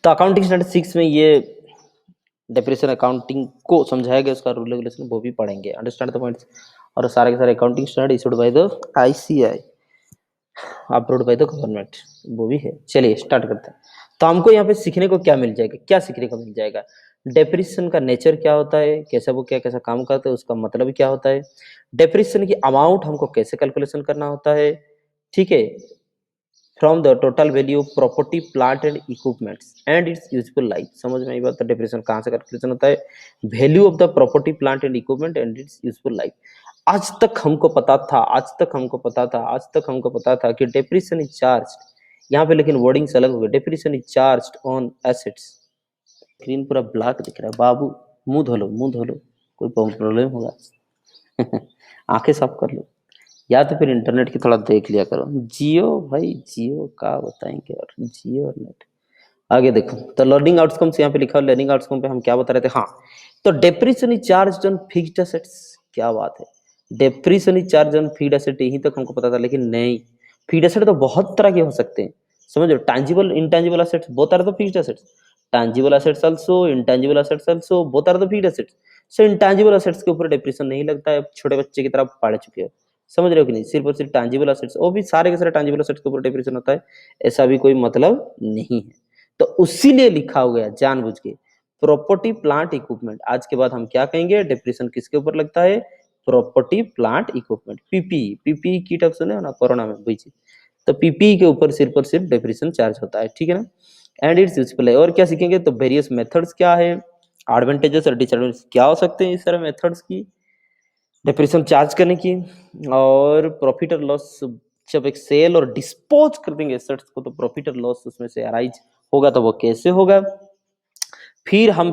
तो accounting standard 6 में ये डेप्रिसिएशन अकाउंटिंग को समझाया गया, उसका रूल रेगुलेशन वो भी पढ़ेंगे, अंडरस्टैंड द पॉइंट्स। और सारे के सारे accounting standard issued by the ICI, approved by the government, वो भी है। चलिए स्टार्ट करते हैं। तो हमको यहाँ पे सीखने को क्या मिल जाएगा, क्या सीखने को मिल जाएगा? डेप्रिसिएशन का नेचर क्या होता है, कैसा वो क्या कैसा काम करता है, उसका मतलब क्या होता है, डेप्रिसिएशन की अमाउंट हमको कैसे कैलकुलेशन करना होता है, ठीक है, from the total value of property plant and equipments and it's useful life. समझ में आई बात? डेप्रिसिएशन कहाँ से कैलकुलेशन होता है? Value of the property plant and equipment and it's useful life. आज तक हमको पता था, कि डेप्रिसिएशन इज चार्ज यहाँ पे, लेकिन वर्डिंग्स अलग हो गए। Depreciation is charge on assets. Screen पूरा ब्लैक दिख रहा है बाबू, मुंह धो लो, कोई प्रॉब्लम होगा। आंखें साफ कर लो, या तो फिर इंटरनेट की थोड़ा देख लिया करो। जियो भाई, जियो का बताएंगे, और जियो और नेट। आगे देखो, तो लर्निंग आउटकम्स यहाँ पे लिखा है। लर्निंग आउटकम पे हम क्या बता रहे थे? हाँ, तो depreciation is charge on fixed assets. क्या बात है, depreciation is charge on fixed asset, यही तक हमको पता था, लेकिन नहीं, फिक्स्ड एसेट तो बहुत तरह के हो सकते हैं, समझ लो। Tangible intangible assets both are the fixed assets, tangible assets also, intangible assets also, both are the fixed assets. So intangible assets के ऊपर डेप्रिसिएशन नहीं लगता है, छोटे बच्चे की तरह पढ़ चुके हो, समझ रहे हो कि नहीं? सिर्फ और सिर्फ टैंजिबल एसेट्स, वो भी सारे के सारे टैंजिबल एसेट्स के ऊपर डेप्रिसिएशन होता है, ऐसा भी कोई मतलब नहीं है। तो उसीलिए लिखा हो गया जानबूझ के प्रॉपर्टी प्लांट इक्विपमेंट। आज के बाद हम क्या कहेंगे? डेप्रिसिएशन किसके ऊपर लगता है? Property plant equipment, PPE. PPE kit आप सुने हो ना, कोरोना में वही चीज। तो पीपीई के ऊपर सिर्फ और सिर्फ डेप्रिसिएशन चार्ज होता है, ठीक है ना? एंड इट्स यूजफुल है। और क्या सीखेंगे? तो वेरियस मेथड्स क्या है, एडवांटेजेस और डिसएडवांटेजेस क्या हो सकते हैं इस तरह मेथड्स की डेप्रिसिएशन चार्ज करने की, और प्रॉफिट और लॉस जब एक सेल और डिस्पोज कर देंगे एसेट्स को, तो प्रॉफिट और लॉस उसमें से अराइज होगा, तो वो कैसे होगा। फिर हम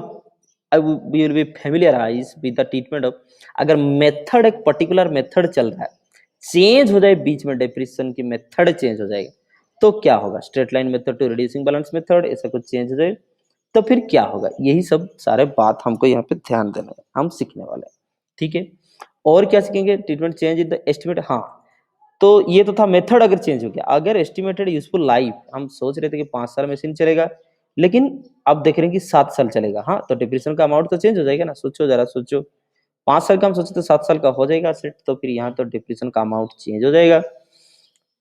we will be familiarize with the treatment of, अगर मेथड, एक पर्टिकुलर मेथड चल रहा है, चेंज हो जाए बीच में, डेप्रिसिएशन की मेथड चेंज हो जाएगा, तो क्या होगा? Straight line method to reducing balance method, ऐसा कुछ चेंज हो जाए तो फिर क्या होगा? यही सब सारे बात हमको यहाँ पे ध्यान देना है, हम सीखने वाले हैं, ठीक है। और क्या सीखेंगे? Treatment change in the estimate. हाँ, तो ये तो था मेथड, अगर चेंज हो गया। अगर एस्टिमेटेड यूजफुल लाइफ, हम सोच रहे थे कि 5 साल मशीन चलेगा, लेकिन अब देख रहे हैं कि 7 साल चलेगा, हाँ, तो डिप्रेशन का अमाउंट तो चेंज हो जाएगा ना। सोचो जरा, सोचो, 5 साल का हम सोचे तो 7 साल का हो जाएगा सेट, तो फिर यहाँ तो डिप्रेशन का अमाउंट चेंज हो जाएगा।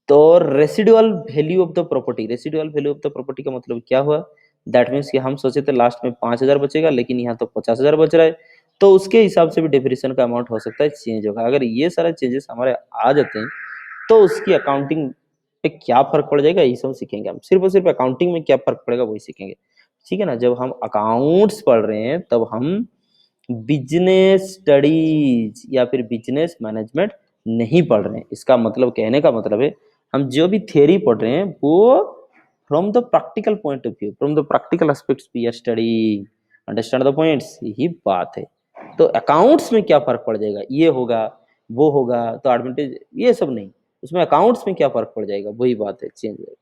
तो residual value of the property, residual value of the property का मतलब क्या हुआ? दैट मीन्स कि हम सोचे थे लास्ट में 5,000 बचेगा, लेकिन यहाँ तो 50,000 बच रहा है, तो उसके हिसाब से भी डिप्रेशन का अमाउंट हो सकता है चेंज होगा। अगर ये सारे चेंजेस हमारे आ जाते हैं, तो उसकी अकाउंटिंग पे क्या फर्क पड़ जाएगा, ये सब सीखेंगे हम। सिर्फ और सिर्फ अकाउंटिंग में क्या फर्क पड़ेगा वही सीखेंगे, ठीक है ना। जब हम अकाउंट्स पढ़ रहे हैं, तब हम बिजनेस स्टडीज या फिर बिजनेस मैनेजमेंट नहीं पढ़ रहे हैं। इसका मतलब, कहने का मतलब है, हम जो भी थियरी पढ़ रहे हैं वो from the practical point of view, from the practical aspects we are study, understand the points, यही बात है। तो अकाउंट्स में क्या फर्क पड़ जाएगा, ये होगा वो होगा, तो एडवांटेज ये सब नहीं, उसमें अकाउंट्स में क्या फर्क पड़ जाएगा, वही बात है, चेंज है।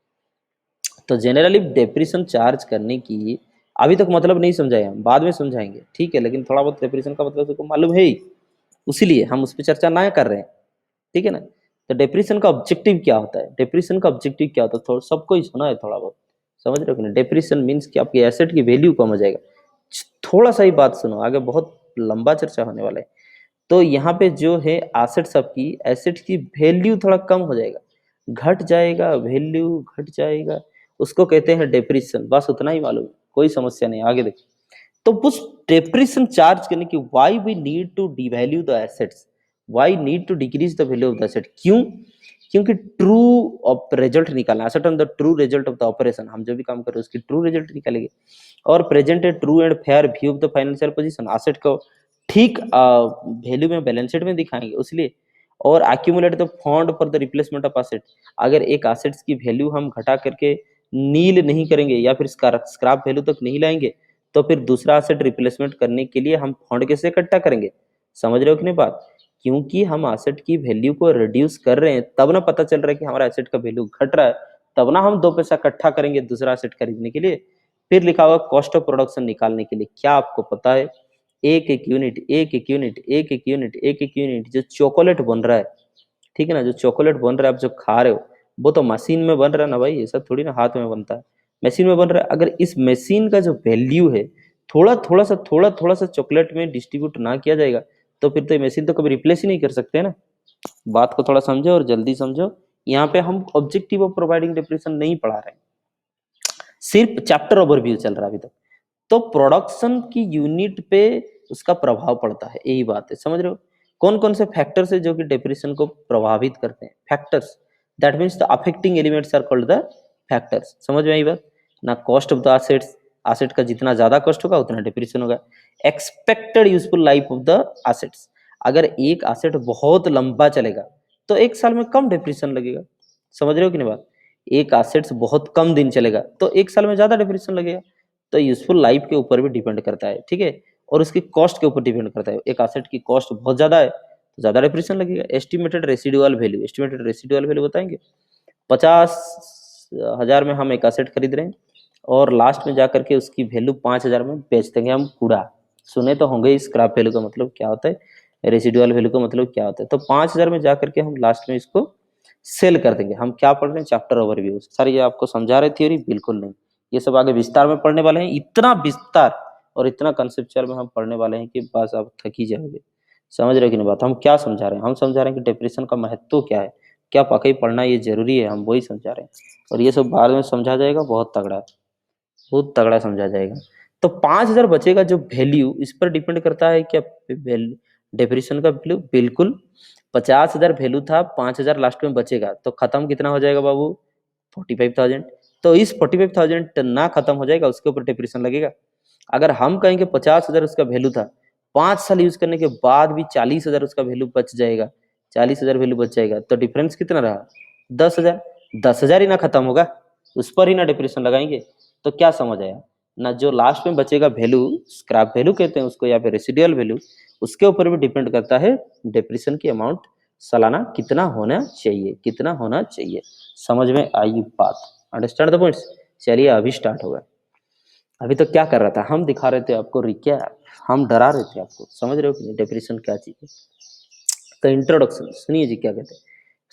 तो जनरली डेप्रिसिएशन चार्ज करने की अभी तक मतलब नहीं समझाए, हम बाद में समझाएंगे, ठीक है, लेकिन थोड़ा बहुत डेप्रिसिएशन का मतलब सबको मालूम है ही, उसीलिए हम उस पर चर्चा ना कर रहे हैं, ठीक है ना। तो डेप्रिसिएशन का ऑब्जेक्टिव क्या होता है? डेप्रिसिएशन का ऑब्जेक्टिव क्या होता है? थोड़ा सबको ही सुना है थोड़ा बहुत, समझ रहे हो कि नहीं? डेप्रिसिएशन मीन्स कि आपकी एसेट की वैल्यू कम हो जाएगा। थोड़ा सा ही बात सुनो, आगे बहुत लंबा चर्चा होने वाला है। तो यहाँ पे जो है एसेट्स, आपकी एसेट की वैल्यू थोड़ा कम हो जाएगा, घट जाएगा, वैल्यू घट जाएगा, उसको कहते हैं डेप्रिसिएशन। बस उतना ही मालूम, कोई समस्या नहीं, आगे देखो। तो उस डेप्रिसिएशन चार्ज करने की, why we need to devalue the assets, why need to decrease the value of the asset, क्यों? क्योंकि ट्रू ऑफ रिजल्ट निकालना, asset on the true result of the operation, हम जो भी काम कर रहे हैं उसकी ट्रू रिजल्ट निकालेंगे, और present A true and fair view of the financial position, asset को ठीक वैल्यू में, बैलेंस शीट में दिखाएंगे, उसलिए। और accumulate the fund for the replacement of asset, अगर एक एसेट्स की वैल्यू हम घटा करके नील नहीं करेंगे या फिर स्क्रैप वैल्यू तक नहीं लाएंगे, तो फिर दूसरा एसेट रिप्लेसमेंट करने के लिए हम फंड कैसे इकट्ठा करेंगे? समझ रहे हो कि नहीं बात? क्योंकि हम एसेट की वैल्यू को रिड्यूस कर रहे हैं, तब ना पता चल रहा है कि हमारा एसेट का वैल्यू घट रहा है, तब ना हम 2 पैसा इकट्ठा करेंगे दूसरा एसेट खरीदने के लिए। फिर लिखा हुआ कॉस्ट ऑफ प्रोडक्शन निकालने के लिए, क्या आपको पता है? एक एक यूनिट, एक एक यूनिट, एक एक यूनिट, एक एक यूनिट जो चॉकलेट बन रहा है, ठीक है ना, जो चॉकलेट बन रहा है आप जो खा रहे हो, वो तो मशीन में बन रहा है ना भाई, ऐसा थोड़ी ना हाथ में बनता है। मशीन में बन रहा है। अगर इस मशीन का जो वैल्यू है थोड़ा सा चॉकलेट में डिस्ट्रीब्यूट ना किया जाएगा तो फिर तो ये मशीन तो कभी रिप्लेस ही नहीं कर सकते ना। बात को थोड़ा समझो और जल्दी समझो। यहाँ पे हम ऑब्जेक्टिव ऑफ प्रोवाइडिंग डिप्रेशन नहीं पढ़ा रहे, सिर्फ चैप्टर ओवरव्यू चल रहा है अभी तक। तो प्रोडक्शन की यूनिट पे उसका प्रभाव पड़ता है, यही बात है, समझ रहे हो। कौन कौन से फैक्टर्स है जो कि डिप्रेशन को प्रभावित करते हैं? Factors, that means the affecting elements are called the factors. समझ में आई बात ना। Cost of the assets, asset का जितना ज्यादा कॉस्ट होगा उतना डिप्रेशन होगा। Expected useful life of the assets, अगर एक एसेट बहुत लंबा चलेगा तो एक साल में कम डिप्रेशन लगेगा। समझ रहे हो कि नहीं बात। एक एसेट्स बहुत कम दिन चलेगा तो एक साल में ज्यादा डिप्रेशन लगेगा। तो यूजफुल लाइफ के ऊपर भी डिपेंड करता है, ठीक है, और उसकी कॉस्ट के ऊपर डिपेंड करता है। एक एसेट की कॉस्ट बहुत ज्यादा है तो ज्यादा डिप्रेशन लगेगा। Estimated residual value, estimated residual value बताएंगे। 50,000 में हम एक एसेट खरीद रहे हैं और लास्ट में जाकर के उसकी वैल्यू 5,000 में बेच देंगे हम कूड़ा। सुने तो होंगे स्क्रैप वैल्यू का मतलब क्या होता है, रेसिडुअल वैल्यू का मतलब क्या होता है। तो 5,000 में जाकर के हम लास्ट में इसको सेल कर देंगे। हम क्या पढ़ रहे हैं? Chapter overview. सर ये आपको समझा रहे थ्योरी? बिल्कुल नहीं, ये सब आगे विस्तार में पढ़ने वाले हैं। इतना विस्तार और इतना कंसेप्चुअल में हम पढ़ने वाले हैं कि बस आप थक ही जाओगे। समझ रहे हो कि नहीं बात। हम क्या समझा रहे हैं? हम समझा रहे हैं कि डिप्रेशन का महत्व क्या है, क्या वाकई पढ़ना ये जरूरी है, हम वही समझा रहे हैं। और ये सब बाद में समझा जाएगा, बहुत तगड़ा, बहुत तगड़ा समझा जाएगा। तो 5,000 बचेगा जो वैल्यू, इस पर डिपेंड करता है क्या डिप्रेशन का वैल्यू? बिल्कुल। 50,000 वैल्यू था, 5,000 लास्ट में बचेगा तो खत्म कितना हो जाएगा बाबू? 45,000। तो इस 45,000 ना खत्म हो जाएगा उसके ऊपर डिप्रेशन लगेगा। अगर हम कहेंगे 50,000 उसका वैल्यू था, 5 साल यूज करने के बाद भी 40,000 उसका वैल्यू बच जाएगा, 40,000 वैल्यू बच जाएगा, तो डिफरेंस कितना रहा? 10,000। 10,000 ही ना खत्म होगा, उस पर ही ना डिप्रेशन लगाएंगे। तो क्या समझ आया ना, जो लास्ट में बचेगा वैल्यू, स्क्रैप वैल्यू कहते हैं उसको या फिर रेसिडुअल वैल्यू, उसके ऊपर भी डिपेंड करता है डिप्रेशन की अमाउंट सालाना कितना होना चाहिए, कितना होना चाहिए। समझ में आई बात? Understand the points. चलिए अभी स्टार्ट होगा। अभी तो क्या कर रहा था, हम दिखा रहे थे आपको रिकैप, हम डरा रहे थे आपको। समझ रहे हो कि नहीं डिप्रेशन क्या चीज है? तो इंट्रोडक्शन सुनिए जी क्या कहते हैं।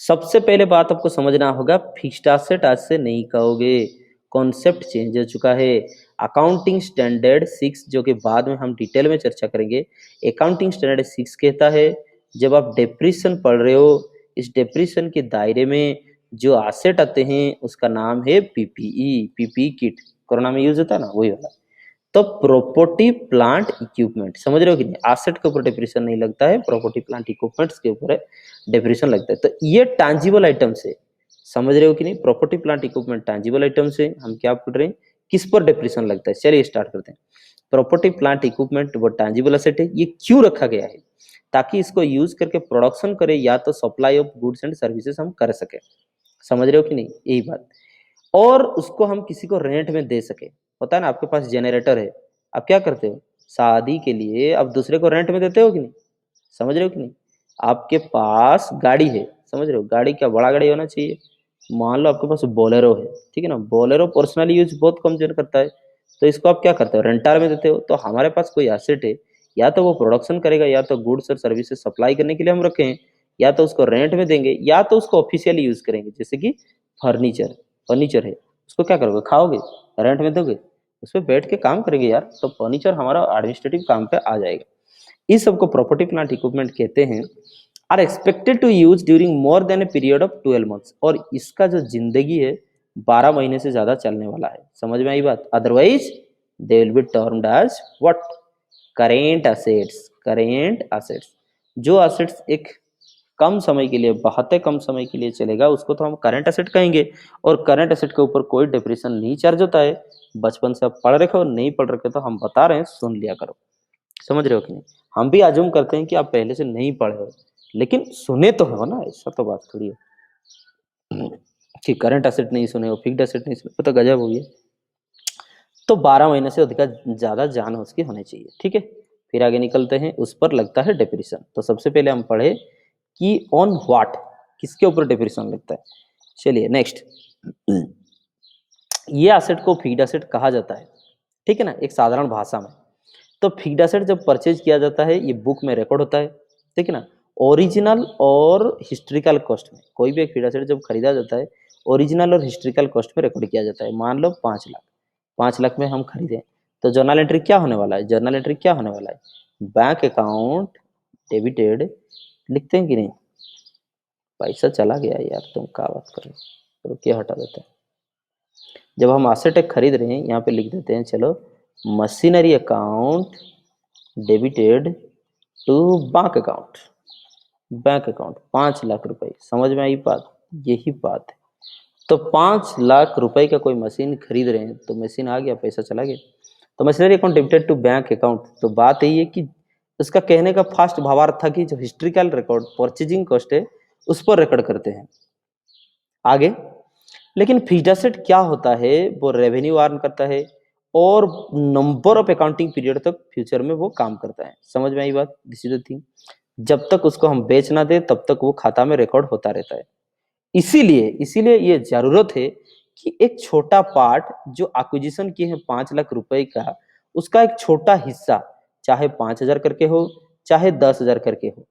सबसे पहले बात आपको समझना होगा, फिक्स्ड एसेट आज से नहीं कहोगे, कॉन्सेप्ट चेंज हो चुका है। अकाउंटिंग स्टैंडर्ड 6, जो कि बाद में हम डिटेल में चर्चा करेंगे, अकाउंटिंग स्टैंडर्ड 6 कहता है जब आप डिप्रेशन पढ़ रहे हो, इस डिप्रेशन के दायरे में जो एसेट आते हैं उसका नाम है पीपीई, पीपीई किट, कोरोना में यूज होता है ना, वही वाला। तो प्रॉपर्टी प्लांट इक्विपमेंट, समझ रहे हो कि नहीं, एसेट के ऊपर डिप्रेशन नहीं लगता है, प्रॉपर्टी प्लांट इक्विपमेंट्स के ऊपर डिप्रेशन लगता है। तो ये टैंजिबल आइटम से, समझ रहे हो कि नहीं, property plant equipment tangible item से हम क्या पढ़ रहे हैं, किस पर डिप्रेशन लगता है। चलिए स्टार्ट करते हैं। प्रॉपर्टी प्लांट इक्विपमेंट वो टैंजिबल एसेट है। ये क्यों रखा गया है? ताकि इसको यूज करके प्रोडक्शन करे या तो supply of goods and services हम कर सके। समझ रहे हो कि नहीं, यही बात। और उसको हम किसी को रेंट में दे सके। होता है ना, आपके पास जनरेटर है, आप क्या करते हो, शादी के लिए आप दूसरे को रेंट में देते हो कि नहीं? समझ रहे हो कि नहीं। आपके पास गाड़ी है, समझ रहे हो, गाड़ी क्या बड़ा गाड़ी होना चाहिए। मान लो आपके पास बोलेरो है, ठीक है ना, बोलेरो पर्सनली यूज बहुत कम जन करता है, तो इसको आप क्या करते हो, रेंटार में देते हो। तो हमारे पास कोई एसेट है, या तो वो प्रोडक्शन करेगा या तो गुड्स और सर्विसेज सप्लाई करने के लिए हम रखे हैं, या तो उसको रेंट में देंगे या तो उसको ऑफिशियली यूज करेंगे। जैसे कि फर्नीचर, फर्नीचर है, उसको क्या करोगे, खाओगे, रेंट में दोगे, उस पर बैठ के काम करेंगे यार, तो फर्नीचर हमारा एडमिनिस्ट्रेटिव काम पे आ जाएगा। इस सबको प्रॉपर्टी प्लांट इक्विपमेंट कहते हैं। Are expected to use during more than a period of 12 months, और इसका जो जिंदगी है 12 महीने से ज्यादा चलने वाला है। समझ में आई बात? Otherwise they will be termed as what, current assets. Current assets, जो एसेट्स एक कम समय के लिए, बहुत कम समय के लिए चलेगा, उसको तो हम करंट एसेट कहेंगे। और करंट एसेट के ऊपर कोई डिप्रेशन नहीं चार्ज होता है। बचपन से आप पढ़ रखे हो, नहीं पढ़ रखे तो हम बता रहे हैं, सुन लिया करो। समझ रहे हो कि नहीं। हम भी अज्यूम करते हैं कि आप पहले से नहीं पढ़े हो, लेकिन सुने तो हो ना, ऐसा तो बात थोड़ी है कि करंट एसेट नहीं सुने हो, फिक्स्ड एसेट नहीं सुने हो, तो गजब हो गया। तो 12 महीने से अधिक ज्यादा जान उसकी होनी चाहिए, ठीक है। फिर आगे निकलते हैं, उस पर लगता है डिप्रेशन। तो सबसे पहले हम पढ़े कि ऑन व्हाट, किसके ऊपर डिप्रेशन लगता है। चलिए नेक्स्ट, ये एसेट को फिक्स्ड एसेट कहा जाता है, ठीक है ना, एक साधारण भाषा में। तो फिक्स्ड एसेट जब परचेज किया जाता है, ये बुक में रिकॉर्ड होता है, ठीक है ना। ओरिजिनल और हिस्ट्रिकल कॉस्ट में कोई भी एक फिक्स्ड एसेट जब खरीदा जाता है, ओरिजिनल और हिस्ट्रिकल कॉस्ट में रिकॉर्ड किया जाता है। मान लो 5 लाख, 5 लाख में हम खरीदें तो जर्नल एंट्री क्या होने वाला है, जर्नल एंट्री क्या होने वाला है, बैंक अकाउंट डेबिटेड, लिखते हैं कि नहीं, पैसा चला गया यार, तुम क्या बात कर रहे हो, तो क्या हटा देते हैं। जब हम एसेट खरीद रहे हैं यहाँ पे लिख देते हैं, चलो machinery account debited to bank account, bank account 5 lakh रुपए, समझ में आई बात, यही बात है। तो 5 लाख रुपए का कोई मशीन खरीद रहे हैं तो मशीन आ गया, पैसा चला गया, तो machinery account debited to bank account. तो बात यही है कि उसका कहने का फास्ट भावार्थ था कि जो हिस्ट्रिकल रिकॉर्ड परचेजिंग कॉस्ट है उस पर रिकॉर्ड करते हैं आगे। लेकिन फिक्स्ड एसेट क्या होता है, वो रेवेन्यू अर्न करता है और नंबर ऑफ अकाउंटिंग पीरियड तक फ्यूचर में वो काम करता है। समझ में आई बात, दिस इज द थिंग। जब तक उसको हम बेच ना दे तब तक वो खाता में रिकॉर्ड होता रहता है। इसीलिए इसीलिए ये जरूरत है कि एक छोटा पार्ट जो एक्विजिशन किए हैं 5 लाख रुपए का, उसका एक छोटा हिस्सा, चाहे 5,000 करके हो चाहे 10,000 करके हो,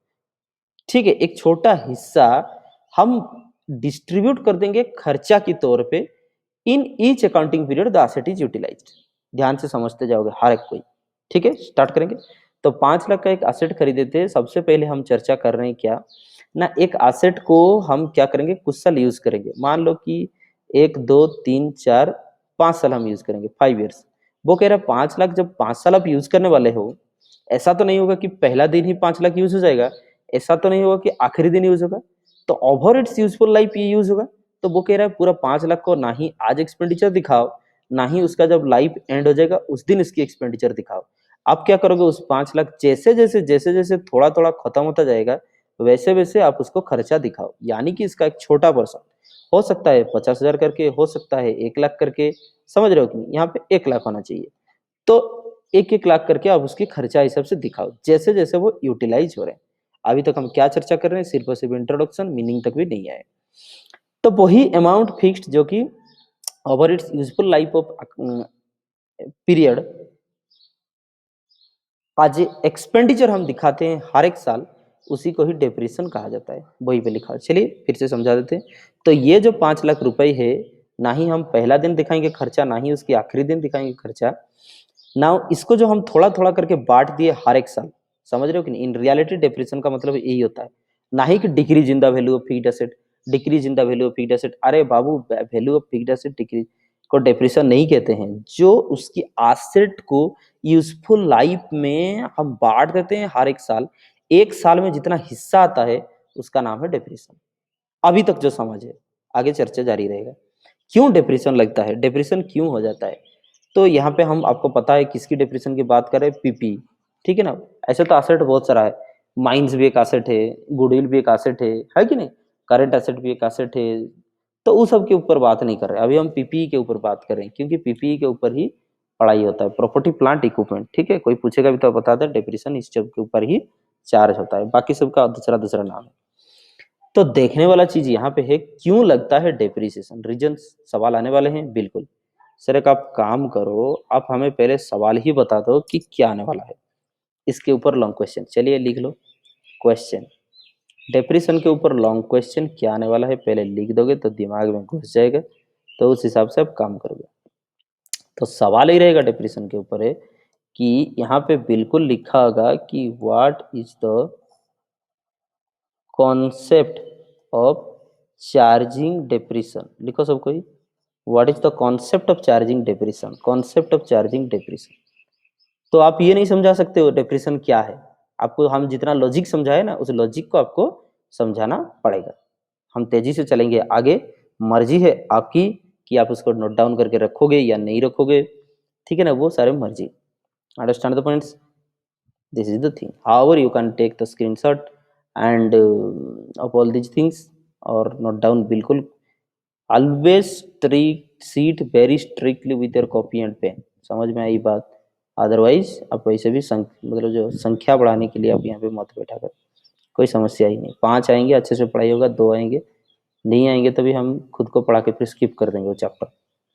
ठीक है, एक छोटा हिस्सा हम डिस्ट्रीब्यूट कर देंगे खर्चा के तौर पे in each accounting period the asset is utilized. ध्यान से समझते जाओगे हर एक कोई, ठीक है, स्टार्ट करेंगे। तो 5 लाख का एक एसेट खरीदे थे, सबसे पहले हम चर्चा कर रहे हैं क्या ना, एक एसेट को हम क्या करेंगे, कुछ साल यूज करेंगे, मान लो कि 1 2 3 4 5 साल हम यूज करेंगे, 5 ईयर्स। वो कह रहा है 5 लाख जब 5 साल आप यूज करने वाले हो, ऐसा तो नहीं होगा कि पहला दिन ही 5 लाख यूज हो जाएगा, ऐसा तो नहीं होगा कि आखिरी दिन यूज होगा, तो ओवर इट्स यूजफुल लाइफ ये यूज होगा। तो वो कह रहा है पूरा 5 लाख को ना ही आज एक्सपेंडिचर दिखाओ, ना ही उसका जब लाइफ एंड हो जाएगा उस दिन इसकी एक्सपेंडिचर दिखाओ। आप क्या करोगे, उस 5 लाख जैसे जैसे थोड़ा थोड़ा खत्म होता जाएगा वैसे वैसे आप उसको खर्चा दिखाओ, यानी कि इसका एक छोटा पर्सन हो सकता है 50,000 करके, हो सकता है 1 लाख करके, समझ रहे हो कि नहीं, यहाँ पे 1 लाख होना चाहिए। तो 1 1 लाख करके आप उसकी खर्चा हिसाब से दिखाओ जैसे जैसे वो यूटिलाइज हो रहे हैं। अभी तक हम क्या चर्चा कर रहे हैं, सिर्फ और सिर्फ इंट्रोडक्शन, मीनिंग तक भी नहीं आए। तो वही अमाउंट फिक्स्ड जो कि over it's useful life of period आज एक्सपेंडिचर हम दिखाते हैं हर एक साल, उसी को ही डेप्रिसिएशन कहा जाता है, वही पे लिखा है। चलिए फिर से समझा देते हैं। तो ये जो 5 लाख रुपए है, ना ही हम पहला दिन दिखाएंगे खर्चा, ना ही उसके आखिरी दिन दिखाएंगे खर्चा, ना इसको जो हम थोड़ा थोड़ा करके बांट दिए हर एक साल, समझ रहे हो कि नहीं। इन रियलिटी डेप्रिसिएशन का मतलब यही होता है, ना ही कि decrease in the value of fixed asset, decrease in the value of fixed asset. अरे बाबू, value of fixed asset decrease को डेप्रिसिएशन नहीं कहते हैं, जो उसकी एसेट को यूजफुल लाइफ में हम बांट देते हैं हर एक साल, एक साल में जितना हिस्सा आता है उसका नाम है डेप्रिसिएशन। अभी तक जो समझ है, आगे चर्चा जारी रहेगा। क्यों डिप्रेशन लगता है, डिप्रेशन क्यों हो जाता है, तो यहाँ पे हम आपको पता है किसकी डिप्रेशन की बात करें, पीपी, ठीक है ना। ऐसे तो एसेट बहुत सारा है, माइंस भी एक एसेट है, गुडविल भी एक एसेट है कि नहीं, करंट एसेट भी एक एसेट है। तो उस सब के ऊपर बात नहीं कर रहे, अभी हम पीपीई के ऊपर बात करें, क्योंकि पीपीई के ऊपर ही पढ़ाई होता है, प्रॉपर्टी प्लांट इक्विपमेंट, ठीक है। कोई पूछेगा भी तो बता दें, डिप्रेशन इस सब के ऊपर ही चार्ज होता है, बाकी सबका दूसरा दूसरा नाम है। तो देखने वाला चीज यहाँ पे है, क्यों लगता है डेप्रिसिएशन, रीजन सवाल आने वाले हैं बिल्कुल। सर एक आप काम करो, आप हमें पहले सवाल ही बता दो कि क्या आने वाला है, इसके ऊपर लॉन्ग क्वेश्चन, चलिए लिख लो क्वेश्चन। डेप्रिसिएशन के ऊपर लॉन्ग क्वेश्चन क्या आने वाला है पहले लिख दोगे तो दिमाग में घुस जाएगा, तो उस हिसाब से आप काम करोगे। तो सवाल ही रहेगा डेप्रिसिएशन के ऊपर है कि यहाँ पे बिल्कुल लिखा होगा कि what is the concept of charging depreciation, लिखो सब कोई, what is the concept of charging depreciation, concept of charging depreciation. तो आप ये नहीं समझा सकते हो डेप्रिसिएशन क्या है, आपको हम जितना लॉजिक समझाए ना उस लॉजिक को आपको समझाना पड़ेगा। हम तेजी से चलेंगे आगे, मर्जी है आपकी कि आप उसको नोट डाउन करके रखोगे या नहीं रखोगे, ठीक है ना, वो सारे मर्जी। Understand the points, this is the thing, however you can take the screenshot and of all these things or note down बिल्कुल। always treat very strictly with your copy and pen, समझ में आई बात। अदरवाइज आप वैसे भी मतलब जो संख्या बढ़ाने के लिए आप यहाँ पे मत बैठा कर, कोई समस्या ही नहीं। 5 आएंगे अच्छे से पढ़ाई होगा, 2 आएंगे नहीं आएंगे तभी हम खुद को पढ़ा के फिर स्किप कर देंगे वो चैप्टर,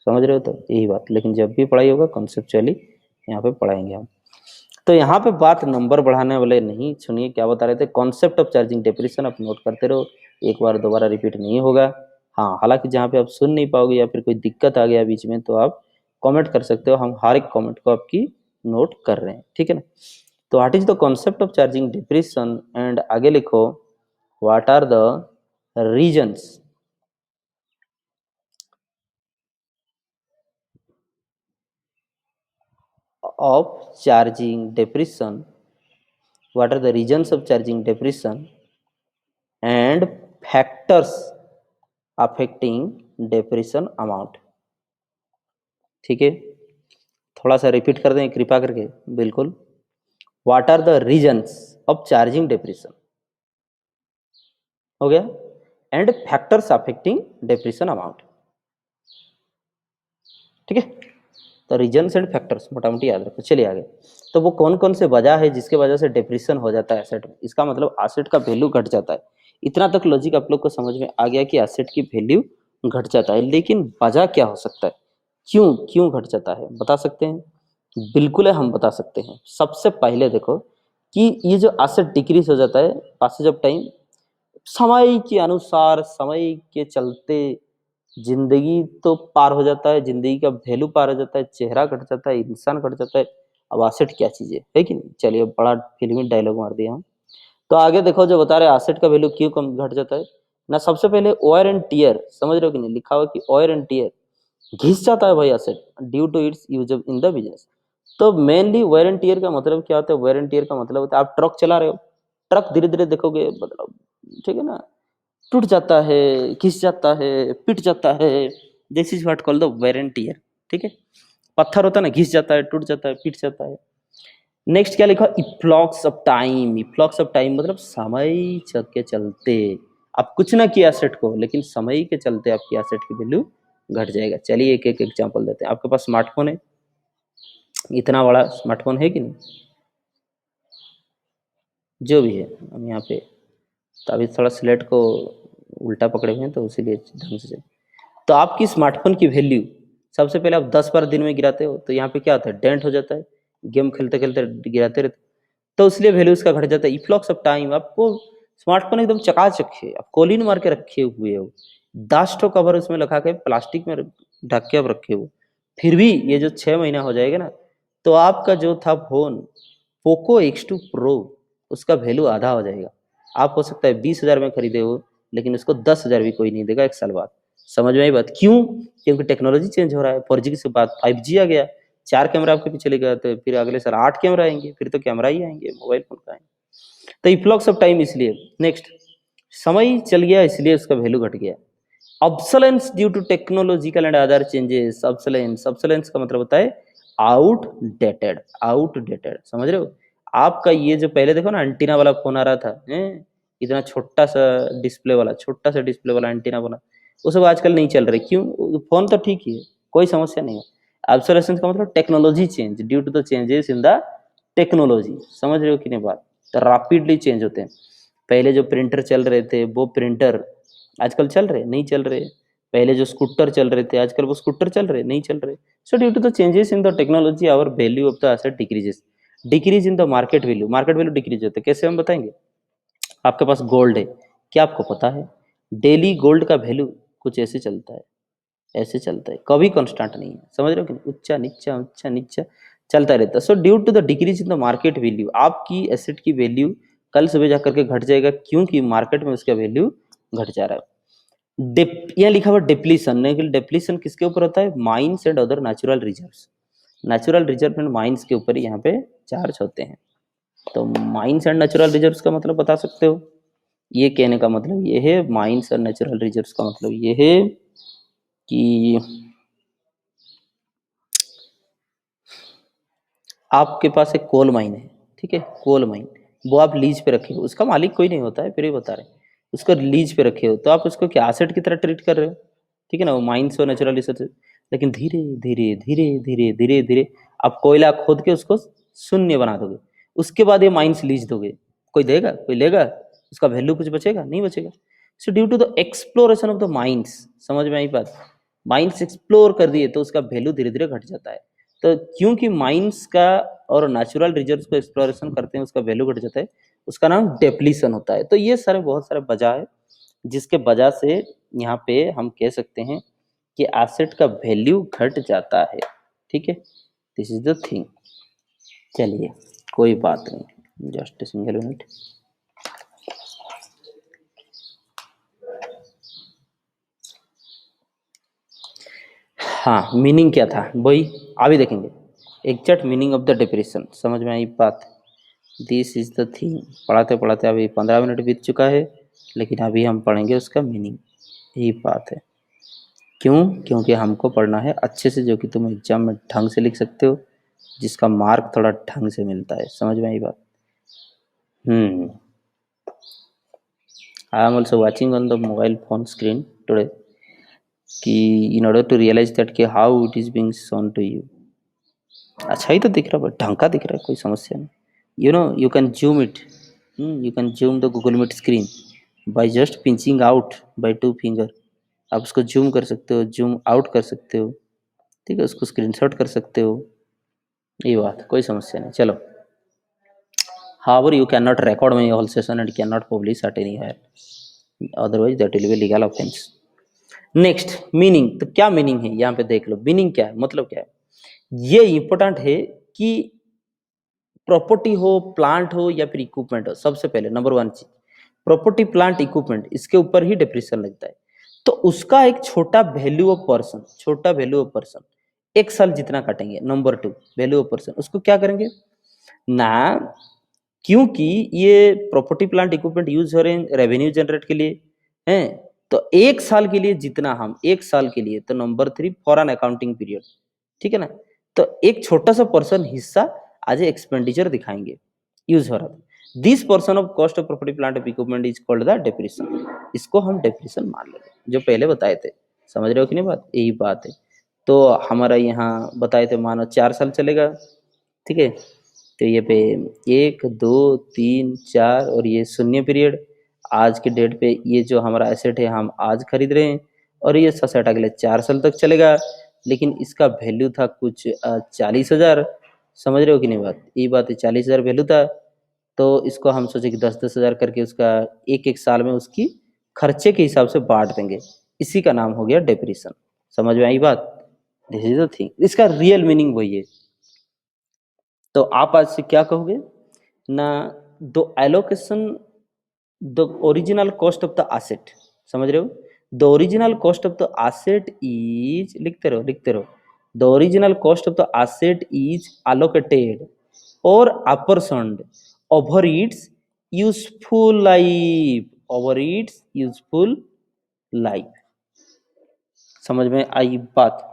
समझ रहे हो, तो यही बात। लेकिन जब भी पढ़ाई होगा कॉन्सेप्चुअली यहाँ पे पढ़ाएंगे हम। तो यहाँ पे बात नंबर बढ़ाने वाले नहीं, सुनिए क्या बता रहे थे, कॉन्सेप्ट ऑफ चार्जिंग डेप्रिसिएशन आप नोट करते रहो, एक बार दोबारा रिपीट नहीं होगा। हाँ, हालांकि जहाँ पे आप सुन नहीं पाओगे या फिर कोई दिक्कत आ गया बीच में तो आप कमेंट कर सकते हो, हम हर एक कमेंट को आपकी नोट कर रहे हैं, ठीक है ना। तो what is the concept of charging depression, and आगे लिखो what are the reasons of charging depression, what are the reasons of charging depression and factors affecting depression amount। ठीक है, थोड़ा सा रिपीट कर दें कृपा करके, बिल्कुल। What are the reasons of charging depression, हो गया, and factors affecting depression amount, ठीक है। तो रीजन्स एंड फैक्टर्स मोटा मोटी याद रखो। चलिए आगे, तो वो कौन कौन से वजह है जिसके वजह से डिप्रेशन हो जाता है एसेट में, इसका मतलब एसेट का वैल्यू घट जाता है। इतना तक लॉजिक आप लोग को समझ में आ गया कि एसेट की वैल्यू घट जाता है, लेकिन वजह क्या हो सकता है, क्यों क्यों घट जाता है, बता सकते हैं? बिल्कुल है, हम बता सकते हैं। सबसे पहले देखो कि ये जो एसेट डिक्रीज हो जाता है पासेज ऑफ टाइम, समय के अनुसार, समय के चलते जिंदगी तो पार हो जाता है, जिंदगी का वैल्यू पार हो जाता है, चेहरा घट जाता है, इंसान घट जाता है। अब एसेट क्या चीज है कि नहीं। चलिए बड़ा फिल्मी डायलॉग मार दिया हम। तो आगे देखो जो बता रहे एसेट का वैल्यू क्यों कम घट जाता है ना। सबसे पहले ऑयर एंड टीयर, समझ रहे हो कि नहीं, लिखा हुआ कि ऑयर एंड टीयर घिस जाता है भाई asset due to its use in the business. तो मेनली वेयर एंड टियर का मतलब क्या होता है, वेयर एंड टियर का मतलब होता है आप ट्रक चला रहे हो, ट्रक धीरे धीरे देखोगे मतलब, ठीक है ना, टूट जाता है, घिस जाता है, पिट जाता है, this is what called the wear and tear, ठीक है। पत्थर होता है ना, घिस जाता है, टूट जाता है, पिट जाता है। नेक्स्ट क्या लिखा, इफ्लॉक्स ऑफ टाइम, इफ्लॉक्स ऑफ टाइम मतलब समय के चलते आप कुछ ना किया एसेट को, लेकिन समय के चलते आपकी एसेट की वैल्यू घट जाएगा। चलिए एक एक एग्जांपल देते हैं। आपके पास स्मार्टफोन है, इतना बड़ा स्मार्टफोन है कि नहीं, जो भी है, हम यहाँ पे तो अभी थोड़ा स्लेट को उल्टा पकड़े हुए हैं तो इसीलिए ढंग से चल। तो आपकी स्मार्टफोन की वैल्यू सबसे पहले आप 10 बार दिन में गिराते हो तो यहाँ पे क्या होता है, डेंट हो जाता है, गेम खेलते खेलते गिराते रहते, तो इसलिए वैल्यू उसका घट जाता है। इफ्लॉक्स ऑफ टाइम, आपको स्मार्टफोन एकदम चकाचक है, आप कॉलिन मार के रखे हुए हो, 10 ठो कवर उसमें लगा के प्लास्टिक में ढक के आप रखे हो, फिर भी ये जो 6 महीना हो जाएगा ना, तो आपका जो था फोन पोको X2 प्रो, उसका वैल्यू आधा हो जाएगा। आप हो सकता है 20,000 में खरीदे हो, लेकिन उसको 10,000 भी कोई नहीं देगा 1 साल बाद। समझ में आई बात, क्यों? क्योंकि टेक्नोलॉजी चेंज हो रहा है, 4G के बाद 5G आ गया, 4 कैमरा आपके पीछे लेके आते हैं, फिर अगले साल 8 कैमरा आएंगे, फिर तो कैमरा ही आएंगे मोबाइल फोन का आएंगे। तो इफ्लॉक्स ऑफ टाइम इसलिए। नेक्स्ट, समय चल गया इसलिए उसका वैल्यू घट गया। Obsolescence due to technological and other changes, obsolescence, obsolescence का मतलब होता है आउटडेटेड, आउटडेटेड, समझ रहे हो। आपका ये जो पहले देखो ना एंटीना वाला फोन आ रहा था, इतना छोटा सा डिस्प्ले वाला, छोटा सा डिस्प्ले वाला एंटीना बना, वो सब आजकल नहीं चल रहे, क्यों? फोन तो ठीक ही है, कोई समस्या नहीं है। ऑब्सोलेंस का मतलब technology change due to the changes in the technology, समझ रहे हो कि नहीं बात। तो रैपिडली चेंज होते हैं। पहले जो प्रिंटर चल रहे थे वो प्रिंटर आजकल चल रहे नहीं चल रहे, पहले जो स्कूटर चल रहे थे आजकल वो स्कूटर चल रहे नहीं चल रहे। So due to the changes in the technology our value of the asset decreases, decrease in the market value, market value decrease होते हैं। कैसे हम बताएंगे, आपके पास गोल्ड है, क्या आपको पता है डेली गोल्ड का वैल्यू कुछ ऐसे चलता है, ऐसे चलता है, कभी कांस्टेंट नहीं है, समझ रहे हो कि ऊंचा नीचा चलता रहता है। So due to the decrease in the market value, आपकी एसेट की वैल्यू कल सुबह जाकर के घट जाएगा, क्योंकि मार्केट में उसका वैल्यू घट जा रहा है। यहाँ लिखा हुआ डिप्लीशन, डिप्लीशन किसके ऊपर होता है, mines and other natural reserves, natural reserve and mines के ऊपर यहाँ पे चार्ज होते हैं। तो माइंस एंड नेचुरल रिजर्व्स का मतलब बता सकते हो, ये कहने का मतलब ये है, माइंस एंड नेचुरल रिजर्व्स का मतलब ये है कि आपके पास एक कोल माइन है, ठीक है, कोल माइन, वो आप लीज पे रखे हो, उसका मालिक कोई नहीं होता है, फिर भी बता रहे हैं, उसको लीज पे रखे हो, तो आप उसको क्या एसेट की तरह ट्रीट कर रहे हो, ठीक है ना, वो माइंस और नेचुरल रिसोर्स। लेकिन धीरे धीरे धीरे धीरे धीरे धीरे आप कोयला खोद के उसको शून्य बना दोगे, उसके बाद ये माइंस लीज दोगे, कोई देगा, कोई लेगा, उसका वैल्यू कुछ बचेगा नहीं बचेगा। So due to the exploration of the mines, समझ में आई बात, माइंस एक्सप्लोर कर दिए तो उसका वैल्यू धीरे धीरे घट जाता है। तो क्योंकि माइंस का और नेचुरल रिजर्व्स को एक्सप्लोरेशन करते हैं उसका वैल्यू घट जाता है, उसका नाम डेप्लीशन होता है। तो ये सारे बहुत सारे वजह है जिसके वजह से यहाँ पे हम कह सकते हैं कि एसेट का वैल्यू घट जाता है। ठीक है, दिस इज द थिंग। चलिए कोई बात नहीं, जस्ट सिंगल मिनट। हाँ, मीनिंग क्या था वही अभी देखेंगे। Exact meaning of the depression, समझ में आई बात? This is the thing. पढ़ाते पढ़ाते अभी 15 मिनट बीत चुका है, लेकिन अभी हम पढ़ेंगे उसका मीनिंग। यही बात है। क्यों? क्योंकि हमको पढ़ना है अच्छे से, जो कि तुम एग्जाम में ढंग से लिख सकते हो, जिसका मार्क थोड़ा ढंग से मिलता है। समझ में आई बात? I am also watching on the mobile phone screen today, कि in order to realise that कि how it is being shown to you. अच्छा ही तो दिख रहा है, ढंग का दिख रहा है, कोई समस्या नहीं। You can zoom it, you can zoom the Google Meet screen by just pinching out by 2 finger. आप उसको जूम कर सकते हो, जूम आउट कर सकते हो, ठीक है, उसको स्क्रीनशॉट कर सकते हो। ये बात कोई समस्या नहीं। चलो, however you cannot record my whole session and cannot publish at anywhere, otherwise that will be legal offense. Next, meaning. तो क्या मीनिंग है यहाँ पे देख लो। मीनिंग क्या है, मतलब क्या है, ये इंपॉर्टेंट है कि प्रॉपर्टी हो, प्लांट हो या फिर इक्विपमेंट हो, सबसे पहले नंबर 1 चीज प्रॉपर्टी, प्लांट, इक्विपमेंट, इसके ऊपर ही डिप्रेशन लगता है। तो उसका एक छोटा वैल्यू ऑफ पर्सन, छोटा वैल्यू ऑफ पर्सन 1 साल जितना काटेंगे। नंबर 2, वैल्यू ऑफ पर्सन, उसको क्या करेंगे ना, क्योंकि ये प्रॉपर्टी, प्लांट, इक्विपमेंट यूज हो रहे हैं रेवेन्यू जनरेट के लिए हैं, तो 1 साल के लिए जितना हम 1 साल के लिए, तो number 3 for an accounting period, ठीक है ना। तो एक छोटा सा पर्सन हिस्सा आज एक्सपेंडिचर दिखाएंगे, यूज हो रहा था। This person of cost of property, plant of equipment is called the depreciation. इसको हम डेप्रिसिएशन मान लेंगे, जो पहले बताए थे। समझ रहे हो कि नहीं बात? यही बात है। तो हमारा यहाँ बताए थे, मानो 4 साल चलेगा, ठीक है। तो ये पे 1 2 3 4 और ये शून्य पीरियड। आज के डेट पे ये जो हमारा एसेट है हम आज खरीद रहे हैं, और ये एसेट अगले 4 साल तक चलेगा, लेकिन इसका वैल्यू था कुछ 40,000। समझ रहे हो कि नहीं बात? ये बात है, 40,000 वैल्यू था। तो इसको हम सोचे कि 10-10 हज़ार करके उसका एक एक साल में उसकी खर्चे के हिसाब से बांट देंगे। इसी का नाम हो गया डेप्रिसिएशन। समझ में आई बात? दिस इज द थिंग, इसका रियल मीनिंग वही है। तो आप आज से क्या कहोगे ना, the allocation, the original cost of the asset. समझ रहे हो? The original cost of the asset is, लिखते रहो लिखते रहो, the original cost of the asset is allocated और apportioned over its useful life, over its useful life। समझ में आई बात?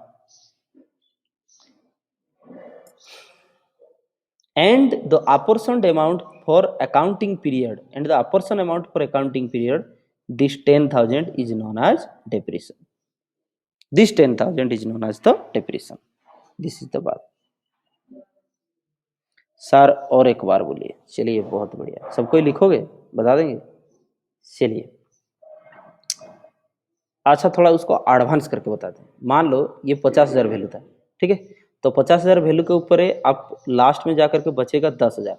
and the apportioned amount for accounting period, and the apportioned amount for accounting period, this 10,000 is known as depreciation। this 10,000 is known as the depreciation। this is the बात। Sir और एक बार बोलिए। चलिए बहुत बढ़िया, सबको लिखोगे, बता देंगे। चलिए अच्छा, थोड़ा उसको एडवांस करके बताते हैं। मान लो ये 50,000 वैल्यू था, ठीक है। तो 50,000 वैल्यू के ऊपर है, आप लास्ट में जाकर के बचेगा 10,000।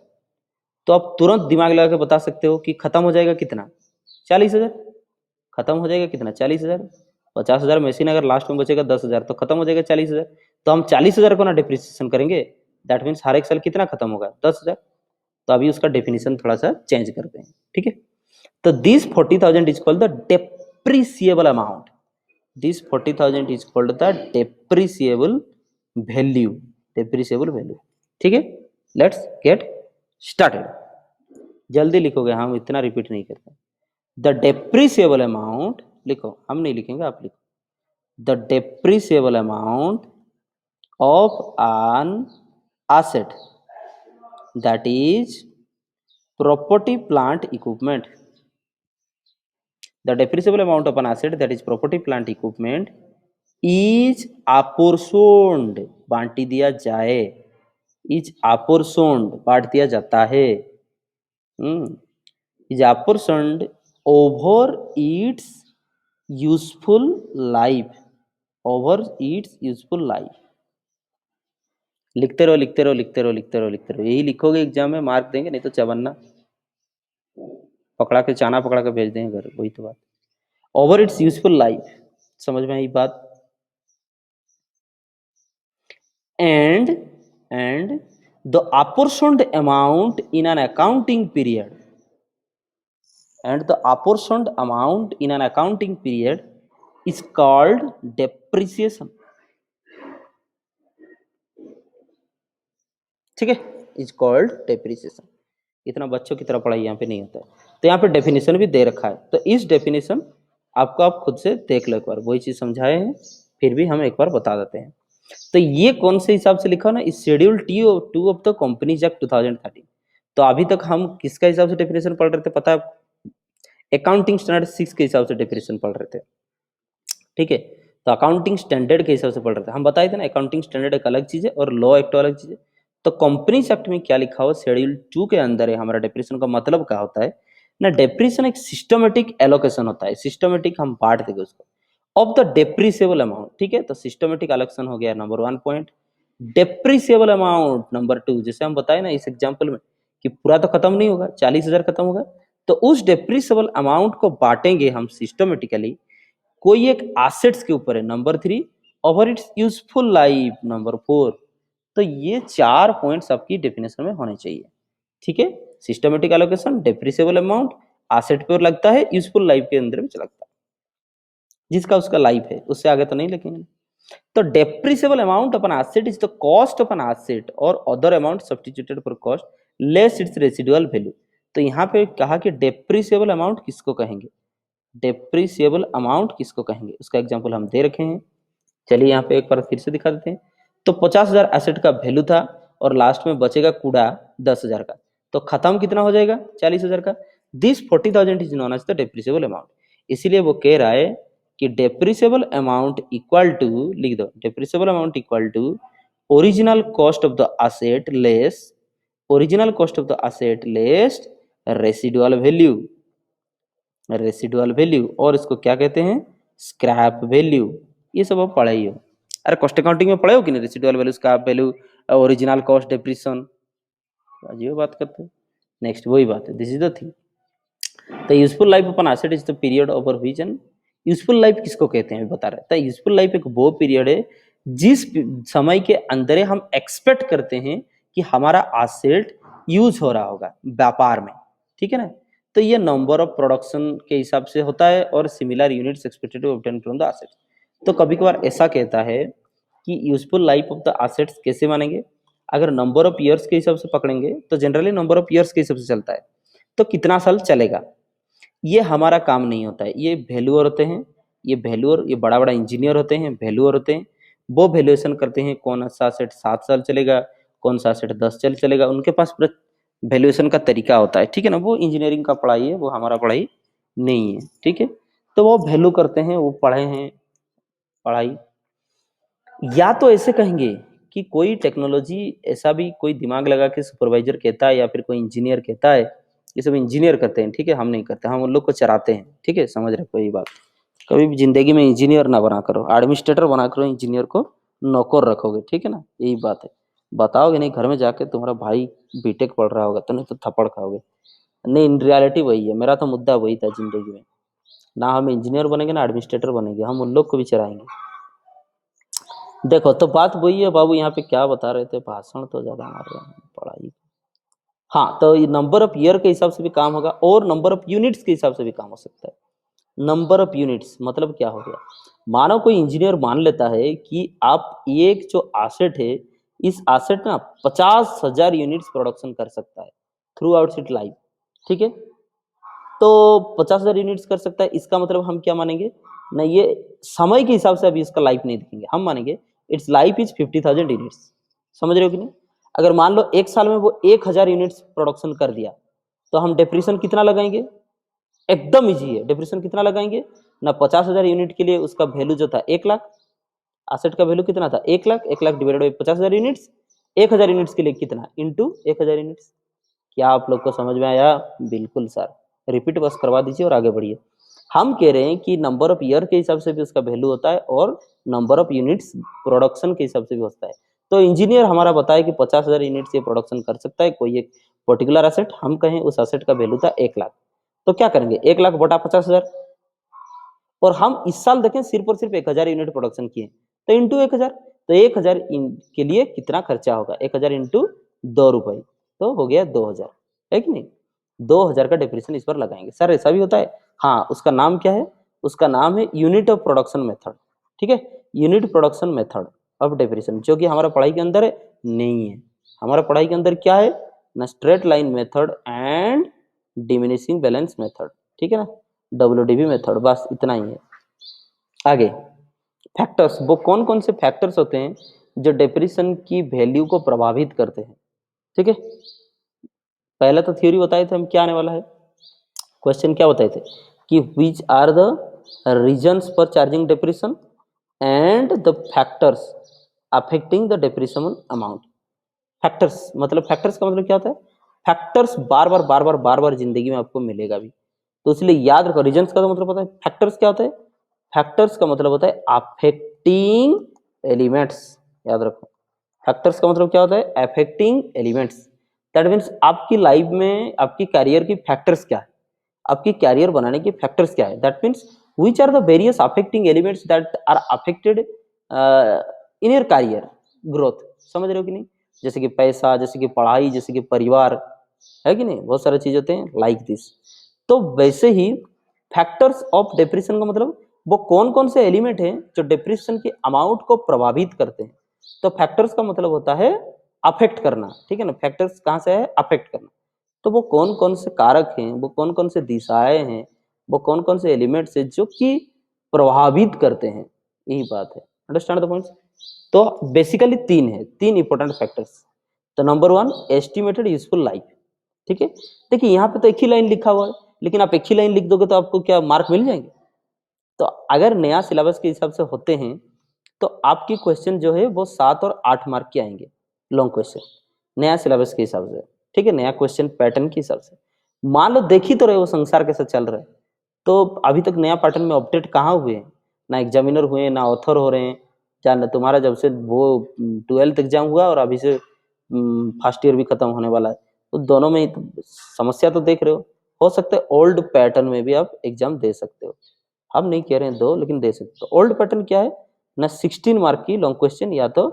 तो आप तुरंत दिमाग लगा के बता सकते हो कि खत्म हो जाएगा कितना, 40,000। खत्म हो जाएगा कितना, 40,000। 50,000 मशीन अगर लास्ट में बचेगा 10,000, तो खत्म हो जाएगा 40,000। तो हम 40,000 को ना डिप्रिसिएशन करेंगे, दैट मीन्स हर एक साल कितना खत्म होगा, 10,000। तो अभी उसका डेफिनेशन थोड़ा सा चेंज करते हैं, ठीक है। तो this 40,000 is called the depreciable amount. This 40,000 is called the depreciable value, depreciable value, ठीक है। Let's get started. जल्दी लिखोगे, हम इतना रिपीट नहीं करते। द डेप्रिसिएबल अमाउंट, लिखो, हम नहीं लिखेंगे, आप लिखो। The depreciable amount of an asset that is property, plant, equipment। The depreciable amount of an asset that is property, plant, equipment is apportioned, बांटी दिया जाए, is apportioned, बांट दिया जाता है, is apportioned over its useful life, over its useful life। लिखते रहो लिखते रहो लिखते रहो लिखते रहो लिखते रहो, यही लिखोगे एग्जाम में मार्क देंगे, नहीं तो चवन्ना पकड़ा के, चाना पकड़ा के भेज देंगे घर, वही तो बात। ओवर इट्स यूजफुल लाइफ, समझ में आई बात। and the apportioned amount in an accounting period is called depreciation, ठीक है, इज कॉल्ड डेप्रिसिएशन। इतना बच्चों की तरह पढ़ाई यहाँ पे नहीं होता है, तो यहाँ पे डेफिनेशन भी दे रखा है, तो इस डेफिनेशन आपको आप खुद से देख लो एक बार, वही चीज समझाए हैं, फिर भी हम एक बार बता देते हैं। तो ये कौन से हिसाब से लिखा ना, इस schedule T2 of the companies act 2013। तो अभी तक हम किसका हिसाब से डेफिनेशन पढ़ रहे थे पता है, अकाउंटिंग स्टैंडर्ड 6 के हिसाब से डेफिनेशन पढ़ रहे थे, ठीक है। तो अकाउंटिंग स्टैंडर्ड के हिसाब से पढ़ रहे थे, हम बताए थे ना अकाउंटिंग स्टैंडर्ड एक अलग चीज है और लॉ एक्ट अलग चीज है। तो कंपनीज एक्ट में क्या लिखा हुआ शेड्यूल 2 के अंदर है, हमारा डेप्रिसिएशन का मतलब क्या होता है ना, डेप्रिसिएशन एक सिस्टमेटिक एलोकेशन होता है, सिस्टमेटिक हम बांट देंगे उसको ऑफ द डेप्रिसिएबल अमाउंट, ठीक है। तो सिस्टमेटिक एलोकेशन हो गया number 1 point. Depreciable amount number 2, जैसे हम बताए ना इस एग्जांपल में कि पूरा तो खत्म नहीं होगा, 40,000 खत्म होगा, तो उस डेप्रिसिएबल अमाउंट को बांटेंगे हम सिस्टमेटिकली, कोई एक एसेट्स के ऊपर है number 3, over it's useful life number 4। तो ये 4 पॉइंट्स आपकी डेफिनेशन में होने चाहिए, ठीक है। Systematic allocation, depreciable amount, asset पे लगता है, यूजफुल लाइफ के अंदर भी लगता है, जिसका उसका लाइफ है, उससे आगे तो नहीं लिखेंगे। तो डेप्रिसिएबल अमाउंट अपन asset is the cost of an asset और other amount substituted for cost less its residual value. तो यहाँ पे कहा कि डेप्रिसिएबल अमाउंट किसको कहेंगे, डेप्रिसिएबल अमाउंट किसको कहेंगे, उसका एग्जांपल हम दे रखे हैं। चलिए यहाँ पे एक बार फिर से दिखा देते हैं। तो 50,000 एसेट का वैल्यू था और लास्ट में बचेगा कूड़ा 10,000 का, तो खत्म कितना हो जाएगा 40,000 का। This 40,000 is known as the depreciable amount. इसीलिए वो कह रहा है कि डेप्रिसिएबल अमाउंट इक्वल टू, लिख दो, depreciable amount equal to original cost of the asset less, original cost of the asset less residual value, residual value, और इसको क्या कहते हैं, स्क्रैप वैल्यू। ये सब आप पढ़े ही हो, अरे कॉस्ट अकाउंटिंग में पढ़े हो कि नहीं, residual value, scrap value, original cost, depreciation, अजीब बात करते हैं। नेक्स्ट वही बात है, this is the thing. The useful life of an asset is the period over which N, useful life किसको कहते हैं बता रहे हैं। यूजफुल लाइफ एक वो पीरियड है जिस समय के अंदर हम एक्सपेक्ट करते हैं कि हमारा एसेट यूज हो रहा होगा व्यापार में, ठीक है ना। तो ये नंबर ऑफ प्रोडक्शन के हिसाब से होता है और similar units expected to obtain from the asset. तो कभी कभार ऐसा कहता है कि useful life of the assets कैसे मानेंगे, अगर नंबर ऑफ ईयर्स के हिसाब से पकड़ेंगे तो जनरली नंबर ऑफ ईयर्स के हिसाब से चलता है, तो कितना साल चलेगा, ये हमारा काम नहीं होता है। ये वैल्यूअर होते हैं, ये वैल्यूअर, ये बड़ा बड़ा इंजीनियर होते हैं, वैल्यूअर होते हैं, वो वैल्यूएशन करते हैं कौन सा सेट 7 साल चलेगा, कौन सा सेट 10 साल चलेगा, उनके पास पूरा वैल्यूएशन का तरीका होता है, ठीक है ना। वो इंजीनियरिंग का पढ़ाई है, वो हमारा पढ़ाई नहीं है, ठीक है। तो वो वैल्यू करते हैं, वो पढ़े हैं पढ़ाई। या तो ऐसे कहेंगे कि कोई टेक्नोलॉजी, ऐसा भी कोई दिमाग लगा के सुपरवाइजर कहता है या फिर कोई इंजीनियर कहता है, ये सब इंजीनियर करते हैं, ठीक है, हम नहीं करते, हम उन लोग को चराते हैं, ठीक है, समझ रहे कोई बात। कभी भी जिंदगी में इंजीनियर ना बना करो, एडमिनिस्ट्रेटर बना करो, इंजीनियर को नौकर रखोगे, ठीक है ना, यही बात है। बताओगे नहीं घर में जाके तुम्हारा भाई बीटेक पढ़ रहा होगा तो नहीं तो थप्पड़ खाओगे। नहीं, इन रियलिटी वही है, मेरा तो मुद्दा वही था जिंदगी में, ना हम इंजीनियर बनेंगे ना एडमिनिस्ट्रेटर बनेंगे, हम उन लोग को भी चराएंगे। देखो तो बात वही है बाबू, यहाँ पे क्या बता रहे थे, भाषण तो ज्यादा मार रहे हैं, पढ़ाई। हाँ, तो ये नंबर ऑफ ईयर के हिसाब से भी काम होगा और नंबर ऑफ यूनिट्स के हिसाब से भी काम हो सकता है। नंबर ऑफ यूनिट्स मतलब क्या हो गया, मानो कोई इंजीनियर मान लेता है कि आप एक जो एसेट है, इस एसेट ना 50,000 यूनिट्स प्रोडक्शन कर सकता है थ्रू आउट इट लाइफ, ठीक है। तो 50,000 यूनिट्स कर सकता है, इसका मतलब हम क्या मानेंगे ना, ये समय के हिसाब से अभी इसका लाइफ नहीं देखेंगे, हम मानेंगे इट्स लाइफ इज 50,000 यूनिट्स। समझ रहे हो कि नहीं। अगर मान लो एक साल में वो 1,000 यूनिट्स प्रोडक्शन कर दिया, तो हम डेप्रिसिएशन कितना लगाएंगे, एकदम इजी है, डेप्रिसिएशन कितना लगाएंगे ना, 50,000 यूनिट के लिए उसका वैल्यू जो था 1,00,000, एसेट का वैल्यू कितना था 1,00,000, 1,00,000 डिवाइडेड बाई 50,000 यूनिट्स, 1,000 यूनिट्स के लिए कितना इंटू 1,000 यूनिट्स। क्या आप लोग को समझ में आया, बिल्कुल सर, रिपीट बस करवा दीजिए और आगे बढ़िए। हम कह रहे हैं कि नंबर ऑफ ईयर के हिसाब से भी उसका वैल्यू होता है और नंबर ऑफ यूनिट्स प्रोडक्शन के हिसाब से भी होता है। तो इंजीनियर हमारा बताया कि 50,000 यूनिट्स ये प्रोडक्शन कर सकता है कोई एक पर्टिकुलर एसेट, हम कहें उस एसेट का वैल्यू था 1,00,000, तो क्या करेंगे 1,00,000 बटा 50,000, और हम इस साल देखें सिर्फ और सिर्फ 1000 यूनिट प्रोडक्शन किए, तो इंटू 1000, तो 1000 के लिए कितना खर्चा होगा, 1000 इंटू 2 रुपए, तो हो गया 2000, है कि नहीं। 2000 का डेप्रिसिएशन इस पर लगाएंगे। सर ऐसा भी होता है? हाँ, उसका नाम क्या है? उसका नाम है यूनिट ऑफ प्रोडक्शन मेथड, ठीक है, unit production method of depreciation, जो कि हमारा पढ़ाई के अंदर है नहीं है। हमारा पढ़ाई के अंदर क्या है ना, straight line method and diminishing balance method, ठीक है ना, WDB मेथड, बस इतना ही है। आगे फैक्टर्स, वो कौन कौन से फैक्टर्स होते हैं जो डेप्रिसिएशन की वैल्यू को प्रभावित करते हैं, ठीक है। पहला तो थ्योरी बताए थे हम, क्या आने वाला है क्वेश्चन, क्या बताए थे कि which are the reasons for charging depreciation and the factors affecting the depreciation amount. Factors मतलब, फैक्टर्स का मतलब क्या होता है? फैक्टर्स बार बार जिंदगी में आपको मिलेगा भी, तो इसलिए याद रखो। रीजन्स का तो मतलब पता है, फैक्टर्स क्या होता है? फैक्टर्स का मतलब होता है अफेक्टिंग एलिमेंट्स, याद रखो। फैक्टर्स का मतलब क्या होता है? Affecting elements. दैट मीन्स आपकी लाइफ में आपकी कैरियर की फैक्टर्स क्या है, आपकी कैरियर बनाने के फैक्टर्स क्या है। That means which are the various affecting elements that are affected in your career growth, समझ रहे हो कि नहीं। जैसे कि पैसा, जैसे कि पढ़ाई, जैसे कि परिवार, है कि नहीं, बहुत सारे चीज होते हैं लाइक दिस। तो वैसे ही फैक्टर्स ऑफ डेप्रिसिएशन का मतलब वो कौन कौन से एलिमेंट हैं जो डेप्रिसिएशन के अमाउंट को प्रभावित करते हैं। तो फैक्टर्स का मतलब होता है अफेक्ट करना, ठीक है ना। फैक्टर्स कहाँ से है? अफेक्ट करना। तो वो कौन कौन से कारक हैं, वो कौन कौन से दिशाएं हैं, वो कौन कौन से एलिमेंट्स हैं जो कि प्रभावित करते हैं, यही बात है। Understand the points. तो बेसिकली तीन है, तीन इंपॉर्टेंट फैक्टर्स। तो नंबर 1 एस्टिमेटेड यूजफुल लाइफ, ठीक है। देखिए यहाँ पे तो एक ही लाइन लिखा हुआ है, लेकिन आप एक ही लाइन लिख दोगे तो आपको क्या मार्क मिल जाएंगे? तो अगर नया सिलेबस के हिसाब से होते हैं तो आपकी क्वेश्चन जो है वो 7 और 8 मार्क के आएंगे, लॉन्ग क्वेश्चन, नया सिलेबस के हिसाब से, ठीक है, नया क्वेश्चन पैटर्न के हिसाब से। मान लो देख ही तो रहे हो संसार कैसे चल रहा है, तो अभी तक नया पैटर्न में अपडेट कहाँ हुए हैं? ना एग्जामिनर हुए हैं, ना ऑथर हो रहे हैं। जान तुम्हारा जब से वो 12th एग्जाम हुआ और अभी से फर्स्ट ईयर भी खत्म होने वाला है, तो दोनों में ही तो समस्या तो देख रहे हो सकता है ओल्ड पैटर्न में भी आप एग्जाम दे सकते हो। हम नहीं कह रहे हैं दो, लेकिन दे सकते हो। ओल्ड पैटर्न क्या है ना, 16 मार्क की लॉन्ग क्वेश्चन या तो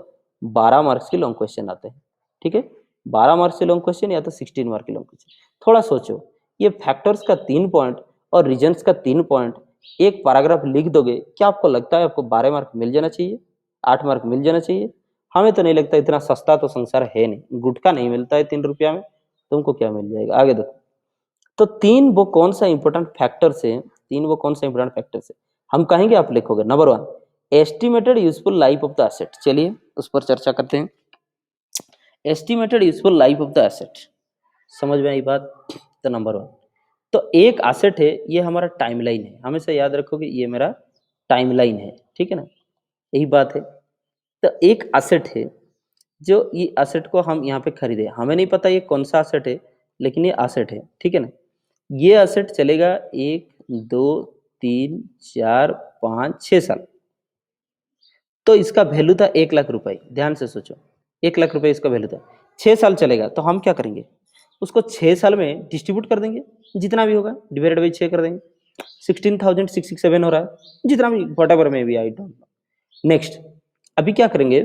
12 मार्क्स की लॉन्ग क्वेश्चन आते हैं, ठीक है। 12 मार्क्स के लॉन्ग क्वेश्चन या तो 16 मार्क की लॉन्ग क्वेश्चन। थोड़ा सोचो, ये फैक्टर्स का 3 पॉइंट और रीजन्स का 3 पॉइंट एक पैराग्राफ लिख दोगे, क्या आपको लगता है आपको 12 मार्क मिल जाना चाहिए, 8 मार्क मिल जाना चाहिए? हमें तो नहीं लगता, इतना सस्ता तो संसार है नहीं, गुटखा नहीं मिलता है 3 रुपया में, तुमको क्या मिल जाएगा। आगे देखो, तो तीन वो कौन सा इंपॉर्टेंट फैक्टर्स है, तीन वो कौन सा इंपॉर्टेंट फैक्टर्स है हम कहेंगे, आप लिखोगे। Number 1 estimated useful life of the asset, चलिए उस पर चर्चा करते हैं। Estimated useful life of the asset, समझ में आई बात? तो नंबर 1, तो एक एसेट है, ये हमारा टाइमलाइन है, हमेशा याद रखोगे ये मेरा टाइमलाइन है, ठीक है ना, यही बात है। तो एक एसेट है, जो ये एसेट को हम यहाँ पे खरीदे, हमें नहीं पता ये कौन सा एसेट है, लेकिन ये एसेट है, ठीक है ना। ये एसेट चलेगा 1 2 3 4 5 6 साल, तो इसका वैल्यू था 1 लाख रुपए। ध्यान से सोचो, 1 लाख रुपए इसका वैल्यू था, 6 साल चलेगा, तो हम क्या करेंगे, उसको 6 साल में डिस्ट्रीब्यूट कर देंगे, जितना भी होगा डिवाइडेड बाई 6 कर देंगे। 16,667 हो रहा है, जितना भी वट एवर में भी, आई डोंट नो। नेक्स्ट, अभी क्या करेंगे,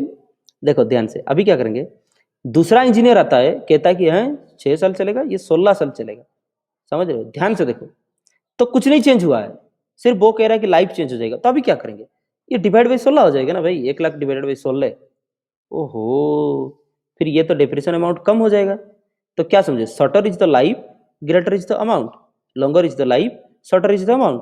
देखो ध्यान से, अभी क्या करेंगे, दूसरा इंजीनियर आता है, कहता है कि है 6 साल चलेगा, ये 16 साल चलेगा, समझ रहे हो, ध्यान से देखो। तो कुछ नहीं चेंज हुआ है, सिर्फ वो कह रहा है कि लाइफ चेंज हो जाएगा, तो अभी क्या करेंगे, ये डिवाइड बाई 16 हो जाएगा ना भाई, 1 लाख डिवाइडेड बाई 16। ओहो, फिर ये तो डिप्रेशन अमाउंट कम हो जाएगा। तो क्या समझे, shorter is the life, greater is the amount, longer is the life, shorter is the amount,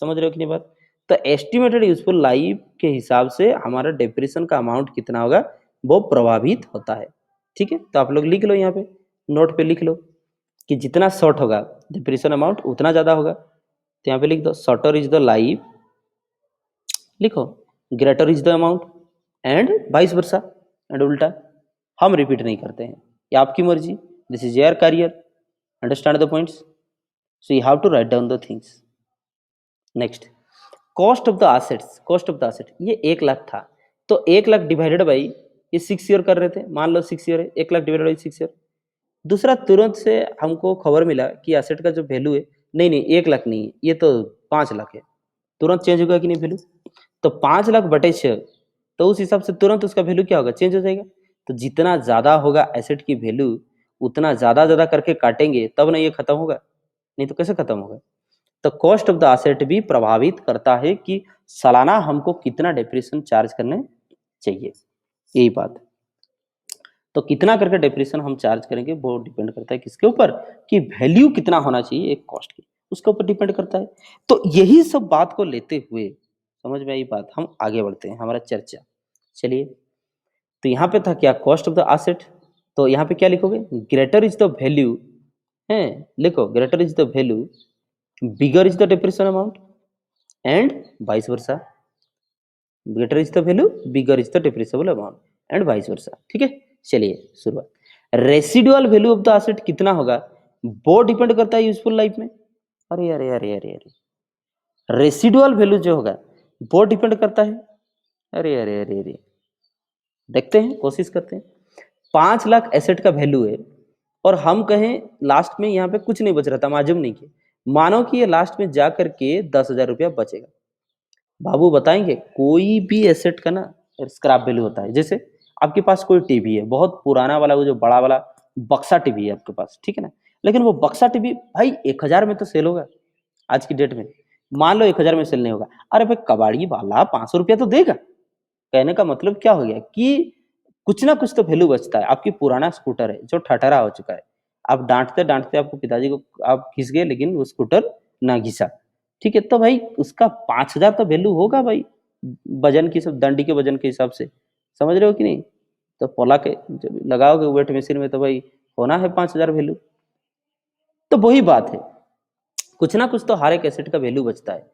समझ रहे हो कि नहीं बात। तो एस्टिमेटेड यूजफुल लाइफ के हिसाब से हमारा डिप्रेशन का अमाउंट कितना होगा वो प्रभावित होता है, ठीक है। तो आप लोग लिख लो, यहाँ पे नोट पे लिख लो कि जितना शॉर्ट होगा डिप्रेशन अमाउंट उतना ज्यादा होगा, तो यहाँ पे लिख दो शॉर्टर इज द लाइफ, लिखो greater is the amount, and vice versa, and उल्टा। हम रिपीट नहीं करते हैं, ये आपकी मर्जी, this is your career, understand the points. So you have to write down the things. Next, cost of the assets, cost of the asset, ये 1 लाख था, तो 1 लाख डिवाइडेड बाई, ये 6 ईयर कर रहे थे, मान लो 6 ईयर है, 1 लाख डिवाइडेड बाई 6 ईयर। दूसरा, तुरंत से हमको खबर मिला कि एसेट का जो वैल्यू है, नहीं नहीं 1 लाख नहीं है, ये तो 5 लाख है, तुरंत चेंज होगा कि नहीं वैल्यू? तो 5 लाख बटे 6, तो उस हिसाब से तुरंत उसका वैल्यू क्या होगा? चेंज हो जाएगा। तो जितना ज़्यादा होगा एसेट की वैल्यू, उतना ज़्यादा करके काटेंगे तब ना ये खत्म होगा, नहीं तो कैसे खत्म होगा? तो कॉस्ट ऑफ द एसेट भी प्रभावित करता है कि सालाना हमको कितना डेप्रिसिएशन चार्ज करने चाहिए, यही बात है। तो कितना करके डेप्रिसिएशन हम चार्ज करेंगे वो डिपेंड करता है किसके ऊपर? कि वैल्यू कितना होना चाहिए एक कॉस्ट की, उसके ऊपर डिपेंड करता है। तो यही सब बात को लेते हुए, समझ में आई बात, हम आगे बढ़ते हैं हमारा चर्चा। चलिए, तो यहाँ पे था क्या? Cost of the asset. तो यहाँ पे क्या लिखोगे? ग्रेटर इज द वैल्यू, है, लिखो greater is the value, bigger is the depreciation amount and vice versa. Greater is the value, bigger is the depreciable amount and vice वर्सा। ठीक है, चलिए शुरुआत। Residual value of the asset कितना होगा वो depend करता है यूजफुल लाइफ में। अरे अरे अरे अरे अरे, रेसिडुअल वैल्यू जो होगा वो डिपेंड करता है। अरे अरे अरे अरे, देखते हैं, कोशिश करते हैं। 5 लाख एसेट का वैल्यू है और हम कहें लास्ट में यहाँ पे कुछ नहीं बच रहा था, मालूम नहीं किया, मानो कि ये लास्ट में जा करके 10,000 रुपया बचेगा। बाबू बताएंगे, कोई भी एसेट का ना स्क्रैप वैल्यू होता है। जैसे आपके पास कोई टीवी है, बहुत पुराना वाला, वो जो बड़ा वाला बक्सा टीवी है आपके पास, ठीक है ना, लेकिन वो बक्सा टीवी भाई 1,000 में तो सेल होगा आज की डेट में। मान लो 1,000 में सेल नहीं होगा, अरे भाई कबाड़ी वाला 500 रुपया तो देगा। कहने का मतलब क्या हो गया कि कुछ ना कुछ तो वैल्यू बचता है। आपकी पुराना स्कूटर है जो ठठरा हो चुका है, आप डांटते डांटते आपको पिताजी को आप घिस गए, लेकिन वो स्कूटर ना घिसा, ठीक है, तो भाई उसका 5,000 तो वैल्यू होगा भाई, वजन की, सब दंडी के वजन के हिसाब से, समझ रहे हो कि नहीं? तो पोला के जब लगाओगे वेट मशीन में तो भाई होना है 5,000 वैल्यू। तो वही बात है, कुछ ना कुछ तो हर एक एसेट का वैल्यू बचता है।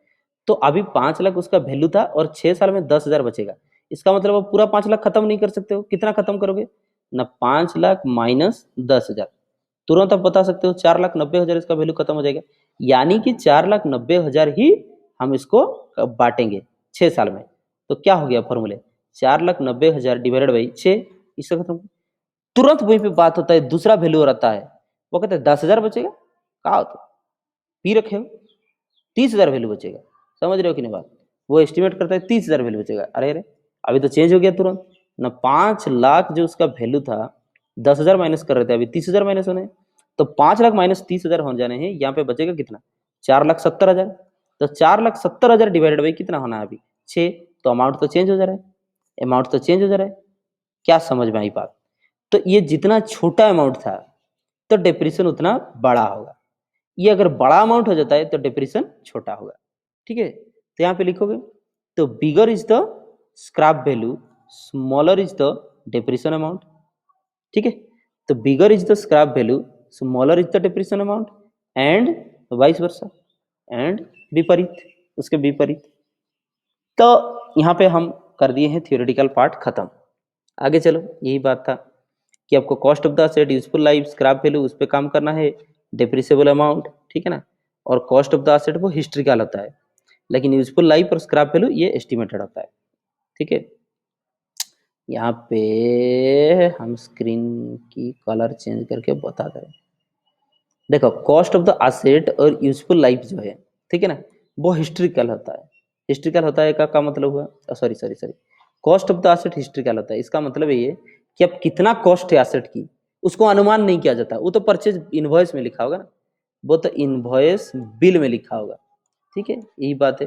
तो अभी 5 लाख उसका वैल्यू था और 6 साल में 10,000 बचेगा। इसका मतलब अब पूरा 5 लाख खत्म नहीं कर सकते हो। कितना खत्म करोगे ना? 5 लाख माइनस 10,000, तुरंत आप बता सकते हो 4,90,000 इसका वैल्यू खत्म हो जाएगा। यानी कि 4,90,000 ही हम इसको बांटेंगे 6 साल में। तो क्या हो गया फॉर्मूले? 4,90,000 डिवाइडेड बाई 6, इससे खत्म। तुरंत वहीं पे बात होता है, दूसरा वैल्यू रहता है, वो कहते हैं 10,000 बचेगा। कहा हो तो पी रखे हो, 30,000 वैल्यू बचेगा। समझ रहे हो कि नहीं बात? वो एस्टिमेट करता है 30,000 वैल्यू बचेगा। अरे अरे, अभी तो चेंज हो गया तुरंत ना। 5 लाख जो उसका वैल्यू था, 10,000 माइनस कर रहे थे, अभी 30,000 माइनस होने हैं। तो 5 लाख माइनस 30,000 हो जाने हैं, यहाँ पे बचेगा कितना? 4,70,000। तो 4,70,000 डिवाइडेड बाई कितना होना है अभी? 6। तो अमाउंट तो चेंज हो जा रहा है, अमाउंट तो चेंज हो जा रहा है। क्या समझ में आई बात? तो ये जितना छोटा अमाउंट था तो डिप्रेशन उतना बड़ा होगा, ये अगर बड़ा अमाउंट हो जाता है तो डिप्रेशन छोटा होगा। ठीक है, तो यहाँ पे लिखोगे, तो bigger is the scrap value, smaller is the depreciation amount. ठीक है, तो bigger is the scrap value, smaller is the depreciation amount and vice versa, and विपरीत, उसके विपरीत। तो यहाँ पे हम कर दिए हैं थियोरेटिकल पार्ट खत्म। आगे चलो, यही बात था कि आपको cost of the set, useful life, scrap value, उस पर काम करना है, डिप्रिसिएबल अमाउंट, ठीक है ना। और कॉस्ट ऑफ द एसेट वो हिस्ट्रिकल होता है, लेकिन यूजफुल लाइफ और स्क्रैप वैल्यू ये एस्टिमेटेड होता है। ठीक है, यहाँ पे हम स्क्रीन की कलर चेंज करके बता दें। देखो, कॉस्ट ऑफ द एसेट और यूजफुल लाइफ जो है, ठीक है ना, वो हिस्ट्रिकल होता है। हिस्ट्रिकल होता है का मतलब हुआ, sorry sorry sorry, cost of the asset historical होता है। इसका मतलब ये है कि अब कितना कॉस्ट है एसेट की, उसको अनुमान नहीं किया जाता। वो तो परचेज इनवॉइस में लिखा होगा ना, वो तो इनवॉइस बिल में लिखा होगा। ठीक है, यही बात है।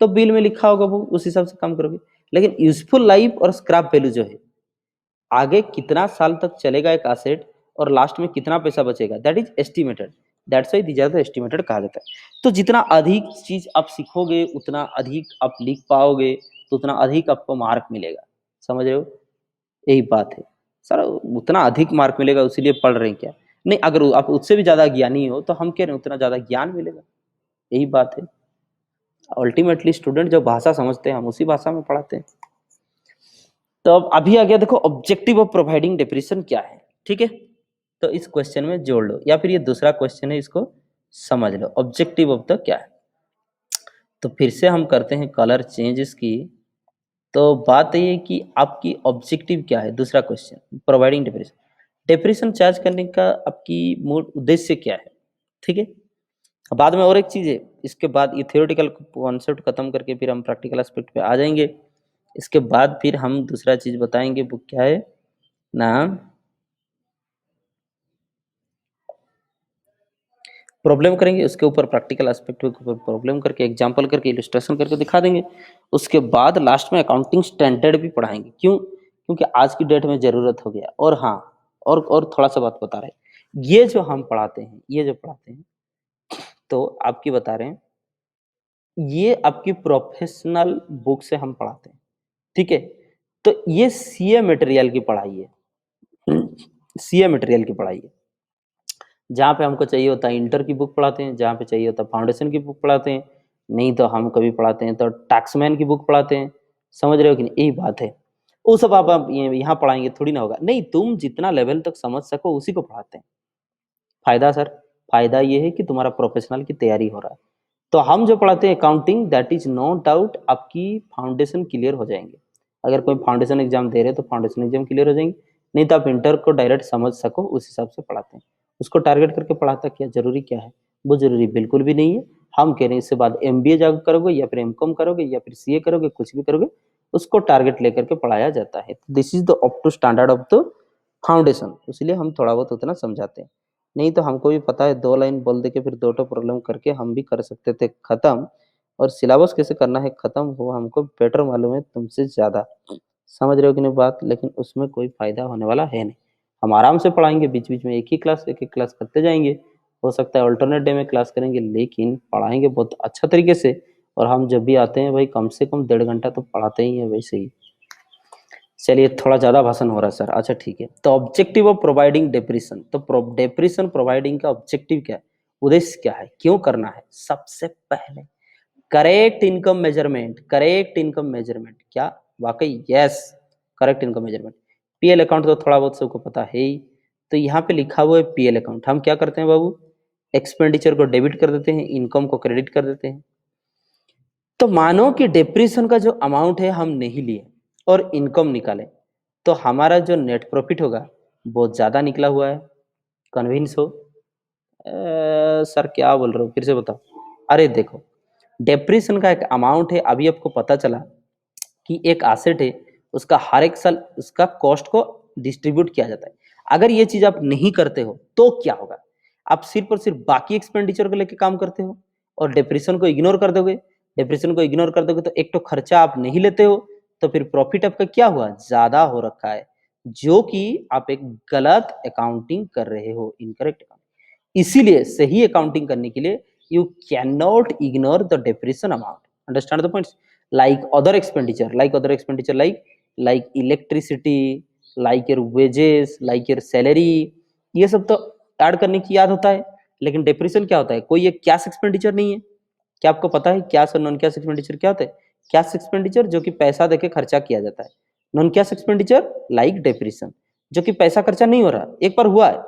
तो बिल में लिखा होगा, वो उस हिसाब से काम करोगे। लेकिन यूजफुल लाइफ और स्क्रैप वैल्यू जो है, आगे कितना साल तक चलेगा एक एसेट और लास्ट में कितना पैसा बचेगा, that is estimated. That's why these are the estimated कहा जाता है। तो जितना अधिक चीज आप सीखोगे, उतना अधिक आप लिख पाओगे, तो उतना अधिक आपको मार्क मिलेगा। समझ रहे हो, यही बात है। सर उतना अधिक मार्क मिलेगा इसीलिए पढ़ रहे हैं क्या? नहीं, अगर आप उससे भी ज्यादा ज्ञानी हो तो हम कह रहे हैं उतना ज्यादा ज्ञान मिलेगा, यही बात है। अल्टीमेटली स्टूडेंट जो भाषा समझते हैं हम उसी भाषा में पढ़ाते हैं। तो अब अभी आ गया, देखो ऑब्जेक्टिव ऑफ प्रोवाइडिंग डेप्रिसिएशन क्या है। ठीक है, तो इस क्वेश्चन में जोड़ लो, या फिर ये दूसरा क्वेश्चन है, इसको समझ लो, ऑब्जेक्टिव ऑफ द क्या है। तो फिर से हम करते हैं कलर चेंजेस की। तो बात ये है कि आपकी ऑब्जेक्टिव क्या है, दूसरा question, providing depreciation. Depreciation charge करने का आपकी मूल उद्देश्य क्या है? ठीक है, बाद में और एक चीज है, इसके बाद ये थियोरेटिकल कॉन्सेप्ट खत्म करके फिर हम प्रैक्टिकल एस्पेक्ट पे आ जाएंगे। इसके बाद फिर हम दूसरा चीज बताएंगे, वो क्या है ना, प्रॉब्लम करेंगे उसके ऊपर, प्रैक्टिकल एस्पेक्ट के ऊपर प्रॉब्लम करके, एग्जांपल करके, इलस्ट्रेशन करके दिखा देंगे। उसके बाद लास्ट में अकाउंटिंग स्टैंडर्ड भी पढ़ाएंगे। क्यों? क्योंकि आज की डेट में जरूरत हो गया। और हाँ, और थोड़ा सा बात बता रहे हैं, ये जो हम पढ़ाते हैं, ये जो पढ़ाते हैं, तो आपकी बता रहे हैं, ये आपकी प्रोफेशनल बुक से हम पढ़ाते हैं, ठीक है? तो ये सीए मटेरियल की पढ़ाई है, सीए मटेरियल की पढ़ाई है। जहाँ पे हमको चाहिए होता है इंटर की बुक पढ़ाते हैं, जहाँ पे चाहिए होता है फाउंडेशन की बुक पढ़ाते हैं, नहीं तो हम कभी पढ़ाते हैं तो टैक्समैन की बुक पढ़ाते हैं। समझ रहे हो कि नहीं? यही बात है। वो सब आप यहाँ पढ़ाएंगे थोड़ी ना होगा, नहीं, तुम जितना लेवल तक समझ सको उसी को पढ़ाते हैं। फायदा सर, फायदा ये है कि तुम्हारा प्रोफेशनल की तैयारी हो रहा है। तो हम जो पढ़ाते हैं accounting, that is no doubt आपकी फाउंडेशन क्लियर हो जाएंगे। अगर कोई फाउंडेशन एग्जाम दे रहे हैं तो फाउंडेशन एग्जाम क्लियर हो जाएंगे, नहीं तो आप इंटर को डायरेक्ट समझ सको उस हिसाब से पढ़ाते हैं। उसको टारगेट करके पढ़ाता क्या जरूरी क्या है? वो जरूरी बिल्कुल भी नहीं है। हम कह रहे हैं इसके बाद एमबीए जाकर करोगे या फिर एमकॉम करोगे या फिर सीए करोगे, कुछ भी करोगे, उसको टारगेट लेकर के पढ़ाया जाता है। This is the up to standard of the foundation, इसलिए हम थोड़ा बहुत उतना समझाते हैं। नहीं तो हमको भी पता है, 2 लाइन बोल दे के फिर 2 ठो प्रॉब्लम करके हम भी कर सकते थे खत्म। और सिलेबस कैसे करना है खत्म, वो हमको बेटर मालूम है तुमसे ज़्यादा। समझ रहे हो कि नहीं बात? लेकिन उसमें कोई फ़ायदा होने वाला है नहीं। हम आराम से पढ़ाएँगे, बीच-बीच में एक-एक क्लास करते जाएँगे। हो सकता है अल्टरनेट डे में क्लास करेंगे, लेकिन पढ़ाएँगे बहुत अच्छा तरीके से। और हम जब भी आते हैं भाई, कम से कम 1.5 घंटा तो पढ़ाते ही हैं वैसे ही। चलिए, थोड़ा ज़्यादा भाषण हो रहा है सर। अच्छा ठीक है। तो ऑब्जेक्टिव ऑफ प्रोवाइडिंग डेप्रिसिएशन, तो डेप्रिसिएशन प्रोवाइडिंग का ऑब्जेक्टिव क्या है? उद्देश्य क्या है? क्यों करना है? सबसे पहले correct income measurement, correct income measurement. क्या? वाकई? Yes, correct income measurement. PL account तो थोड़ा बहुत सबको पता है ही। तो यहाँ पे लिखा हुआ है पीएल अकाउंट। हम क्या करते हैं बाबू? एक्सपेंडिचर को डेबिट कर देते हैं, इनकम को क्रेडिट कर देते हैं। तो मानो कि डेप्रिसिएशन का जो अमाउंट है हम नहीं लिए और इनकम निकाले, तो हमारा जो नेट प्रॉफिट होगा बहुत ज़्यादा निकला हुआ है। कन्विंस हो? सर क्या बोल रहे हो, फिर से बताओ। अरे देखो, डेप्रिसिएशन का एक अमाउंट है, अभी आपको पता चला कि एक एसेट है, उसका हर एक साल उसका कॉस्ट को डिस्ट्रीब्यूट किया जाता है। अगर ये चीज़ आप नहीं करते हो तो क्या होगा? आप सिर्फ और सिर्फ बाकी एक्सपेंडिचर को लेके काम करते हो और डेप्रिसिएशन को इग्नोर कर दोगे। डेप्रिसिएशन को इग्नोर कर दोगे तो एक तो खर्चा आप नहीं लेते हो, तो फिर प्रॉफिट आपका क्या हुआ? ज़्यादा हो रखा है, जो कि आप एक गलत अकाउंटिंग कर रहे हो, इनकरेक्ट अकाउंटिंग। इसीलिए सही अकाउंटिंग करने के लिए you can not ignore the depreciation amount. Understand the points? like other expenditure, like electricity, like your wages, like your salary, ये सब तो ऐड करने की याद होता है। लेकिन डेप्रिसिएशन क्या होता है? कोई ये कैश एक्सपेंडिचर नहीं है। क्या आपको पता है कैश और नॉन कैश एक्सपेंडिचर क्या होता है? कैश एक्सपेंडिचर जो कि पैसा देके खर्चा किया जाता है। Non cash expenditure like depreciation, जो कि पैसा खर्चा नहीं हो रहा, एक बार हुआ है,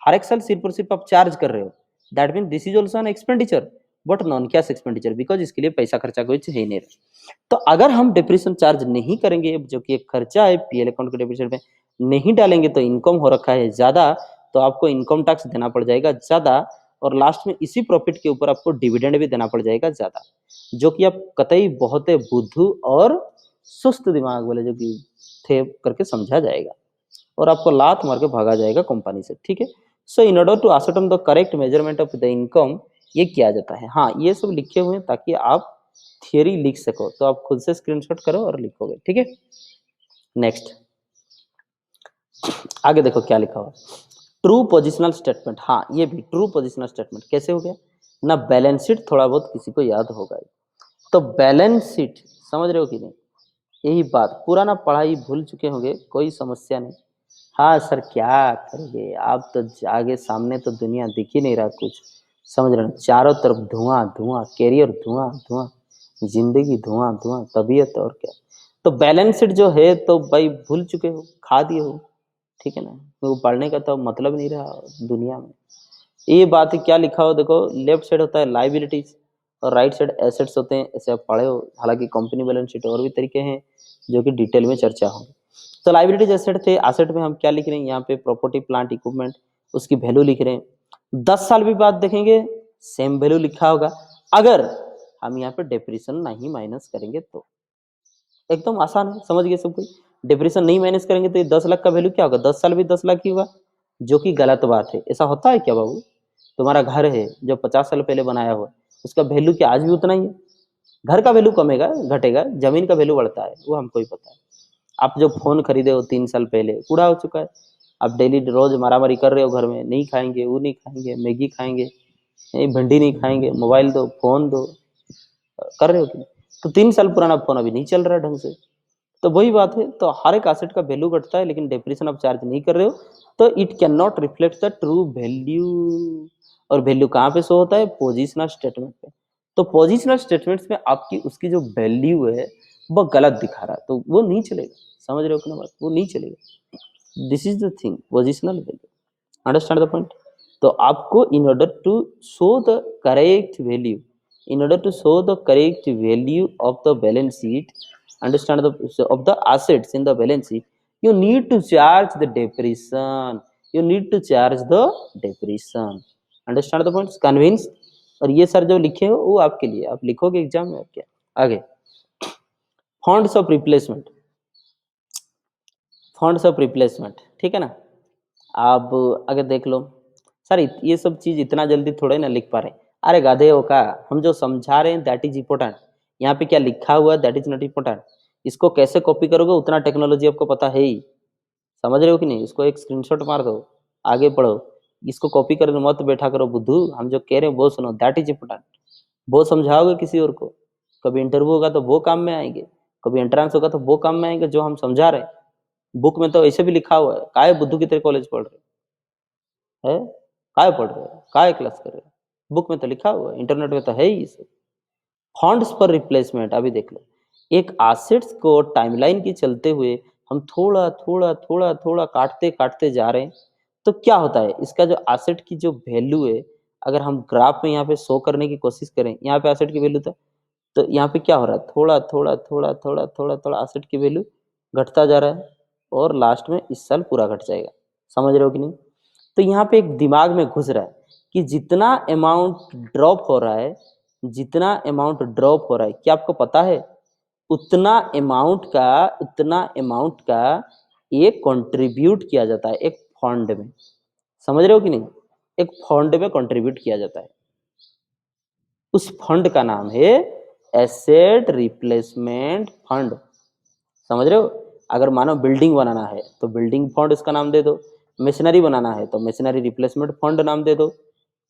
हर एक साल सिर्फ और सिर्फ आप चार्ज कर रहे हो। That mean this is also an expenditure, but non cash expenditure, because इसके लिए पैसा खर्चा कोई है नहीं रहा। तो अगर हम डेप्रिसिएशन चार्ज नहीं करेंगे, जो कि एक खर्चा है पीएल अकाउंट के डेप्रिसिएशन में नहीं डालेंगे, तो इनकम हो रखा है ज्यादा, तो आपको इनकम टैक्स देना पड़ जाएगा ज्यादा, और लास्ट में इसी प्रॉफिट के ऊपर आपको डिविडेंड भी देना पड़ जाएगा ज्यादा, जो कि आप कतई बहुत बुद्धू और सुस्त दिमाग वाले जो कि थे करके समझा जाएगा, और आपको लात मार के भागा जाएगा कंपनी से। ठीक है? So in order to ascertain the correct measurement of the income, ये किया जाता है। हाँ, ये सब लिखे हुए हैं ताकि आप थियरी लिख सको, तो आप खुद से स्क्रीनशॉट करो और लिखोगे। ठीक है? नेक्स्ट, आगे देखो क्या लिखा हुआ। True positional statement. हाँ, ये भी ट्रू पोजिशनल स्टेटमेंट कैसे हो गया ना? बैलेंस शीट थोड़ा बहुत किसी को याद होगा, तो बैलेंस शीट समझ रहे हो कि नहीं? यही बात, पुराना पढ़ाई भूल चुके होंगे, कोई समस्या नहीं। हाँ सर, क्या करोगे आप, तो आगे सामने तो दुनिया दिख ही नहीं रहा कुछ। समझ रहे हो? चारों तरफ धुआं धुआं, कैरियर धुआं धुआं, जिंदगी धुआं धुआं, तबीयत और क्या। तो बैलेंस शीट जो है तो भाई भूल चुके हो, खा दिए हो। ठीक है ना? वो पढ़ने का तो मतलब नहीं रहा दुनिया में। ये बात है, क्या लिखा हो देखो, लेफ्ट साइड होता है लाइबिलिटीज और राइट साइड एसेट्स होते हैं, ऐसे आप पढ़े हो। हालांकि कंपनी बैलेंस शीट और भी तरीके हैं जो कि डिटेल में चर्चा होगी। तो लाइबिलिटीज एसेट थे, एसेट में हम क्या लिख रहे हैं यहाँ पे? प्रॉपर्टी प्लांट इक्विपमेंट, उसकी वैल्यू लिख रहे हैं। 10 साल भी बाद देखेंगे सेम वैल्यू लिखा होगा। अगर हम यहाँ पे डेप्रिसिएशन नहीं माइनस करेंगे तो एकदम आसान है, समझ गए सब कोई। डेप्रिसिएशन नहीं माइनस करेंगे तो ये 10 लाख का वैल्यू क्या होगा, 10 साल भी 10 लाख ही होगा, जो कि गलत बात है। ऐसा होता है क्या बाबू? तुम्हारा घर है जो 50 साल पहले बनाया हुआ, उसका वैल्यू क्या आज भी उतना ही है? घर का वैल्यू कमेगा घटेगा, जमीन का वैल्यू बढ़ता है, वो हमको ही पता है। आप जो फोन खरीदे हो 3 साल पहले कूड़ा हो चुका है। आप डेली रोज मारामारी कर रहे हो घर में, नहीं खाएंगे, वो नहीं खाएंगे, मैगी खाएंगे, नहीं भिंडी नहीं खाएंगे, मोबाइल दो, फोन दो, कर रहे हो कि नहीं? तो 3 साल पुराना फोन अभी नहीं चल रहा है ढंग से। तो वही बात है, तो हर एक एसेट का वैल्यू घटता है, लेकिन डेप्रिसिएशन आप चार्ज नहीं कर रहे हो, तो it can not reflect the true value. और वैल्यू कहाँ पे शो होता है? पोजिशनल स्टेटमेंट पे। तो पोजिशनल स्टेटमेंट्स में आपकी उसकी जो वैल्यू है वो गलत दिखा रहा है, तो वो नहीं चलेगा। समझ रहे हो कि ना बात? वो नहीं चलेगा। This is the thing, positional value. Understand the point? तो आपको in order to show the correct value, in order to show the correct value of the balance sheet, understand the of the assets in the balance sheet, you need to charge the depreciation, you need to charge the depreciation. Understand the points? Convinced? और ये sir जो लिखे हो वो आपके लिए, आप लिखोगे एग्जाम में। क्या आगे? Funds of replacement, funds of replacement, ठीक है ना? आप अगर देख लो सर, ये सब चीज इतना जल्दी थोड़े ना लिख पा रहे हैं। अरे गधे हो का, हम जो समझा रहे हैं दैट इज इम्पोर्टेंट। यहाँ पे क्या लिखा हुआ है दैट इज नॉट इम्पोर्टेंट। इसको कैसे कॉपी करोगे उतना टेक्नोलॉजी आपको पता है ही। समझ रहे हो कि नहीं? इसको एक स्क्रीनशॉट मार दो, आगे पढ़ो। इसको कॉपी करने मत बैठा करो बुद्धू। हम जो कह रहे हैं वो सुनो, दैट इज इम्पोर्टेंट। वो समझाओगे किसी और को, कभी इंटरव्यू होगा तो वो काम में आएंगे, कभी एंट्रेंस होगा तो वो काम में आएंगे जो हम समझा रहे हैं। बुक में तो ऐसे भी लिखा हुआ है। काय बुद्धू की तरह कॉलेज पढ़ रहे है? काय पढ़ रहे हो, काय क्लास कर रहे हो? बुक में तो लिखा हुआ है, इंटरनेट में तो है ही सब। फंड्स पर रिप्लेसमेंट अभी देख लो। एक एसेट्स को टाइमलाइन की चलते हुए हम थोड़ा थोड़ा थोड़ा थोड़ा काटते काटते जा रहे हैं, तो क्या होता है? इसका जो एसेट की जो वैल्यू है, अगर हम ग्राफ में यहाँ पे शो करने की कोशिश करें, यहाँ पे एसेट की वैल्यू था, तो यहाँ पे क्या हो रहा है? थोड़ा थोड़ा थोड़ा थोड़ा थोड़ा थोड़ा एसेट की वैल्यू घटता जा रहा है, और लास्ट में इस साल पूरा घट जाएगा। समझ रहे हो कि नहीं? तो यहाँ पे एक दिमाग में घुस रहा है कि जितना अमाउंट ड्रॉप हो रहा है, जितना अमाउंट ड्रॉप हो रहा है, क्या आपको पता है उतना अमाउंट का एक कंट्रीब्यूट किया जाता है एक फंड में। समझ रहे हो कि नहीं? एक फंड में कंट्रीब्यूट किया जाता है, उस फंड का नाम है एसेट रिप्लेसमेंट फंड। समझ रहे हो? अगर मानो बिल्डिंग बनाना है तो बिल्डिंग फंड इसका नाम दे दो, मशीनरी बनाना है तो मशीनरी रिप्लेसमेंट फंड नाम दे दो।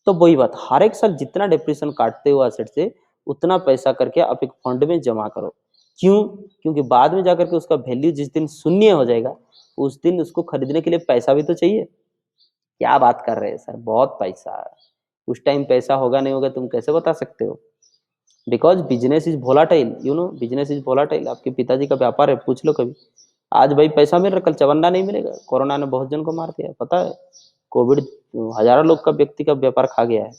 तो वही बात, हर एक साल जितना डिप्रेशन काटते हो एसेट से, उतना पैसा करके आप एक फंड में जमा करो। क्यों? क्योंकि बाद में जाकर के उसका वैल्यू जिस दिन शून्य हो जाएगा, उस दिन उसको खरीदने के लिए पैसा भी तो चाहिए। क्या बात कर रहे हैं सर, बहुत पैसा है। उस टाइम पैसा होगा नहीं होगा तुम कैसे बता सकते हो? Because business is volatile, you know, business is volatile. आपके पिताजी का व्यापार है, पूछ लो कभी। आज भाई पैसा मिल रहा, कल चवन्ना नहीं मिलेगा। कोरोना ने बहुत जन को मार दिया, पता है? कोविड हजारों लोग का, व्यक्ति का व्यापार खा गया है।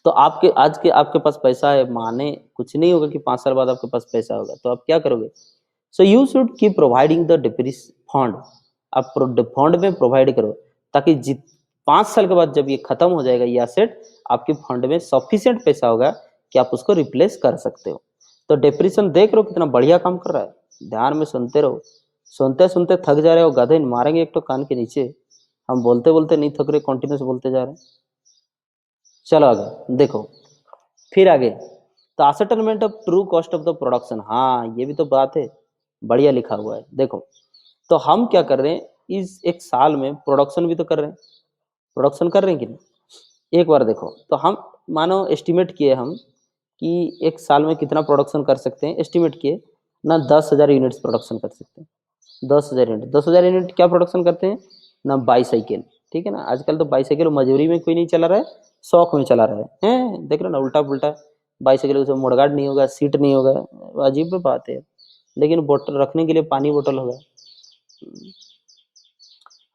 तो आपके आज के आपके पास पैसा है, माने कुछ नहीं होगा कि 5 साल बाद आपके पास पैसा होगा, तो आप क्या करोगे? So you should keep providing the depreciation fund. आप फंड में प्रोवाइड करो, ताकि 5 साल के बाद जब ये खत्म हो जाएगा ये एसेट, आपके फंड में सफिशिएंट पैसा होगा कि आप उसको रिप्लेस कर सकते हो। तो डिप्रेशन देख रहे हो कितना बढ़िया काम कर रहा है। ध्यान में सुनते रहो। सुनते सुनते थक जा रहे हो, गधे मारेंगे एक तो कान के नीचे। हम बोलते बोलते नहीं थक रहे, कंटिन्यूस बोलते जा रहे हैं। चलो आगे देखो, फिर आगे तो ascertainment of true cost of the production. हाँ, ये भी तो बात है, बढ़िया लिखा हुआ है। देखो, तो हम क्या कर रहे हैं, इस एक साल में प्रोडक्शन भी तो कर रहे हैं। प्रोडक्शन कर रहे हैं कि नहीं? एक बार देखो, तो हम मानो एस्टिमेट किए हम कि एक साल में कितना प्रोडक्शन कर सकते हैं। एस्टिमेट किए ना, 10,000 यूनिट्स प्रोडक्शन कर सकते हैं। 10,000 यूनिट, 10,000 यूनिट क्या प्रोडक्शन करते हैं ना? बाईसाइकिल। ठीक है ना? आजकल तो बाईसाइकिल मजबूरी में कोई नहीं चला रहा है, शौक में चला रहा है। देख रहे हो ना, उल्टा पुल्टा बाईसाइकिल, उसमें मुड़गाड़ नहीं होगा, सीट नहीं होगा, अजीब बात है। लेकिन बोतल रखने के लिए पानी बोतल होगा।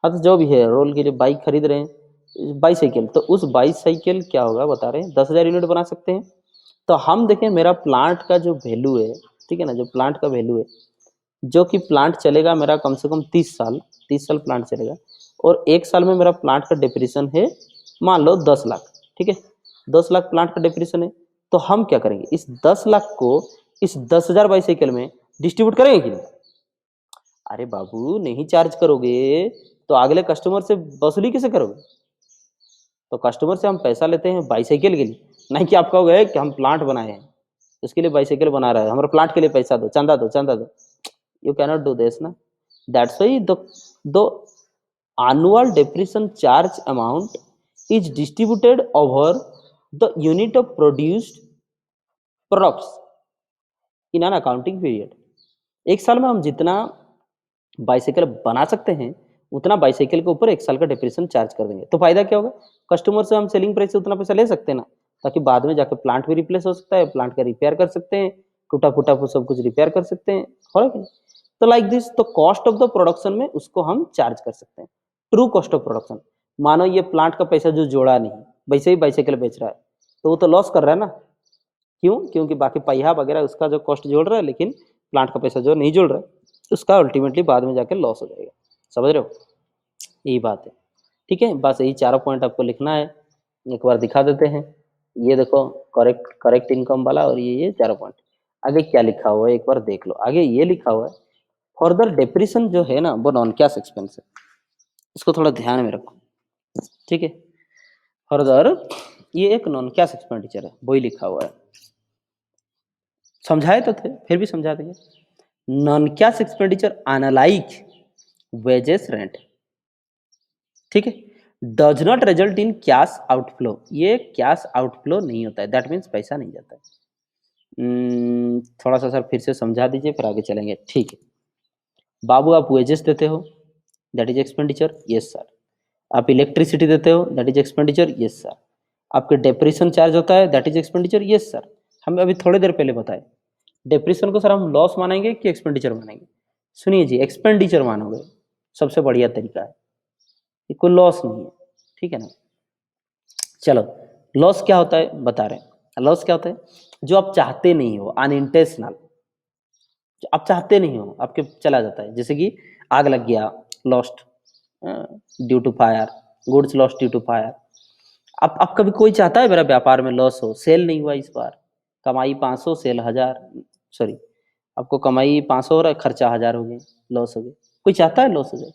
हाँ, तो जो भी है, रोल के लिए बाइक खरीद रहे हैं, बाईसाइकिल, तो उस बाईसाइकिल क्या होगा बता रहे हैं, 10,000 यूनिट बना सकते हैं। तो हम देखें मेरा प्लांट का जो वैल्यू है, ठीक है ना, जो प्लांट का वैल्यू है, जो कि प्लांट चलेगा मेरा कम से कम 30 साल, 30 साल प्लांट चलेगा। और एक साल में मेरा प्लांट का डिप्रेशन है मान लो 10 लाख, ठीक है? 10 लाख प्लांट का डेप्रिसिएशन है, तो हम क्या करेंगे, इस 10 लाख को इस 10,000 बाईसाइकिल में डिस्ट्रीब्यूट करेंगे कि नहीं? अरे बाबू, नहीं चार्ज करोगे तो अगले कस्टमर से वसूली कैसे करोगे? तो कस्टमर से हम पैसा लेते हैं बाईसाइकिल के लिए, नहीं कि आप कहोगे कि हम प्लांट बनाए हैं, उसके लिए बाईसाइकिल बना रहा है, हमारे प्लांट के लिए पैसा दो, चंदा दो, चंदा दो। यू कैनॉट डू दिस ना। That's why the annual depreciation charge amount is distributed over the unit of produced products in an accounting period। एक साल में हम जितना बाइसाइकिल बना सकते हैं उतना बाइसाइकिल के ऊपर एक साल का डिप्रेशन चार्ज कर देंगे। तो फायदा क्या होगा, कस्टमर से हम सेलिंग प्राइस से उतना पैसा ले सकते हैं ना, ताकि बाद में जाकर प्लांट भी रिप्लेस हो सकता है, प्लांट का रिपेयर कर सकते हैं, टूटा फूटा सब कुछ रिपेयर कर सकते हैं, हो कि नहीं? तो लाइक दिस, तो कॉस्ट ऑफ द प्रोडक्शन में उसको हम चार्ज कर सकते हैं, ट्रू कॉस्ट ऑफ प्रोडक्शन। मानो ये प्लांट का पैसा जो जोड़ा नहीं, वैसे ही बाइसाइकिल बेच रहा है, तो वो तो लॉस कर रहा है ना। क्यों? क्योंकि बाकी पहिया वगैरह उसका जो कॉस्ट जोड़ रहा है, लेकिन प्लांट का पैसा जो नहीं जोड़ रहा है, उसका अल्टीमेटली बाद में जाकर लॉस हो जाएगा। समझ रहे हो? यही बात है। ठीक है, बस यही चारों पॉइंट आपको लिखना है। एक बार दिखा देते हैं, ये देखो, करेक्ट करेक्ट इनकम वाला, और ये चारों पॉइंट। आगे क्या लिखा हुआ है एक बार देख लो। आगे ये लिखा हुआ है, फर्दर डेप्रिसिएशन जो है ना, वो नॉन कैश एक्सपेंस है, इसको थोड़ा ध्यान में रखो। ठीक है, फर्दर ये एक नॉन कैश एक्सपेंडिचर है, वही लिखा हुआ है। समझाए तो थे, फिर भी समझा देंगे। Non cash expenditure unlike wages rent, ठीक है, does not result in cash outflow, ये कैश आउटफ्लो नहीं होता है, दैट मीन्स पैसा नहीं जाता है। थोड़ा सा सर फिर से समझा दीजिए, फिर आगे चलेंगे। ठीक है बाबू, आप वेजेस देते हो, that is expenditure, yes sir. आप इलेक्ट्रिसिटी देते हो, that is expenditure, yes sir. आपके डेप्रिसिएशन चार्ज होता है, that is expenditure, yes sir. हमें अभी थोड़ी देर पहले बताए, डेप्रिसिएशन को सर हम लॉस मानेंगे कि एक्सपेंडिचर मानेंगे? सुनिए जी, एक्सपेंडिचर मानोगे, सबसे बढ़िया तरीका है, ये कोई लॉस नहीं है। ठीक है ना। चलो, लॉस क्या होता है बता रहे हैं। लॉस क्या होता है, जो आप चाहते नहीं हो, अनइंटेंशनल, जो आप चाहते नहीं हो आपके चला जाता है। जैसे कि आग लग गया, lost due to fire, goods lost due to fire. आप कभी, कोई चाहता है मेरा व्यापार में लॉस हो, सेल नहीं हुआ इस बार, कमाई 500 सेल 1000, सॉरी, आपको कमाई 500 हो रहा है, खर्चा 1000 हो गए, लॉस हो गए। कोई चाहता है लॉस हो जाए?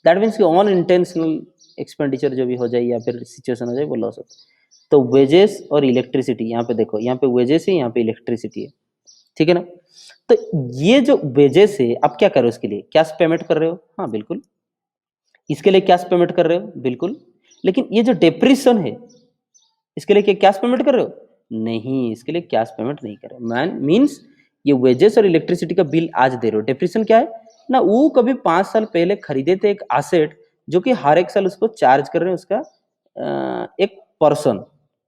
दैट मीन्स कि ऑन इंटेंशनल एक्सपेंडिचर जो भी हो जाए या फिर सिचुएशन हो जाए, वो लॉस होता है। तो वेजेस और इलेक्ट्रिसिटी, यहाँ पे देखो, यहाँ पे वेजेस है, यहाँ पे इलेक्ट्रिसिटी है, ठीक है ना। तो ये जो वेजेस है, आप क्या कर रहे हो इसके लिए, कैश पेमेंट कर रहे हो, हाँ बिल्कुल, इसके लिए कैश पेमेंट कर रहे हो, बिल्कुल। लेकिन ये जो डेप्रिसिएशन है, इसके लिए क्या कैश पेमेंट कर रहे हो? नहीं, इसके लिए कैश पेमेंट नहीं कर रहे। मैन मीन्स ये वेजेस और इलेक्ट्रिसिटी का बिल आज दे रहे हो। डेप्रिसिएशन क्या है ना, वो कभी 5 साल पहले खरीदे थे एक एसेट, जो कि हर एक साल उसको चार्ज कर रहे हैं, उसका एक पर्सन,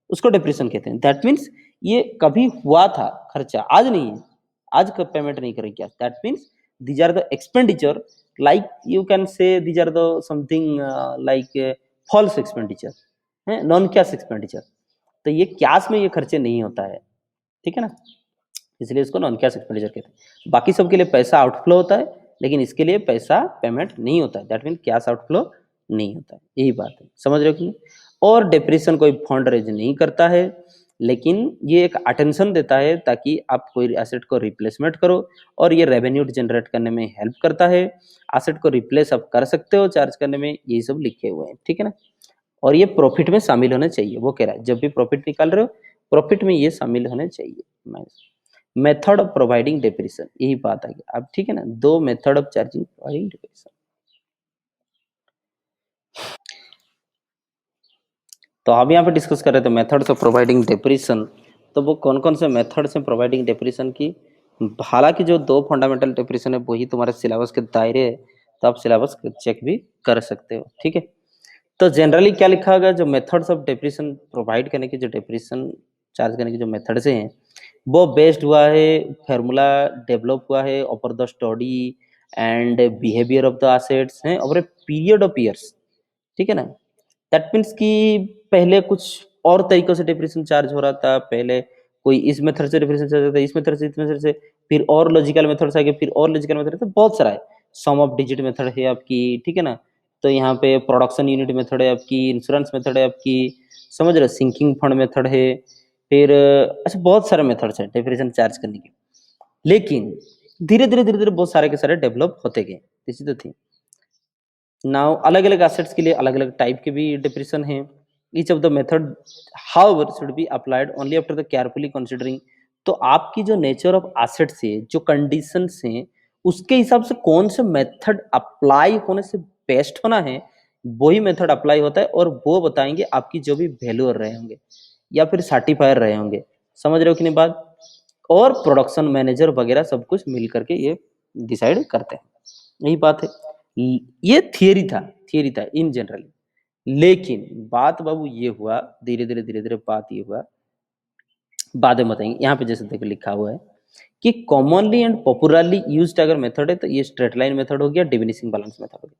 उसको डेप्रिसिएशन कहते हैं। दैट मीन्स ये कभी हुआ था खर्चा, आज नहीं है, आज का पेमेंट नहीं करेंगे क्या। That means these are the expenditure, like you can say these are the something like false expenditure है, नॉन कैश एक्सपेंडिचर। तो ये कैश में ये खर्चे नहीं होता है, ठीक है ना, इसलिए इसको नॉन कैश एक्सपेंडिचर कहते हैं। बाकी सबके लिए पैसा आउटफ्लो होता है, लेकिन इसके लिए पैसा पेमेंट नहीं होता है, दैट मीन कैश आउटफ्लो नहीं होता है। यही बात है, समझ रहे हो कि नहीं? और डेप्रिसिएशन कोई फंड रेज नहीं करता है, लेकिन ये एक अटेंशन देता है ताकि आप कोई एसेट को रिप्लेसमेंट करो, और ये रेवेन्यू जनरेट करने में हेल्प करता है। एसेट को रिप्लेस आप कर सकते हो चार्ज करने में, यही सब लिखे हुए हैं, ठीक है ना। और ये प्रॉफिट में शामिल होने चाहिए, वो कह रहा है जब भी प्रॉफिट निकाल रहे हो, प्रॉफिट में ये शामिल होने चाहिए। मेथड ऑफ प्रोवाइडिंग डेप्रिसिएशन, यही बात है अब, ठीक है ना, दो method of charging providing depreciation. तो हम यहाँ पे डिस्कस कर रहे थे मेथड्स ऑफ प्रोवाइडिंग डेप्रिसिएशन। तो वो कौन कौन से मेथड्स हैं प्रोवाइडिंग डेप्रिसिएशन की? हालांकि जो दो फंडामेंटल डेप्रिसिएशन है वही तुम्हारे सिलेबस के दायरे है, तो आप सिलेबस चेक भी कर सकते हो, ठीक है। तो जनरली क्या लिखा होगा, जो मेथड्स ऑफ डेप्रिसिएशन प्रोवाइड करने की, जो डेप्रिसिएशन चार्ज करने की जो मेथड्स हैं, वो बेस्ड हुआ है, फार्मूला डेवलप हुआ है over the study and behaviour of the assets हैं over a period of years, ठीक है ना। दैट मीन्स कि पहले कुछ और तरीकों से डेप्रिसिएशन चार्ज हो रहा था, पहले कोई इस मेथड से डेप्रिसिएशन चार्ज होता है, इस मेथड से, इस मेथड से, फिर और लॉजिकल मेथड से आगे, फिर और लॉजिकल मेथड, तो बहुत सारा है। सम ऑफ डिजिट मेथड है आपकी, ठीक है ना। तो यहाँ पे प्रोडक्शन यूनिट मेथड है आपकी, इंश्योरेंस मेथड है आपकी, समझ रहे हो, सिंकिंग फंड मेथड है, फिर अच्छा बहुत सारे मेथड्स हैं डेप्रिसिएशन चार्ज करने के, लेकिन धीरे धीरे बहुत सारे के सारे डेवलप होते गए। This is the thing. Now अलग अलग एसेट्स के लिए अलग अलग टाइप के भी डिप्रेशन हैं। Each of the method however should be applied only after the carefully considering. तो आपकी जो नेचर ऑफ एसेट्स है, जो कंडीशंस हैं, उसके हिसाब से कौन से मेथड अप्लाई होने से बेस्ट होना है, वही मेथड अप्लाई होता है, और वो बताएंगे आपकी जो भी वैल्यूअर रहे होंगे या फिर सर्टिफायर रहे होंगे। समझ रहे हो कि नहीं बात? और प्रोडक्शन मैनेजर वगैरह सब कुछ मिल करके ये डिसाइड करते हैं। यही बात है। ये थियरी था इन जनरल। लेकिन बात बाबू ये हुआ, धीरे धीरे बात ये हुआ, बाद में बताएंगे। यहाँ पे जैसे देखो लिखा हुआ है कि कॉमनली एंड पॉपुलरली यूज्ड अगर मेथड है तो ये स्ट्रेट लाइन मेथड हो गया, डिमिनिशिंग बैलेंस मेथड हो गया,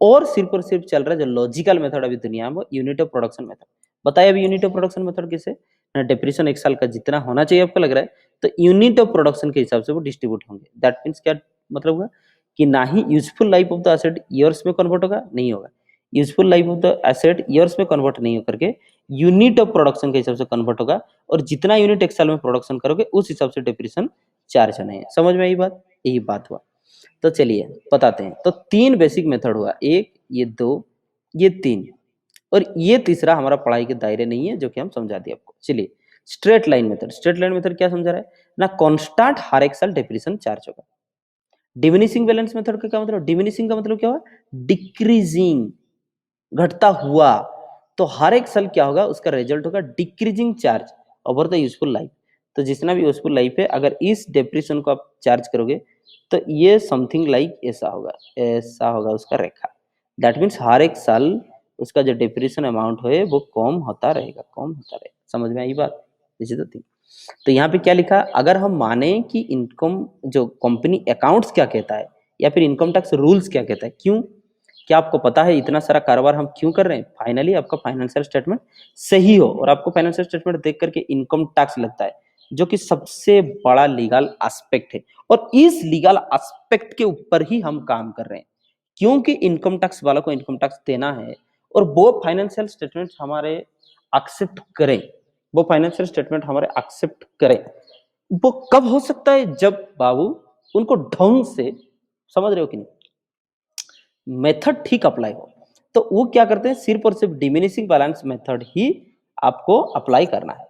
और सिर्फ चल रहा है जो लॉजिकल मेथड अभी दुनिया में, यूनिट ऑफ प्रोडक्शन मेथड। बताया अभी यूनिट ऑफ प्रोडक्शन मेथड किसे, डिप्रेशन एक साल का जितना होना चाहिए आपको लग रहा है, तो यूनिट ऑफ प्रोडक्शन के हिसाब से वो डिस्ट्रीब्यूट होंगे। दैट मीन्स क्या मतलब हुआ कि ना ही useful life of the asset years में कन्वर्ट होगा, नहीं होगा। Useful life of the asset years में कन्वर्ट नहीं होकर के यूनिट ऑफ प्रोडक्शन के हिसाब से कन्वर्ट होगा, और जितना यूनिट एक साल में प्रोडक्शन करोगे उस हिसाब से डिप्रेशन चार्ज होने हैं। समझ में आई बात? यही बात हुआ। तो चलिए बताते हैं। तो तीन बेसिक मेथड हुआ, एक, ये दो, ये तीन, और ये तीसरा हमारा पढ़ाई के दायरे नहीं है, जो कि हम समझा दिए आपको। चलिए straight line method. Straight line method क्या समझा रहा है ना, कांस्टेंट हर एक साल डिप्रेशन चार्ज होगा। डिमिनिशिंग बैलेंस मेथड का क्या मतलब, डिमिनिशिंग का मतलब क्या हुआ, डिक्रीजिंग, घटता हुआ। तो हर एक साल क्या होगा, उसका रिजल्ट होगा decreasing charge over the useful life. तो जितना भी यूजफुल लाइफ है, अगर इस डिप्रेशन को आप चार्ज करोगे तो ये समथिंग लाइक ऐसा होगा उसका रेखा। दैट मीन्स हर एक साल उसका जो डिप्रेशन अमाउंट है वो कम होता रहेगा, कम होता रहेगा। समझ में आई बात? इसी तो थी। तो यहाँ पे क्या लिखा, अगर हम माने कि इनकम जो कंपनी अकाउंट्स क्या कहता है, या फिर इनकम टैक्स रूल्स क्या कहता है, क्यों, क्या आपको पता है इतना सारा कारोबार हम क्यों कर रहे हैं? फाइनली आपका फाइनेंशियल स्टेटमेंट सही हो, और आपको फाइनेंशियल स्टेटमेंट देख करके इनकम टैक्स लगता है, जो कि सबसे बड़ा लीगल एस्पेक्ट है, और इस लीगल एस्पेक्ट के ऊपर ही हम काम कर रहे हैं, क्योंकि इनकम टैक्स वालों को इनकम टैक्स देना है, और वो फाइनेंशियल स्टेटमेंट हमारे एक्सेप्ट करें, वो फाइनेंशियल स्टेटमेंट हमारे एक्सेप्ट करें। वो कब हो सकता है, जब बाबू उनको ढंग से, समझ रहे हो कि नहीं, मेथड ठीक अप्लाई हो। तो वो क्या करते हैं, सिर्फ और सिर्फ डिमिनिशिंग बैलेंस मेथड ही आपको अप्लाई करना है।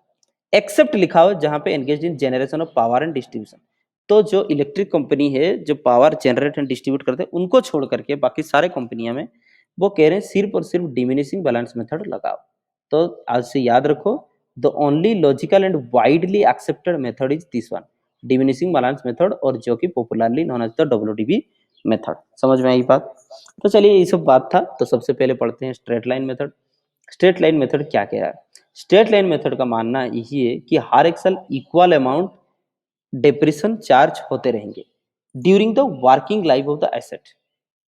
एक्सेप्ट लिखा हो जहां पे engage in generation of power and distribution. तो जो इलेक्ट्रिक कंपनी है, जो पावर जनरेट एंड डिस्ट्रीब्यूट करते हैं, उनको छोड़ करके बाकी सारे कंपनियां में वो कह रहे हैं सिर्फ और सिर्फ डिमिनिशिंग बैलेंस मेथड लगाओ। तो आज से याद रखो, the only logical and widely accepted method is this one, diminishing balance method, और जो कि popularly known as the WDB method. समझ में आई बात? तो चलिए ये सब बात था। तो सबसे पहले पढ़ते हैं straight line method. Straight line method क्या कह रहा है? स्ट्रेट लाइन मेथड का मानना यही है कि हर एक साल इक्वल अमाउंट डिप्रेशन चार्ज होते रहेंगे during the working life of the asset.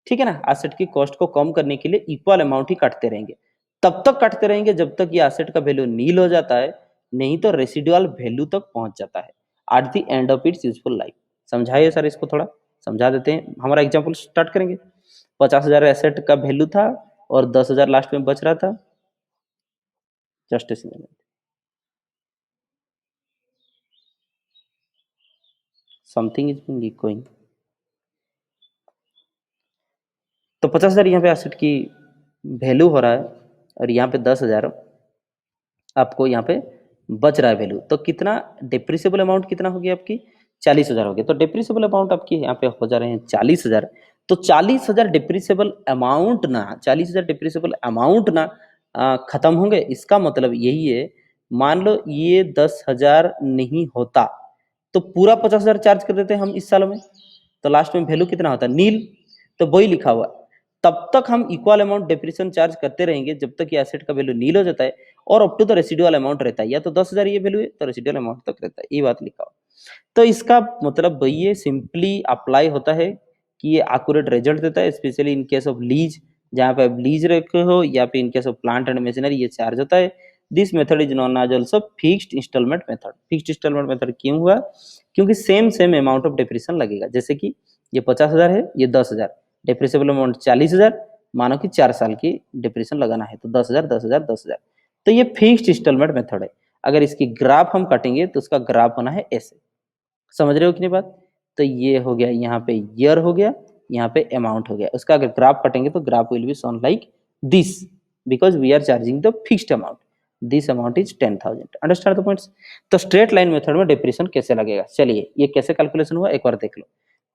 ठीक है ना, एसेट की कॉस्ट को कम करने के लिए इक्वल अमाउंट ही काटते रहेंगे, तब तक काटते रहेंगे जब तक ये एसेट का वैल्यू नील हो जाता है, नहीं तो रेसिडुअल वैल्यू तक पहुंच जाता है at the end of its useful life. समझाइए सर, इसको थोड़ा समझा देते हैं। हमारा एग्जाम्पल स्टार्ट करेंगे। 50,000 एसेट का वैल्यू था और 10,000 लास्ट में बच रहा था। Just something is being echoing. तो 50,000 यहाँ पे एसेट की वैल्यू हो रहा है, और यहाँ पे 10,000 आपको यहाँ पे बच रहा है वैल्यू। तो कितना डिप्रिसिएबल अमाउंट कितना होगी आपकी? 40,000 हो गया। तो डिप्रिसिएबल अमाउंट आपकी यहाँ पे हो जा रहे हैं 40,000। तो 40,000 डिप्रिसिएबल अमाउंट ना, 40,000 डिप्रिसिएबल अमाउंट ना खत्म होंगे, इसका मतलब यही है। मान लो ये 10,000 नहीं होता तो पूरा 50,000 चार्ज कर देते हैं हम इस साल में, तो लास्ट में वैल्यू कितना होता है? नील। तो वही लिखा हुआ, तब तक हम इक्वल अमाउंट डिप्रेशन चार्ज करते रहेंगे जब तक ये एसेट का वैल्यू नील हो जाता है, और up to the residual amount रहता है। या तो 10,000 ये वैल्यू है तो रेसिडुअल अमाउंट तक रहता है, ये बात लिखा हुआ। तो इसका मतलब वही है, सिंपली अप्लाई होता है कि ये एक्यूरेट रिजल्ट देता है, specially in case of lease, जहाँ पे आप लीज रखे हो, या फिर in case of plant and machinery ये चार्ज होता है। This method is known as also fixed instalment method. Fixed instalment method क्यों हुआ? क्योंकि सेम अमाउंट ऑफ डिप्रेशन लगेगा। जैसे कि ये 50,000 है, ये 10,000, डिप्रेसिबल अमाउंट 40,000, मानो कि 4 साल की डिप्रेशन लगाना है, तो 10,000 10,000 10,000, तो ये फिक्स्ड इंस्टॉलमेंट मेथड है। अगर इसकी ग्राफ हम काटेंगे तो उसका ग्राफ होना है ऐसे, समझ रहे हो कि नहीं बात? तो ये हो गया, यहाँ पे ईयर हो गया, यहाँ पे अमाउंट हो गया। उसका अगर ग्राफ काटेंगे तो graph will be shown like this, because we are charging the fixed amount, this amount is 10,000। Understand the points? तो स्ट्रेट लाइन मेथड में डिप्रेशन कैसे लगेगा, चलिए ये कैसे कैलकुलेशन हुआ एक बार देख लो।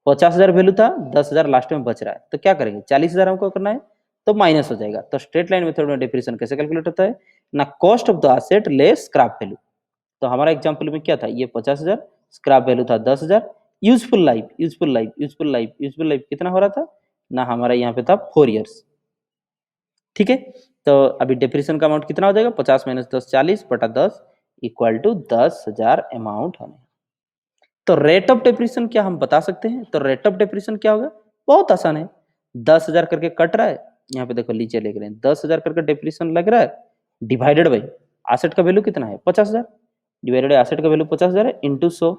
50,000 वैल्यू था, 10,000 लास्ट में बच रहा है, तो क्या करेंगे, 40,000 हमको करना है, तो माइनस हो जाएगा। तो स्ट्रेट लाइन मेथड में डिप्रेशन कैसे कैलकुलेट होता है ना, cost of the asset less scrap value. तो हमारा एग्जांपल में क्या था, ये 50,000, स्क्रैप वैल्यू था 10,000, useful life, useful life, useful life, useful life कितना हो रहा था ना, हमारा यहाँ पे था 4 ईयर्स। ठीक है, तो अभी डिप्रेशन का अमाउंट कितना हो जाएगा, 50 माइनस 10 40 बटा 10 इक्वल टू 10,000 अमाउंट होने। तो रेट ऑफ डिप्रेशन क्या हम बता सकते हैं, तो रेट ऑफ डिप्रेशन क्या होगा, बहुत आसान है, 10,000 करके कट रहा है, यहाँ पे देखो नीचे लिख रहे हैं 10,000 करके डिप्रेशन लग रहा है, डिवाइडेड बाई एसेट का वैल्यू कितना है 50,000, डिवाइडेड एसेट का वैल्यू 50,000 है इंटू 100,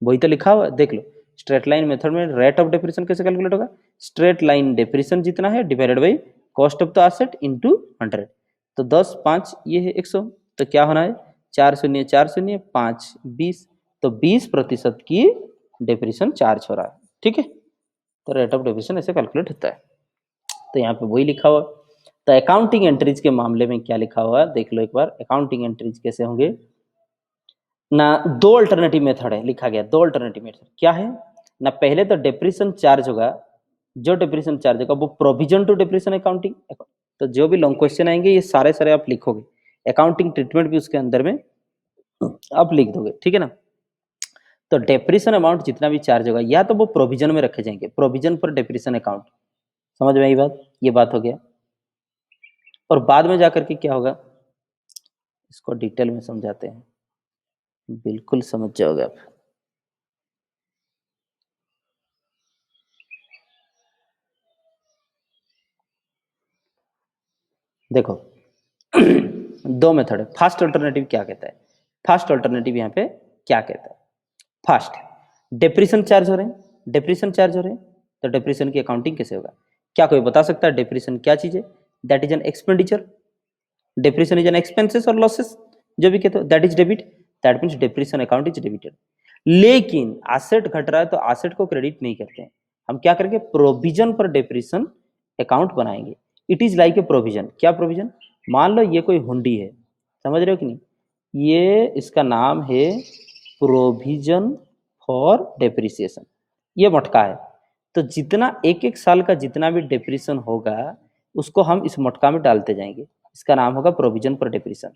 वही तो लिखा हुआ है देख लो। स्ट्रेट लाइन मेथड में रेट ऑफ डिप्रेशन कैसे कैलकुलेट होगा, स्ट्रेट लाइन डिप्रेशन जितना है divided by cost of the asset into 100, तो 10 5 ये है 100, तो क्या होना है 4 शून्य 4 शून्य 5 20, तो 20% की डिप्रेशन चार्ज हो रहा है। ठीक है, तो रेट ऑफ डिप्रेशन ऐसे कैलकुलेट होता है। तो यहाँ पे वही लिखा हुआ। तो अकाउंटिंग एंट्रीज के मामले में क्या लिखा हुआ है देख लो एक बार, अकाउंटिंग एंट्रीज कैसे होंगे ना, दो अल्टरनेटिव मेथड है लिखा गया, दो अल्टरनेटिव मेथड क्या है ना, पहले तो डिप्रेशन चार्ज होगा, जो डिप्रेशन चार्ज होगा वो प्रोविजन टू डिप्रेशन अकाउंटिंग, तो जो भी लॉन्ग क्वेश्चन आएंगे ये सारे सारे आप लिखोगे, अकाउंटिंग ट्रीटमेंट भी उसके अंदर में आप लिख दोगे, ठीक है ना। तो डिप्रेशन अमाउंट जितना भी चार्ज होगा या तो वो प्रोविजन में रखे जाएंगे, प्रोविजन फॉर डिप्रेशन अकाउंट, समझ में आई बात, ये बात हो गया। और बाद में जाकर के क्या होगा इसको डिटेल में समझाते हैं, बिल्कुल समझ जाओगे आप। देखो दो मेथड है, फर्स्ट अल्टरनेटिव क्या कहता है, फर्स्ट अल्टरनेटिव यहाँ पे क्या कहता है, फर्स्ट डिप्रेशन चार्ज हो रहे हैं, डिप्रेशन चार्ज हो रहे हैं, तो डिप्रेशन की अकाउंटिंग कैसे होगा, क्या कोई बता सकता है डिप्रेशन क्या चीज है, that is an expenditure, depression is an expenses और लॉसेस, जो भी कहते हो that is debit, that means depression account is debited. लेकिन एसेट घट रहा है तो एसेट को क्रेडिट नहीं करते हैं, हम क्या करेंगे प्रोविजन पर डिप्रेशन अकाउंट बनाएंगे, it is like a provision, क्या प्रोविजन, मान लो ये कोई हुंडी है, समझ रहे हो कि नहीं, ये इसका नाम है प्रोविजन फॉर डेप्रिसिएशन, ये मटका है, तो जितना एक एक साल का जितना भी डिप्रेशन होगा उसको हम इस मटका में डालते जाएंगे, इसका नाम होगा प्रोविजन फॉर डिप्रेशन।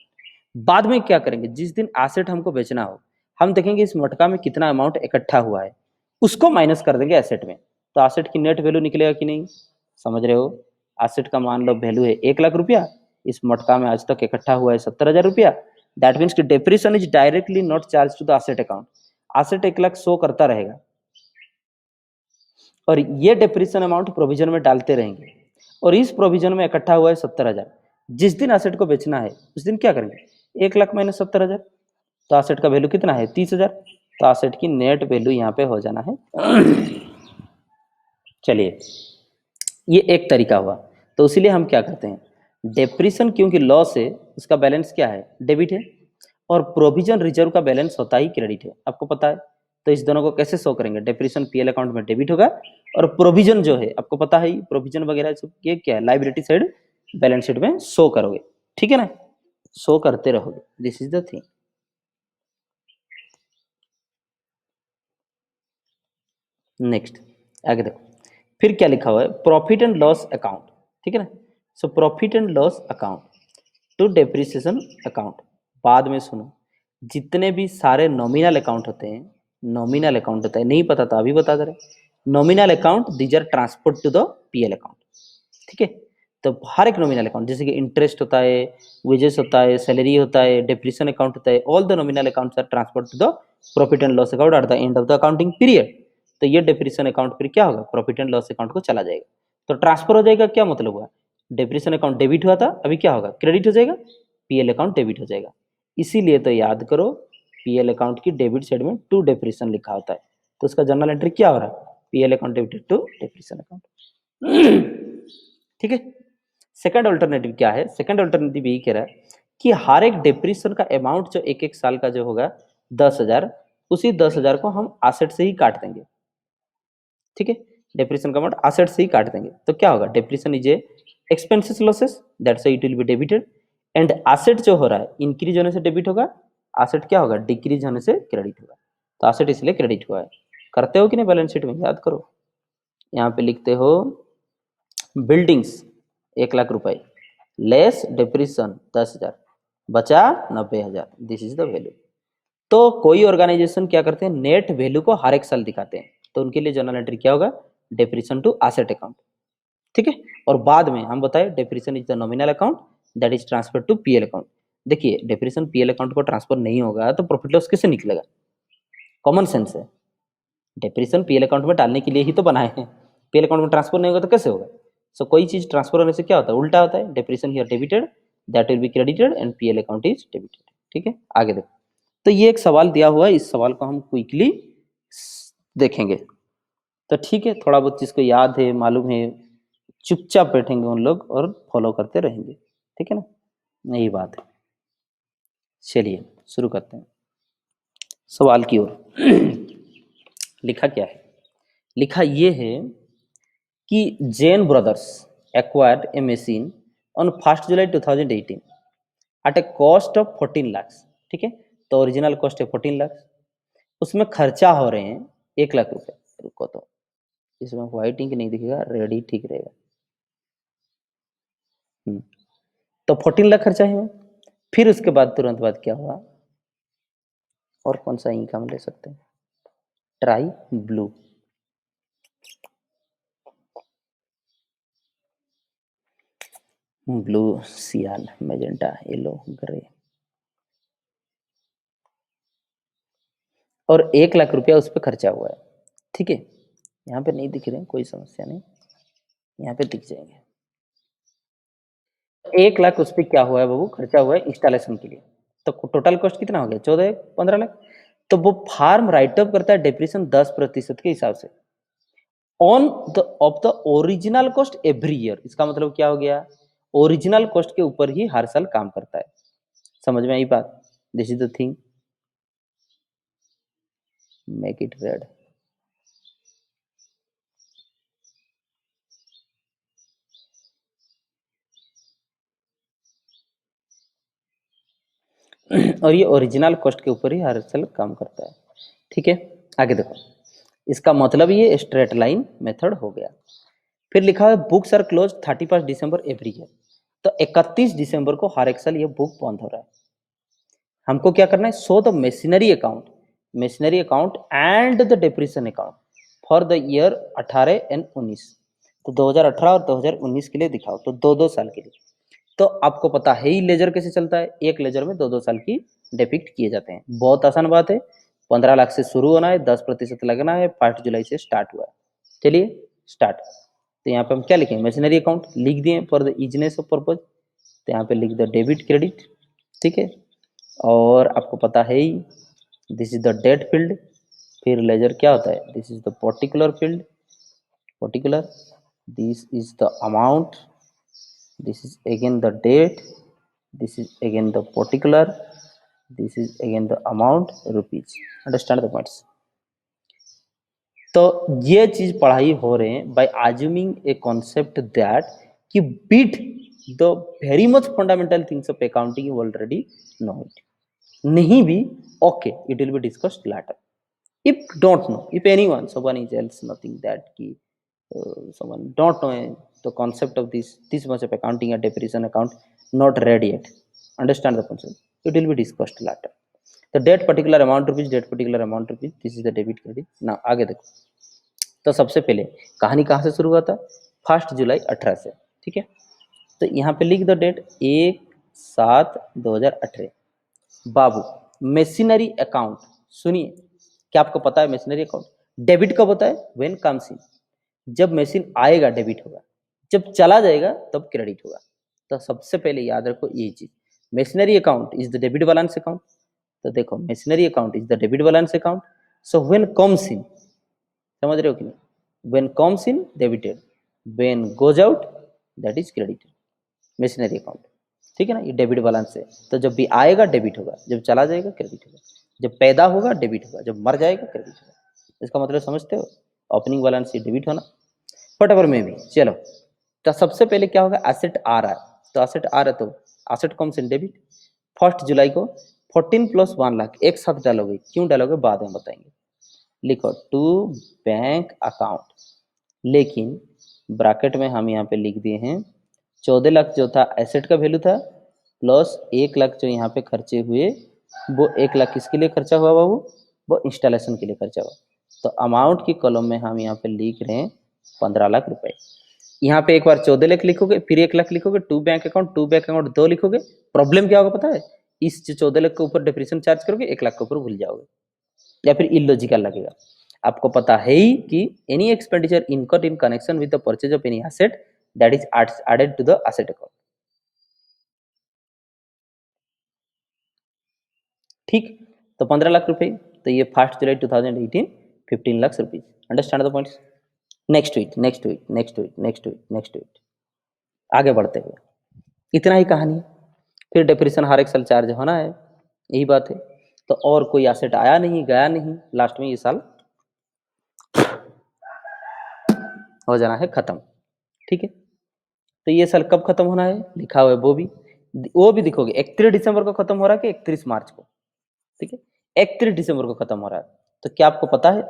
बाद में क्या करेंगे, जिस दिन एसेट हमको बेचना हो हम देखेंगे इस मटका में कितना अमाउंट इकट्ठा हुआ है, उसको माइनस कर देंगे एसेट में, तो एसेट की नेट वैल्यू निकलेगा कि नहीं, समझ रहे हो, एसेट का मान लो वैल्यू है 1,00,000 रुपया, इस मटका में आज तक इकट्ठा हुआ है 70,000 रुपया, दैट मीन्स कि depression is directly not charge to the asset account, asset 1,00,000 show करता रहेगा और ये डिप्रेशन अमाउंट प्रोविजन में डालते रहेंगे, और इस प्रोविजन में इकट्ठा हुआ है 70,000, जिस दिन एसेट को बेचना है उस दिन क्या करेंगे 1,00,000 माइनस 70,000, तो एसेट का वैल्यू कितना है 30,000, तो एसेट की नेट वैल्यू यहाँ पे हो जाना है चलिए ये एक तरीका हुआ। तो इसीलिए हम क्या करते हैं डिप्रेशन क्योंकि लॉस है उसका बैलेंस क्या है डेबिट है, और प्रोविजन रिजर्व का बैलेंस होता ही क्रेडिट है, आपको पता है, तो इस दोनों को कैसे शो करेंगे, डिप्रेशन पीएल अकाउंट में डेबिट होगा और प्रोविजन जो है आपको पता है प्रोविजन वगैरह सब ये क्या है लाइबिलिटी साइड बैलेंस शीट में शो करोगे, ठीक है ना, शो करते रहोगे, this is the thing. Next आगे देखो, फिर क्या लिखा हुआ है प्रॉफिट एंड लॉस अकाउंट, ठीक है ना, so profit and loss account to depreciation account, बाद में सुनो, जितने भी सारे नॉमिनल अकाउंट होते हैं, नॉमिनल अकाउंट होता है नहीं पता था अभी बता दे रहे, nominal account these are transport to the PL account, ठीक है, तो हर एक नॉमिनल अकाउंट जैसे कि इंटरेस्ट होता है, वेजेस होता है, सैलरी होता है, डेप्रिसिएशन अकाउंट होता है, all the nominal accounts are transferred to the profit and loss account at the end of the accounting period, तो ये डेप्रिसिएशन अकाउंट फिर क्या होगा प्रॉफिट एंड लॉस अकाउंट को चला जाएगा, तो ट्रांसफर हो जाएगा, क्या मतलब हुआ डेप्रिसिएशन अकाउंट डेबिट हुआ था अभी क्या होगा क्रेडिट हो जाएगा, पीएल अकाउंट डेबिट हो जाएगा, इसीलिए तो याद करो पीएल अकाउंट की डेबिट साइड में टू डेप्रिसिएशन लिखा होता है, तो उसका जर्नल एंट्री क्या हो रहा है PL account debited to depreciation account ठीक है। सेकंड अल्टरनेटिव क्या है? सेकंड अल्टरनेटिव यही कह रहा है कि हर एक डेप्रिसिएशन का अमाउंट जो एक एक साल का जो होगा 10,000, उसी 10,000 को हम एसेट से ही काट देंगे। ठीक है, डेप्रिसिएशन का अमाउंट एसेट से ही काट देंगे तो क्या होगा? Depreciation is a expenses losses, that's why it will be debited, and asset जो हो रहा है इंक्रीज होने से डेबिट होगा, एसेट क्या होगा? डिक्रीज होने से क्रेडिट होगा। तो एसेट इसलिए क्रेडिट हुआ है। करते हो कि नहीं बैलेंस शीट में? याद करो। यहाँ पे लिखते हो बिल्डिंग्स 1,00,000 रुपए लेस डेप्रिसिएशन 10,000, बचा 90,000, दिस इज द वैल्यू। तो कोई ऑर्गेनाइजेशन क्या करते हैं? नेट वैल्यू को हर एक साल दिखाते हैं, तो उनके लिए जर्नल एंट्री क्या होगा? Depreciation to asset account. ठीक है, और बाद में हम बताए depreciation is the nominal account that is transfer to PL account. देखिए, डेप्रिसिएशन पीएल अकाउंट को ट्रांसफर नहीं होगा तो प्रॉफिट लॉस कैसे निकलेगा? कॉमन सेंस है, डेप्रिसिएशन पीएल अकाउंट में डालने के लिए ही तो बनाए हैं। पीएल अकाउंट में ट्रांसफर नहीं होगा तो कैसे होगा? सो कोई चीज ट्रांसफर होने से क्या होता है? उल्टा होता है। Depreciation here debited, that will be credited and PL account is debited. ठीक है, आगे देखो। तो ये एक सवाल दिया हुआ है, इस सवाल को हम क्विकली देखेंगे। तो ठीक है, थोड़ा बहुत जिसको याद है, मालूम है, चुपचाप बैठेंगे उन लोग और फॉलो करते रहेंगे। ठीक है ना, यही बात है। चलिए शुरू करते हैं सवाल की ओर। लिखा क्या है? लिखा ये है कि Jain brothers acquired a machine on 1 July 2018 at a cost of 14 lakh. ठीक है, तो ओरिजिनल कॉस्ट है 14 लाख, उसमें खर्चा हो रहे हैं 1,00,000 रुपए। रुको, तो इसमें व्हाइट इंक नहीं दिखेगा, रेड ही ठीक रहेगा। तो 14 लाख खर्चा है। फिर उसके बाद तुरंत बाद क्या हुआ? और कौन सा इंक हम ले सकते हैं? ट्राई ब्लू, ब्लू, सियाल, मैजेंटा, येलो, ग्रे, और 1,00,000 रुपया उस पर खर्चा हुआ है। ठीक है, यहाँ पे नहीं दिख रहे, कोई समस्या नहीं, यहाँ पे दिख जाएंगे। 1,00,000 उस पर क्या हुआ है बाबू? खर्चा हुआ है इंस्टॉलेशन के लिए। तो टोटल कॉस्ट कितना हो गया? 15 लाख। तो वो फार्म राइटअप करता है डेप्रिसिएशन 10% के हिसाब से on the of the original cost every year. इसका मतलब क्या हो गया? ओरिजिनल कॉस्ट के ऊपर ही हर साल काम करता है। समझ में आई बात? This is the thing, make it red. और ये ओरिजिनल कॉस्ट के ऊपर ही हर साल काम करता है। ठीक है, आगे देखो। इसका मतलब ये स्ट्रेट लाइन मेथड हो गया। फिर लिखा है books are close 31 December every year. तो 31 दिसंबर को हर एक साल ये बुक बंद हो रहा है। हमको क्या करना है? Show the machinery account and the depreciation account for the year 18 and 19। तो 2018 और 2019 के लिए दिखाओ, तो 2-2 साल के लिए। तो आपको पता है ही लेजर कैसे चलता है, एक लेजर में 2-2 साल की डिपिक्ट किए जाते हैं। बहुत आसान बात है, 15 लाख से शुरू होना है, 10% लगना है, 1 जुलाई से स्टार्ट हुआ है। चलिए स्टार्ट। तो यहाँ पे हम क्या लिखेंगे? मशीनरी अकाउंट लिख दिए for the isness of purpose, तो यहाँ पे लिख दो डेबिट क्रेडिट। ठीक है, और आपको पता है ही this is the date field. फिर लेजर क्या होता है? This is the particular field, particular, this is the amount, this is again the date, this is again the particular, this is again the amount rupees। understand the points? तो ये चीज पढ़ाई हो रहे हैं by assuming a concept that कि beat the very much fundamental things of accounting you already know it. नहीं भी okay, it will be discussed later. if don't know, if anyone someone is else nothing that ki someone don't know the concept of this much of accounting or depreciation account, not read yet, understand the concept, it will be discussed later। the date particular amount rupees, date particular amount rupees, this is the debit credit। now आगे देखो। तो सबसे पहले कहानी कहाँ से शुरू हुआ था? 1 जुलाई 18 से। ठीक है, तो यहाँ पे लिख दो डेट 1/7/2018। बाबू मशीनरी अकाउंट, सुनिए, क्या आपको पता है मशीनरी अकाउंट डेबिट कब होता है? व्हेन कम्स इन, जब मशीन आएगा डेबिट होगा, जब चला जाएगा तब क्रेडिट होगा। तो सबसे पहले याद रखो ये चीज, machinery account is the debit balance account. तो देखो machinery account is the debit balance account. So when comes in, समझ रहे हो कि नहीं? When comes in debited, when goes out that is credited. Machinery account, ठीक है ना, ये डेबिट बैलेंस है। तो जब भी आएगा डेबिट होगा, जब चला जाएगा क्रेडिट होगा, जब पैदा होगा डेबिट होगा, जब मर जाएगा क्रेडिट होगा। इसका मतलब समझते हो, ओपनिंग बैलेंस से डेबिट होना, वटएवर में भी। चलो, तो सबसे पहले क्या होगा, एसेट आ रहा है, तो एसेट आ रहा है तो एसेट कम्स इन डेबिट। 1 जुलाई को 14 + 1 लाख एक साथ डालोगे, क्यों डालोगे बाद में बताएंगे। लिखो टू बैंक अकाउंट, लेकिन ब्रैकेट में हम यहाँ पे लिख दिए हैं 14 लाख जो था एसेट का वैल्यू था, प्लस 1 लाख जो यहाँ पे खर्चे हुए, वो 1 लाख किसके लिए खर्चा हुआ बाबू, वो इंस्टॉलेशन के लिए खर्चा हुआ। तो अमाउंट की कॉलम में हम यहाँ पे लिख रहे हैं 15 लाख रुपए। यहाँ पे एक बार 14 लाख लिखोगे, फिर 1 लाख लिखोगे, टू बैंक अकाउंट 2 लिखोगे। प्रॉब्लम क्या होगा पता है, इस 14 लाख के ऊपर डिप्रेशन चार्ज करोगे, 1 लाख के ऊपर भूल जाओगे, या फिर इलॉजिकल लगेगा। आपको पता है ही कि any expenditure incurred in connection with the purchase of any asset that is added to the asset account. ठीक, तो 15 लाख रुपए, तो ये 1 July 2018 15 lakh rupees. Understand the points. Next आगे बढ़ते हुए इतना ही कहानी है। फिर डिप्रेशन हर एक साल चार्ज होना है, यही बात है। तो और कोई एसेट आया नहीं, गया नहीं, लास्ट में ये साल हो जाना है खत्म, ठीक है। तो ये साल कब खत्म होना है लिखा हुआ है, वो भी दिखोगे 31 दिसंबर को खत्म हो रहा है कि 31 मार्च को, ठीक है, 31 दिसंबर को खत्म हो रहा है। तो क्या आपको पता है,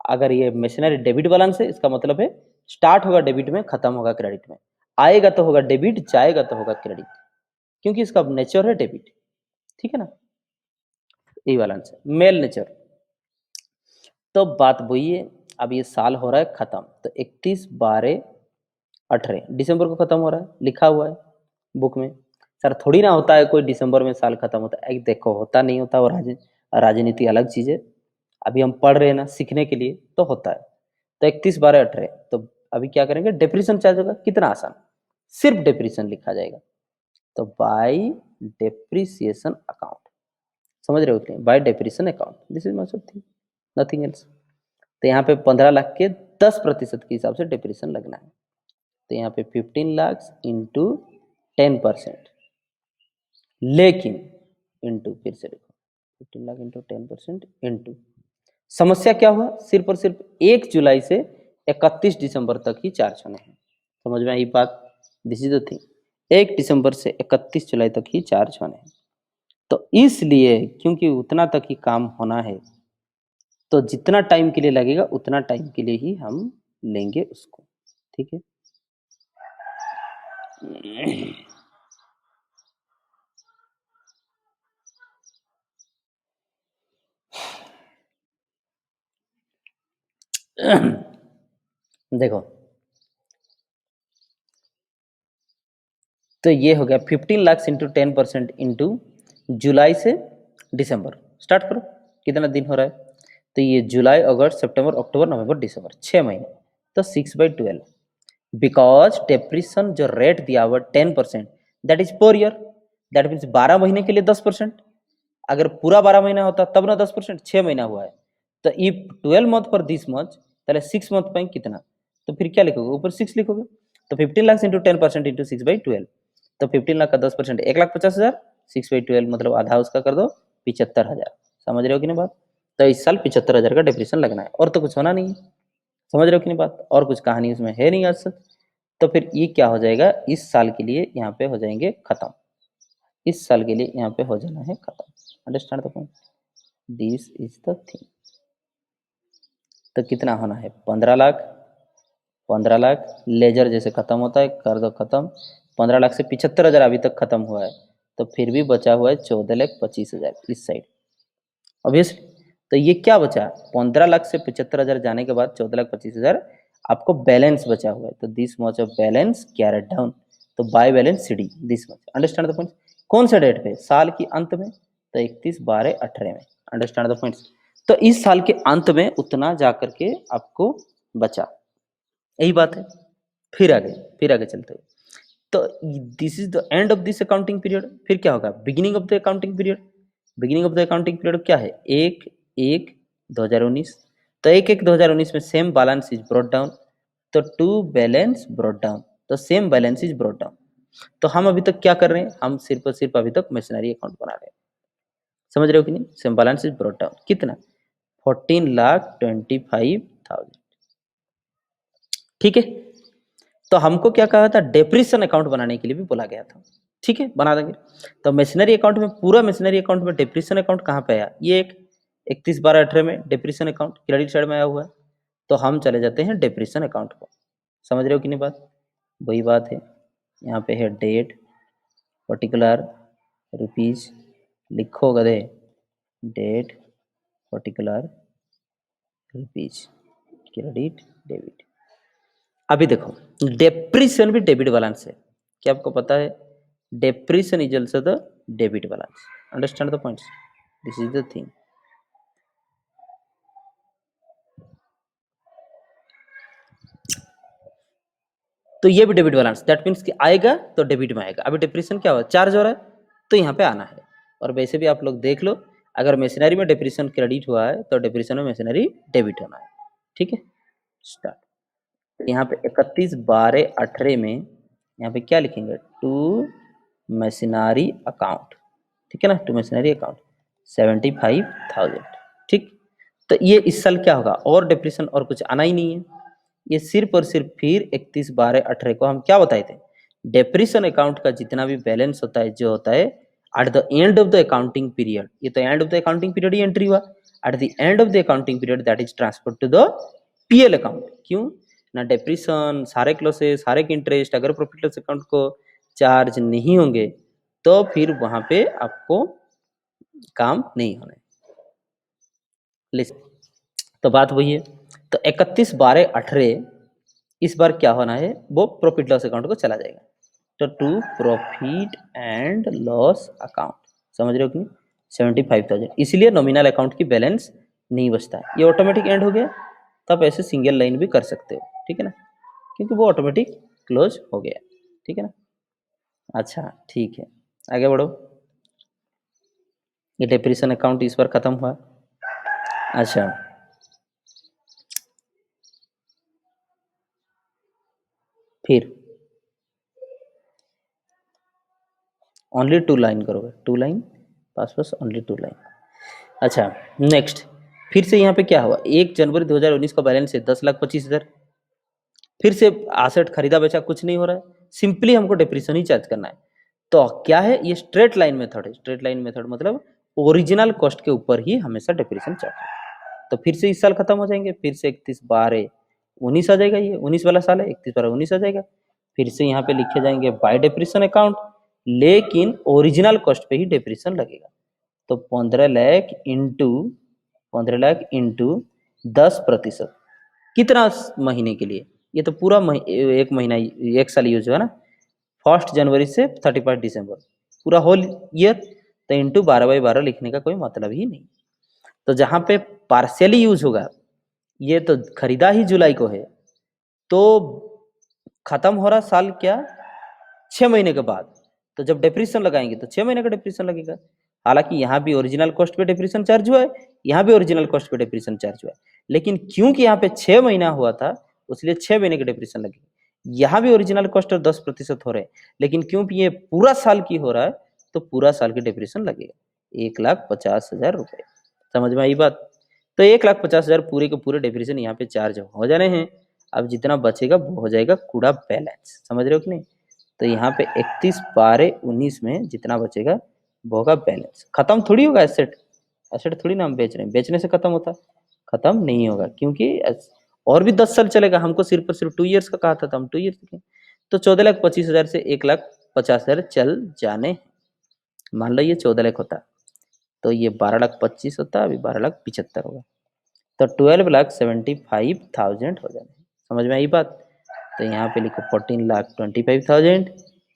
अगर ये मशीनरी डेबिट बैलेंस है, इसका मतलब है स्टार्ट होगा डेबिट में, खत्म होगा क्रेडिट में। आएगा तो होगा डेबिट, जाएगा तो होगा क्रेडिट, क्योंकि इसका नेचर है डेबिट, ठीक है ना, यही बैलेंस है, मेल नेचर। तो बात वही है, अब ये साल हो रहा है खत्म, तो 31/12/18 दिसंबर को खत्म हो रहा है, लिखा हुआ है बुक में। सर थोड़ी ना होता है कोई दिसंबर में साल खत्म होता है, देखो होता नहीं होता, और राजनीति अलग चीज है। अभी हम पढ़ रहे हैं ना सीखने के लिए, तो होता है। तो 31/12/18, तो अभी क्या करेंगे, डेप्रिसिएशन चार्ज होगा, कितना आसान, सिर्फ डेप्रिसिएशन लिखा जाएगा। तो बाय डेप्रिसिएशन अकाउंट, समझ रहे हो कि bye depreciation account, this is much thing, nothing else. तो यहाँ पे 15 लाख के 10% के हिसाब से डेप्रिसिएशन लगना है। तो यहाँ पे 15 लाख इंटू 10%, लेकिन इंटू, फिर से देखो 15 लाख इंटू 10% इंटू, समस्या क्या हुआ, सिर्फ और सिर्फ 1 जुलाई से 31 दिसंबर तक ही चार्ज होने हैं। समझ में आई बात, दिस इज द थिंग, 1 दिसंबर से 31 जुलाई तक ही चार्ज होने हैं। तो इसलिए क्योंकि उतना तक ही काम होना है, तो जितना टाइम के लिए लगेगा उतना टाइम के लिए ही हम लेंगे उसको, ठीक है। देखो, तो ये हो गया 15 लाख इंटू 10% इंटू जुलाई से दिसंबर, स्टार्ट करो, कितना दिन हो रहा है। तो ये जुलाई, अगस्त, सितंबर, अक्टूबर, नवंबर, दिसंबर, 6 महीने, तो 6/12, बिकॉज डेप्रिसिएशन जो रेट दिया हुआ 10%, that is per year, that means 12 महीने के लिए 10%। अगर पूरा 12 महीना होता तब ना 10%, 6 महीना हुआ है। तो if 12 month for this month, पहले 6 मंथ पाएंगे कितना, तो फिर क्या लिखोगे, ऊपर 6 लिखोगे। तो 15 लाख इंटू 10% इंटू 6/12, तो 15 लाख का 10% 1,50,000, 6/12 मतलब आधा उसका कर दो, 75,000। समझ रहे हो कि नहीं बात। तो इस साल 75,000 का डिप्रेशन लगना है, और तो कुछ होना नहीं है। समझ रहे हो कि नहीं बात, और कुछ कहानी उसमें है नहीं आज तक। तो फिर ये क्या हो जाएगा, इस साल के लिए यहाँ पे हो जाएंगे खत्म, इस साल के लिए यहाँ पे हो जाना है खत्म। Understand the point, this is the thing. तो कितना होना है, 15 लाख, 15 लाख लेजर जैसे खत्म होता है कर दो खत्म। 15 लाख से 75,000 अभी तक खत्म हुआ है, तो फिर भी बचा हुआ है 14,25,000 इस साइड, ऑब्वियसली। तो ये क्या बचा, 15 लाख से 75,000 जाने के बाद 14,25,000 आपको बैलेंस बचा हुआ है। तो this much of balance carried down, तो by balance CD this much. Understand the point, कौन सा डेट पे, साल के अंत में, तो 31/12/18 में। Understand the points. तो इस साल के अंत में उतना जाकर के आपको बचा, यही बात है। फिर आगे चलते हुए, तो this is the end of this accounting period. फिर क्या होगा, beginning of the accounting period. Beginning of the accounting period क्या है, 1/1/2019। तो 1/1/2019 में same balance is brought down, तो टू बैलेंस ब्रॉट डाउन, तो same balance is brought down. तो हम अभी तक क्या कर रहे हैं, हम सिर्फ और सिर्फ अभी तक मशीनरी अकाउंट बना रहे हैं, समझ रहे हो कि नहीं। Same balance is brought down, कितना 14,25,000, ठीक है। तो हमको क्या कहा था, डेप्रिसिएशन अकाउंट बनाने के लिए भी बोला गया था, ठीक है, बना देंगे। तो मशीनरी अकाउंट में, पूरा मशीनरी अकाउंट में डेप्रिसिएशन अकाउंट कहाँ पे आया, ये एक 31/12/18 में डेप्रिसिएशन अकाउंट क्रेडिट साइड में आया हुआ है, तो हम चले जाते हैं डेप्रिसिएशन अकाउंट को, समझ रहे हो कि नहीं बात, वही बात है। यहाँ पे है डेट, पर्टिकुलर, रुपीज, लिखो गधे, date, particular, rupees, credit, debit. अभी देखो, डेप्रिसिएशन भी डेबिट बैलेंस है, क्या आपको पता है, depreciation is also the debit balance, understand the points, this is the thing. तो ये भी डेबिट बैलेंस, दैट मीन्स कि आएगा तो डेबिट में आएगा। अभी डेप्रिसिएशन क्या हुआ, चार्ज हो रहा है तो यहाँ पे आना है, और वैसे भी आप लोग देख लो, अगर मशीनरी में डेप्रिसिएशन क्रेडिट हुआ है तो डेप्रिसिएशन में मशीनरी डेबिट होना है, ठीक है। स्टार्ट। यहाँ पे 31/12/18 में यहाँ पे क्या लिखेंगे, टू मशीनरी अकाउंट, ठीक है ना, टू मशीनरी अकाउंट 75,000, ठीक। तो ये इस साल क्या होगा, और डेप्रिसिएशन और कुछ आना ही नहीं है, ये सिर्फ और सिर्फ फिर 31/12/18 को हम क्या बताए थे, डेप्रिसिएशन अकाउंट का जितना भी बैलेंस होता है, जो होता है at the end of the accounting period, ये तो end of the accounting period ही एंट्री हुआ, at the end of the accounting period that is transfer to the PL account. क्यों ना, डेप्रिसिएशन, सारे क्लोसेस, सारे के इंटरेस्ट अगर प्रॉफिट लॉस अकाउंट को चार्ज नहीं होंगे तो फिर वहां पे आपको काम नहीं होने। तो बात वही है, तो 31/12/18 इस बार क्या होना है, वो प्रॉफिट लॉस अकाउंट को चला जाएगा, तो to profit and loss account, समझ रहे हो कि नहीं, 75,000, इसलिए नॉमिनल अकाउंट की बैलेंस नहीं बचता है, ये ऑटोमेटिक एंड हो गया, तो आप ऐसे सिंगल लाइन भी कर सकते हो, ठीक है ना, क्योंकि वो ऑटोमेटिक क्लोज हो गया, ठीक है ना। अच्छा ठीक है, आगे बढ़ो। ये डेप्रिसिएशन अकाउंट इस बार खत्म हुआ। अच्छा, फिर ओनली 2 लाइन करोगे, 2 लाइन, पास ओनली 2 लाइन। अच्छा नेक्स्ट, फिर से यहाँ पे क्या हुआ, 1 जनवरी 2019 का बैलेंस है 10,25,000, फिर से एसेट खरीदा बेचा कुछ नहीं हो रहा है, सिंपली हमको डेप्रिसिएशन ही चार्ज करना है। तो क्या है, ये स्ट्रेट लाइन मेथड है, स्ट्रेट लाइन मेथड मतलब ओरिजिनल कॉस्ट के ऊपर ही हमेशा डेप्रिसिएशन चार्ज है। तो फिर से इस साल खत्म हो जाएंगे, फिर से 31/12/19 आ जाएगा, ये 19 वाला साल है, 31/12/19 आ जाएगा। फिर से यहाँ पे लिखे जाएंगे बाय डेप्रिसिएशन अकाउंट, लेकिन ओरिजिनल कॉस्ट पे ही डेप्रिसिएशन लगेगा। तो 15 लाख इंटू 10%, कितना महीने के लिए, ये तो पूरा एक महीना, एक साल यूज हुआ ना, 1 जनवरी से 31 दिसंबर, पूरा होल ईयर, तो इंटू 12/12 लिखने का कोई मतलब ही नहीं। तो जहाँ पे पार्शियली यूज होगा, ये तो खरीदा ही जुलाई को है, तो खत्म हो रहा साल क्या, 6 महीने के बाद, तो जब डेप्रिसिएशन लगाएंगे तो 6 महीने का डेप्रिसिएशन लगेगा। हालांकि यहाँ भी ओरिजिनल कॉस्ट पे डेप्रिसिएशन चार्ज हुआ है, यहाँ भी ओरिजिनल कॉस्ट पे डेप्रिसिएशन चार्ज हुआ है, लेकिन क्योंकि यहाँ पे 6 महीना हुआ था, इसलिए 6 महीने के डेप्रिसिएशन लगेगा। यहाँ भी ओरिजिनल कॉस्ट और 10% हो रहे हैं, लेकिन क्योंकि ये पूरा साल की हो रहा है, तो पूरा साल की डेप्रिसिएशन लगेगा 1,50,000 रुपए, समझ में आई बात। तो 1,50,000 पूरे के पूरे डेप्रिसिएशन यहाँ पे चार्ज हो जाने हैं। अब जितना बचेगा वो हो जाएगा कूड़ा बैलेंस, समझ रहे हो कि नहीं। तो यहाँ पे 31/12/19 में जितना बचेगा वो होगा बैलेंस, खत्म थोड़ी होगा एसेट, एसेट थोड़ी ना हम बेच रहे हैं, बेचने से खत्म होता, खत्म नहीं होगा, क्योंकि और भी 10 साल चलेगा, हमको सिर्फ और सिर्फ 2 ईयर्स का कहा था, तो हम 2 ईयर्स के, तो 14,25,000 से 1,50,000 चल जाने, मान लो ये 14 लाख होता, तो ये 12,25,000 होता, अभी 12,75,000 होगा, तो 12,75,000 हो जाने, समझ में आई बात। तो यहाँ पे लिखो 14,25,000,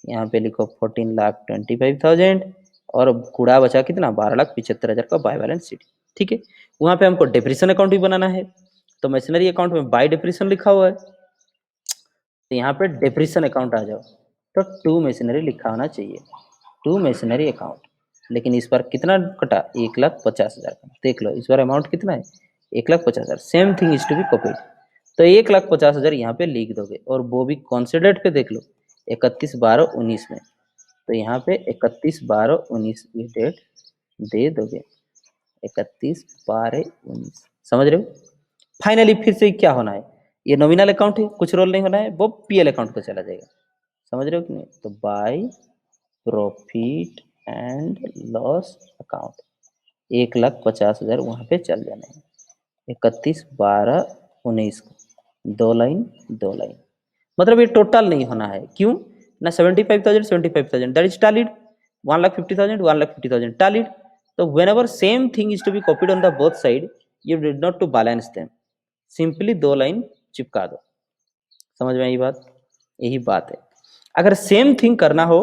यहाँ पे लिखो 14,25,000, और कूड़ा बचा कितना, 12,75,000 का बाय बैलेंस शीट, ठीक है। वहाँ पे हमको डेप्रिसिएशन अकाउंट भी बनाना है, तो मशीनरी अकाउंट में बाय डेप्रिसिएशन लिखा हुआ है, तो यहाँ पे डेप्रिसिएशन अकाउंट आ जाओ, तो टू मशीनरी लिखा होना चाहिए, टू मशीनरी अकाउंट। लेकिन इस बार कितना कटा, 1,50,000 का, देख लो इस बार अमाउंट कितना है, 1,50,000, same thing is to be copied. तो 1,50,000 यहाँ पे लिख दोगे, और वो भी कौन से डेट पे देख लो, 31/12/19 में, तो यहाँ पे 31/12/19 ये डेट दे दोगे, 31/12/19, समझ रहे हो। फाइनली फिर से क्या होना है, ये नॉमिनल अकाउंट है, कुछ रोल नहीं होना है, वो पीएल अकाउंट को चला जाएगा, समझ रहे हो कि नहीं। तो by profit and loss account 1,50,000 वहां पे चल जाना है, 31/12/19 को, 2 लाइन, मतलब ये टोटल नहीं होना है, क्यों ना, 75,000 दैट इज टैलिड, 1,50,000 टैलिड। तो whenever same thing is to be copied on the both side, you did not to balance them, simply 2 line चिपका दो, समझ में आई बात, यही बात है। अगर सेम थिंग करना हो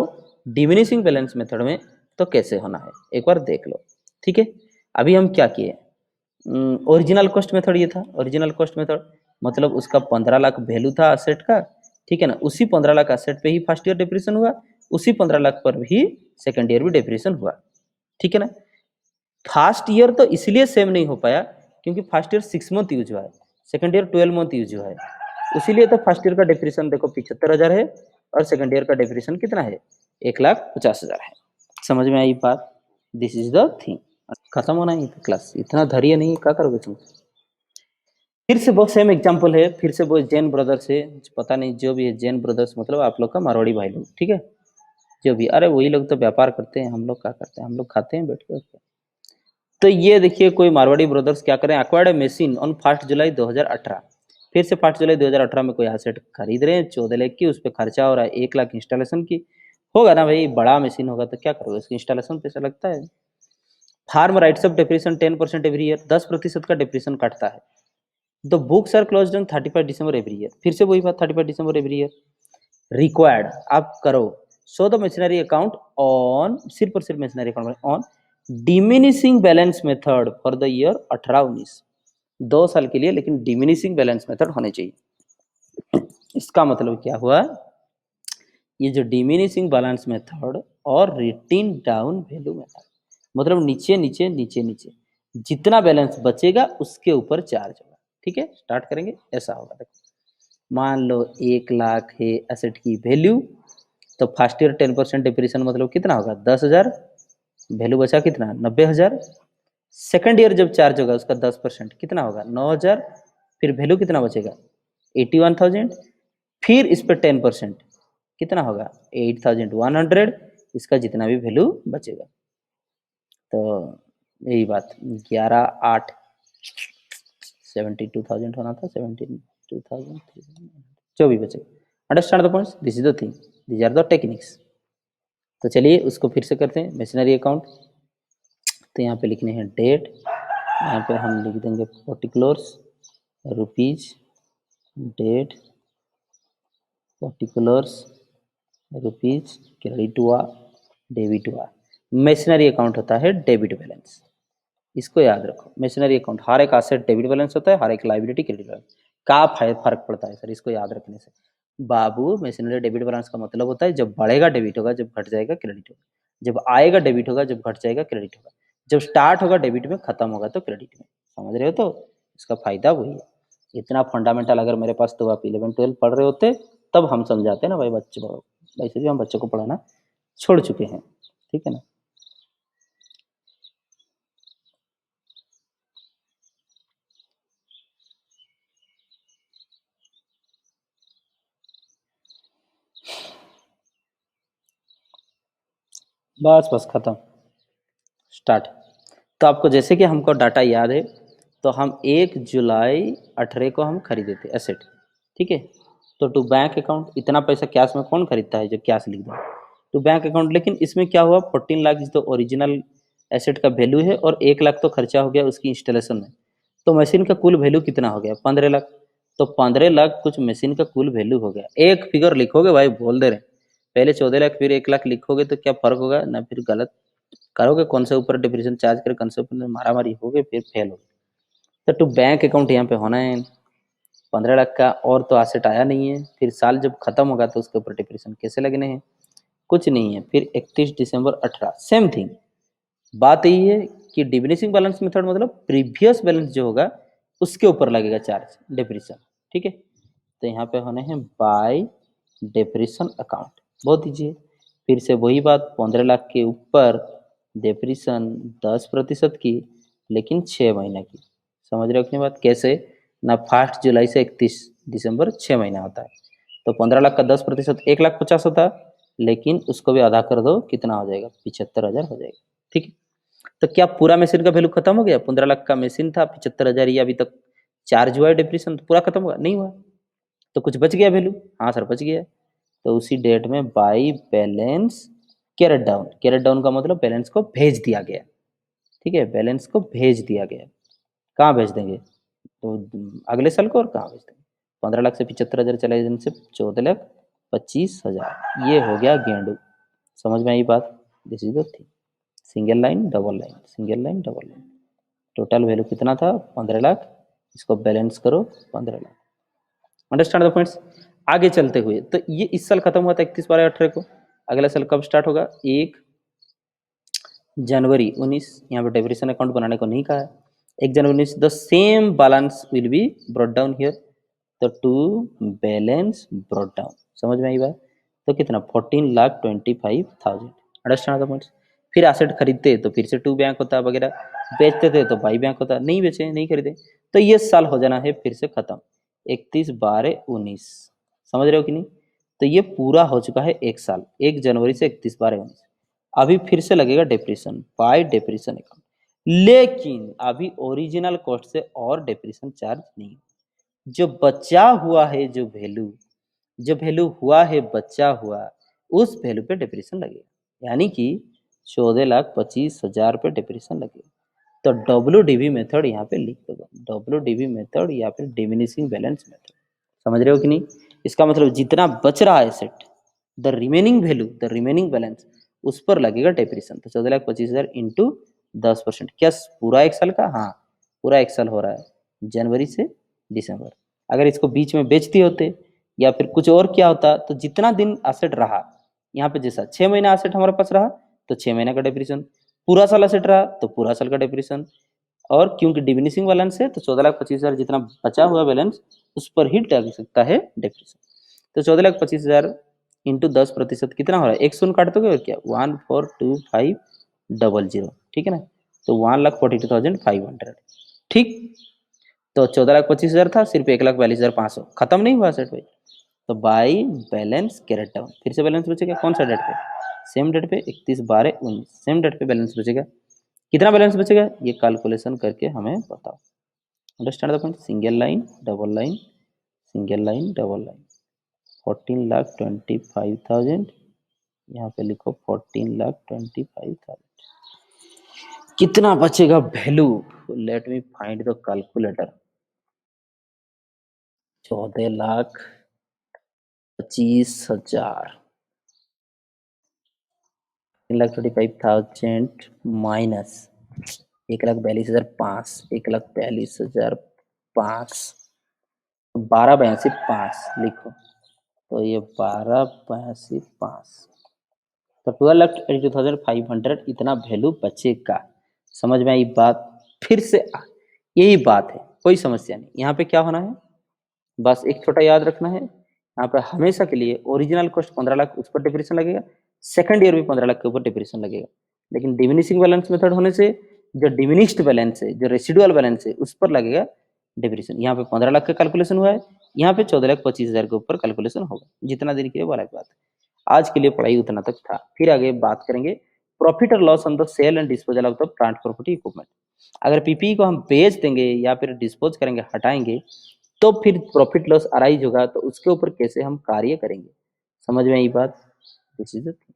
डिमिनिशिंग बैलेंस मेथड में तो कैसे होना है एक बार देख लो, ठीक है। अभी हम क्या किए, ओरिजिनल कॉस्ट मेथड ये था, ओरिजिनल कॉस्ट मेथड मतलब उसका 15 लाख वैल्यू था असेट का, ठीक है ना, उसी 15 लाख असेट पे ही फर्स्ट ईयर डिप्रेशन हुआ, उसी 15 लाख पर भी सेकंड ईयर भी डिप्रेशन हुआ, ठीक है ना। फर्स्ट ईयर तो इसलिए सेम नहीं हो पाया क्योंकि फर्स्ट ईयर 6 मंथ यूज हुआ है, सेकंड ईयर 12 मंथ यूज हुआ है, इसीलिए तो फर्स्ट ईयर का डिप्रेशन देखो 75,000 है और सेकंड ईयर का डिप्रेशन कितना है, 1,50,000 है, समझ में आई बात। दिस इज द थिंग, खत्म होना ही क्लास, इतना धैर्य नहीं, क्या करोगे तुम। फिर से वो सेम एग्जांपल है, फिर से वो जैन ब्रदर्स है, पता नहीं जो भी है, जैन ब्रदर्स मतलब आप लोग का मारवाड़ी भाई लोग, ठीक है, जो भी, अरे वही लोग तो व्यापार करते हैं, हम लोग क्या करते हैं, हम लोग खाते हैं बैठ के। तो ये देखिए कोई मारवाड़ी ब्रदर्स क्या करें, एक्वायर्ड मशीन ऑन 1 जुलाई 2018, फिर से 1 जुलाई 2018 में कोई एसेट खरीद रहे हैं 14 लाख की, उस पर खर्चा हो रहा है 1 लाख इंस्टॉलेशन की, होगा ना भाई, बड़ा मशीन होगा तो क्या करोगे, उसकी इंस्टॉलेशन पैसा लगता है। Firm writes off depression 10% every year, 10% का डिप्रेशन काटता है। The books are closed on 31 December every year, फिर से वही बात, 31 दिसंबर एवरी ईयर रिक्वायर्ड आप करो, so the machinery account on, सिर्फ और सिर्फ machinery account on diminishing balance method for the year 18-19, 2 साल के लिए, लेकिन डिमिनिशिंग बैलेंस मेथड होने चाहिए। इसका मतलब क्या हुआ, ये जो डिमिनिशिंग बैलेंस मेथड और रिटन डाउन वैल्यू मेथड, मतलब नीचे नीचे नीचे नीचे जितना बैलेंस बचेगा उसके ऊपर चार्ज होगा, ठीक है। स्टार्ट करेंगे, ऐसा होगा, देखो मान लो 1 लाख है एसेट की वैल्यू, तो फर्स्ट ईयर 10% डिप्रेशन मतलब कितना होगा, 10,000, वैल्यू बचा कितना, 90,000। सेकंड ईयर जब चार्ज होगा उसका 10% कितना होगा, 9,000, फिर वैल्यू कितना बचेगा, 81,000, फिर इस पर 10% कितना होगा, 8,100, इसका जितना भी वैल्यू बचेगा। तो यही बात, 11/8 72,000 होना था, 72,000 जो भी बचेगा, understand the points, this is the thing, these are the techniques. तो चलिए उसको फिर से करते हैं, मशीनरी अकाउंट, तो यहाँ पे लिखने हैं डेट, यहाँ पे हम लिख देंगे particulars, rupees, date, particulars, rupees, credit हुआ, डेबिट हुआ। मशीनरी अकाउंट होता है डेबिट बैलेंस, इसको याद रखो, मशीनरी अकाउंट हर एक एसेट डेबिट बैलेंस होता है, हर एक लाइबिलिटी क्रेडिट बैलेंस। क्या फर्क पड़ता है सर इसको याद रखने से, बाबू मशीनरी डेबिट बैलेंस का मतलब होता है जब बढ़ेगा डेबिट होगा, जब घट जाएगा क्रेडिट होगा, जब आएगा डेबिट होगा, जब घट जाएगा क्रेडिट होगा, जब स्टार्ट होगा डेबिट में, खत्म होगा तो क्रेडिट में, समझ रहे हो। तो इसका फायदा वही है, इतना फंडामेंटल अगर मेरे पास तो आप 11-12 पढ़ रहे होते तब हम समझाते ना भाई, बच्चे वैसे भी हम बच्चों को पढ़ाना छोड़ चुके हैं, ठीक है ना। बस बस खत्म, स्टार्ट। तो आपको जैसे कि हमको डाटा याद है, तो हम 1 जुलाई 18 को हम खरीदे थे एसेट, ठीक है। तो टू बैंक अकाउंट, इतना पैसा कैश में कौन खरीदता है जो कैश लिख दो, टू बैंक अकाउंट। लेकिन इसमें क्या हुआ, 14 lakh is the original asset का वैल्यू है, और 1 लाख तो खर्चा हो गया उसकी इंस्टॉलेशन में, तो मशीन का कुल वैल्यू कितना हो गया, 15 लाख। तो 15 लाख कुछ मशीन का कुल वैल्यू हो गया, एक फिगर लिखोगे भाई, बोल दे रहे पहले 14 लाख फिर 1 लाख लिखोगे तो क्या फर्क होगा ना, फिर गलत करोगे, कौन से ऊपर डिप्रेशन चार्ज करे, कौन से ऊपर मारा मारी हो गए, फिर फेल हो। तो टू बैंक अकाउंट यहाँ पे होना है 15 लाख का, और तो एसेट आया नहीं है, फिर साल जब खत्म होगा तो उसके ऊपर डिप्रेशन कैसे लगने हैं, कुछ नहीं है, फिर 31 दिसंबर 18 सेम थिंग। बात यही है कि डिमिनिशिंग बैलेंस मेथड मतलब प्रीवियस बैलेंस जो होगा उसके ऊपर लगेगा चार्ज डिप्रेशन, ठीक है। तो यहाँ पे होने हैं बाय डेप्रिशन अकाउंट, बहुत इजी है। फिर से वही बात, 15 लाख के ऊपर डेप्रिशन 10% की, लेकिन 6 महीने की। समझ रहे हो अपनी बात कैसे ना? 1 जुलाई से 31 दिसंबर 6 महीना होता है, तो 15 लाख का 10% 1,50,000 होता है, लेकिन उसको भी आधा कर दो, कितना हो जाएगा? 75,000 हो जाएगा। ठीक है, तो क्या पूरा मशीन का वैल्यू खत्म हो गया? 15 लाख का मशीन था, 75,000 ही अभी तक चार्ज हुआ है डेप्रिशन, तो पूरा खत्म हुआ? नहीं हुआ। तो कुछ बच गया वैल्यू? हाँ सर बच गया। तो उसी डेट में by balance carried down, carried down का मतलब बैलेंस को भेज दिया गया। ठीक है, बैलेंस को भेज दिया गया। कहाँ भेज देंगे? तो अगले साल को, और कहाँ भेज देंगे? 15 लाख से 75,000 चले जाने से 14,25,000, ये हो गया गेंडू। समझ में आई बात? This is the thing. Single line double line, single line double line. Total value कितना था? 15 लाख। इसको बैलेंस करो, 15 लाख। Understand the points? आगे चलते हुए, तो ये इस साल खत्म हुआ था 31/12/18 को। अगला साल कब स्टार्ट होगा? 1 जनवरी 19। यहाँ पे डेप्रिसिएशन अकाउंट बनाने को नहीं कहा है। 1 जनवरी 19 the same balance will be brought down here, तो टू बैलेंस ब्रॉट डाउन। समझ में आई बात? तो कितना? 14,25,000। Understand the points? फिर एसेट खरीदते तो फिर से टू बैंक होता वगैरह, बेचते थे तो बाई बैंक होता। नहीं बेचे, नहीं खरीदे, तो ये साल हो जाना है फिर से खत्म, 31/12/19। समझ रहे हो कि नहीं? तो ये पूरा हो चुका है एक साल, 1 जनवरी से 31/12/19। अभी फिर से लगेगा डेप्रिसिएशन बाय डेप्रिसिएशन अकाउंट, लेकिन अभी ओरिजिनल कॉस्ट से और डेप्रिसिएशन चार्ज नहीं। जो बचा हुआ है, जो वैल्यू हुआ है बचा हुआ, उस वैल्यू पे डेप्रिसिएशन लगेगा, यानी कि 14,25,000 पे डेप्रिसिएशन लगेगा। तो WDV मेथड यहाँ पे लिख दो, WDV मेथड या फिर डिमिनिशिंग बैलेंस मेथड। समझ रहे हो कि नहीं? इसका मतलब जितना बच रहा है asset, the remaining value, the remaining balance, उस पर लगेगा डेप्रिसिएशन। तो 14,25,000 इंटू 10%, क्या पूरा एक साल का? हाँ, पूरा एक साल हो रहा है, जनवरी से दिसंबर। अगर इसको बीच में बेच दिए होते या फिर कुछ और क्या होता, तो जितना दिन एसेट रहा, यहाँ पे जैसा 6 महीना एसेट हमारे पास रहा तो 6 महीना का डेप्रिसिएशन, पूरा साल एसेट रहा तो पूरा साल का डेप्रिसिएशन। और क्योंकि डिमिनिशिंग बैलेंस है, तो 14,25,000 जितना बचा हुआ बैलेंस, उस पर ही लग सकता है डेप्रिसिएशन। तो 14,25,000 इंटू 10% कितना हो रहा है? एक शून्य काट दोगे और क्या? 142500, ठीक है ना? तो 1,42,500। ठीक, तो 14,25,000 था, सिर्फ 1,42,500, खत्म नहीं हुआ सेट भाई। तो बाई बैलेंस कैरेट डाउन, फिर से बैलेंस बचेगा कौन सा डेट पे? सेम डेट पे 31/12/19, सेम डेट पे बैलेंस बचेगा। कितना बैलेंस बचेगा ये कैलकुलेशन करके हमें बताओ। Understand the point? Single line double line, single line double line. 14,25,000, यहाँ पे लिखो 14,25,000। कितना बचेगा value? Let me find the calculator. 14,25,000, 14,25,000 minus 1,42,500, 1,42,500, 12,82,500 लिखो। तो ये 12,82,500, तो 12,82,500 इतना वैल्यू बचेगा। समझ में आई बात? फिर से यही बात है, कोई समस्या नहीं। यहाँ पे क्या होना है, बस एक छोटा याद रखना है, यहाँ पे हमेशा के लिए ओरिजिनल कॉस्ट 15 लाख, उस पर डिप्रेशन लगेगा। सेकंड ईयर भी 15 लाख के ऊपर डिप्रेशन लगेगा, लेकिन डिमिनिशिंग बैलेंस मेथड होने से जो डिमिनिश्ड बैलेंस है, जो रेसिडुअल बैलेंस है, उस पर लगेगा डिप्रेशन। यहाँ पे 15 लाख का कैलकुलेशन हुआ है, यहाँ पे 14,25,000 के ऊपर कैलकुलेशन होगा, जितना दिन के लिए वो अलग बात है। आज के लिए पढ़ाई उतना तक था, फिर आगे बात करेंगे प्रॉफिट और loss on the sale and disposal of the plant property equipment. अगर पीपीई को हम बेच देंगे या फिर डिस्पोज करेंगे, हटाएंगे, तो फिर प्रॉफिट लॉस अराइज होगा, तो उसके ऊपर कैसे हम कार्य करेंगे। समझ में आई बात? This is the thing.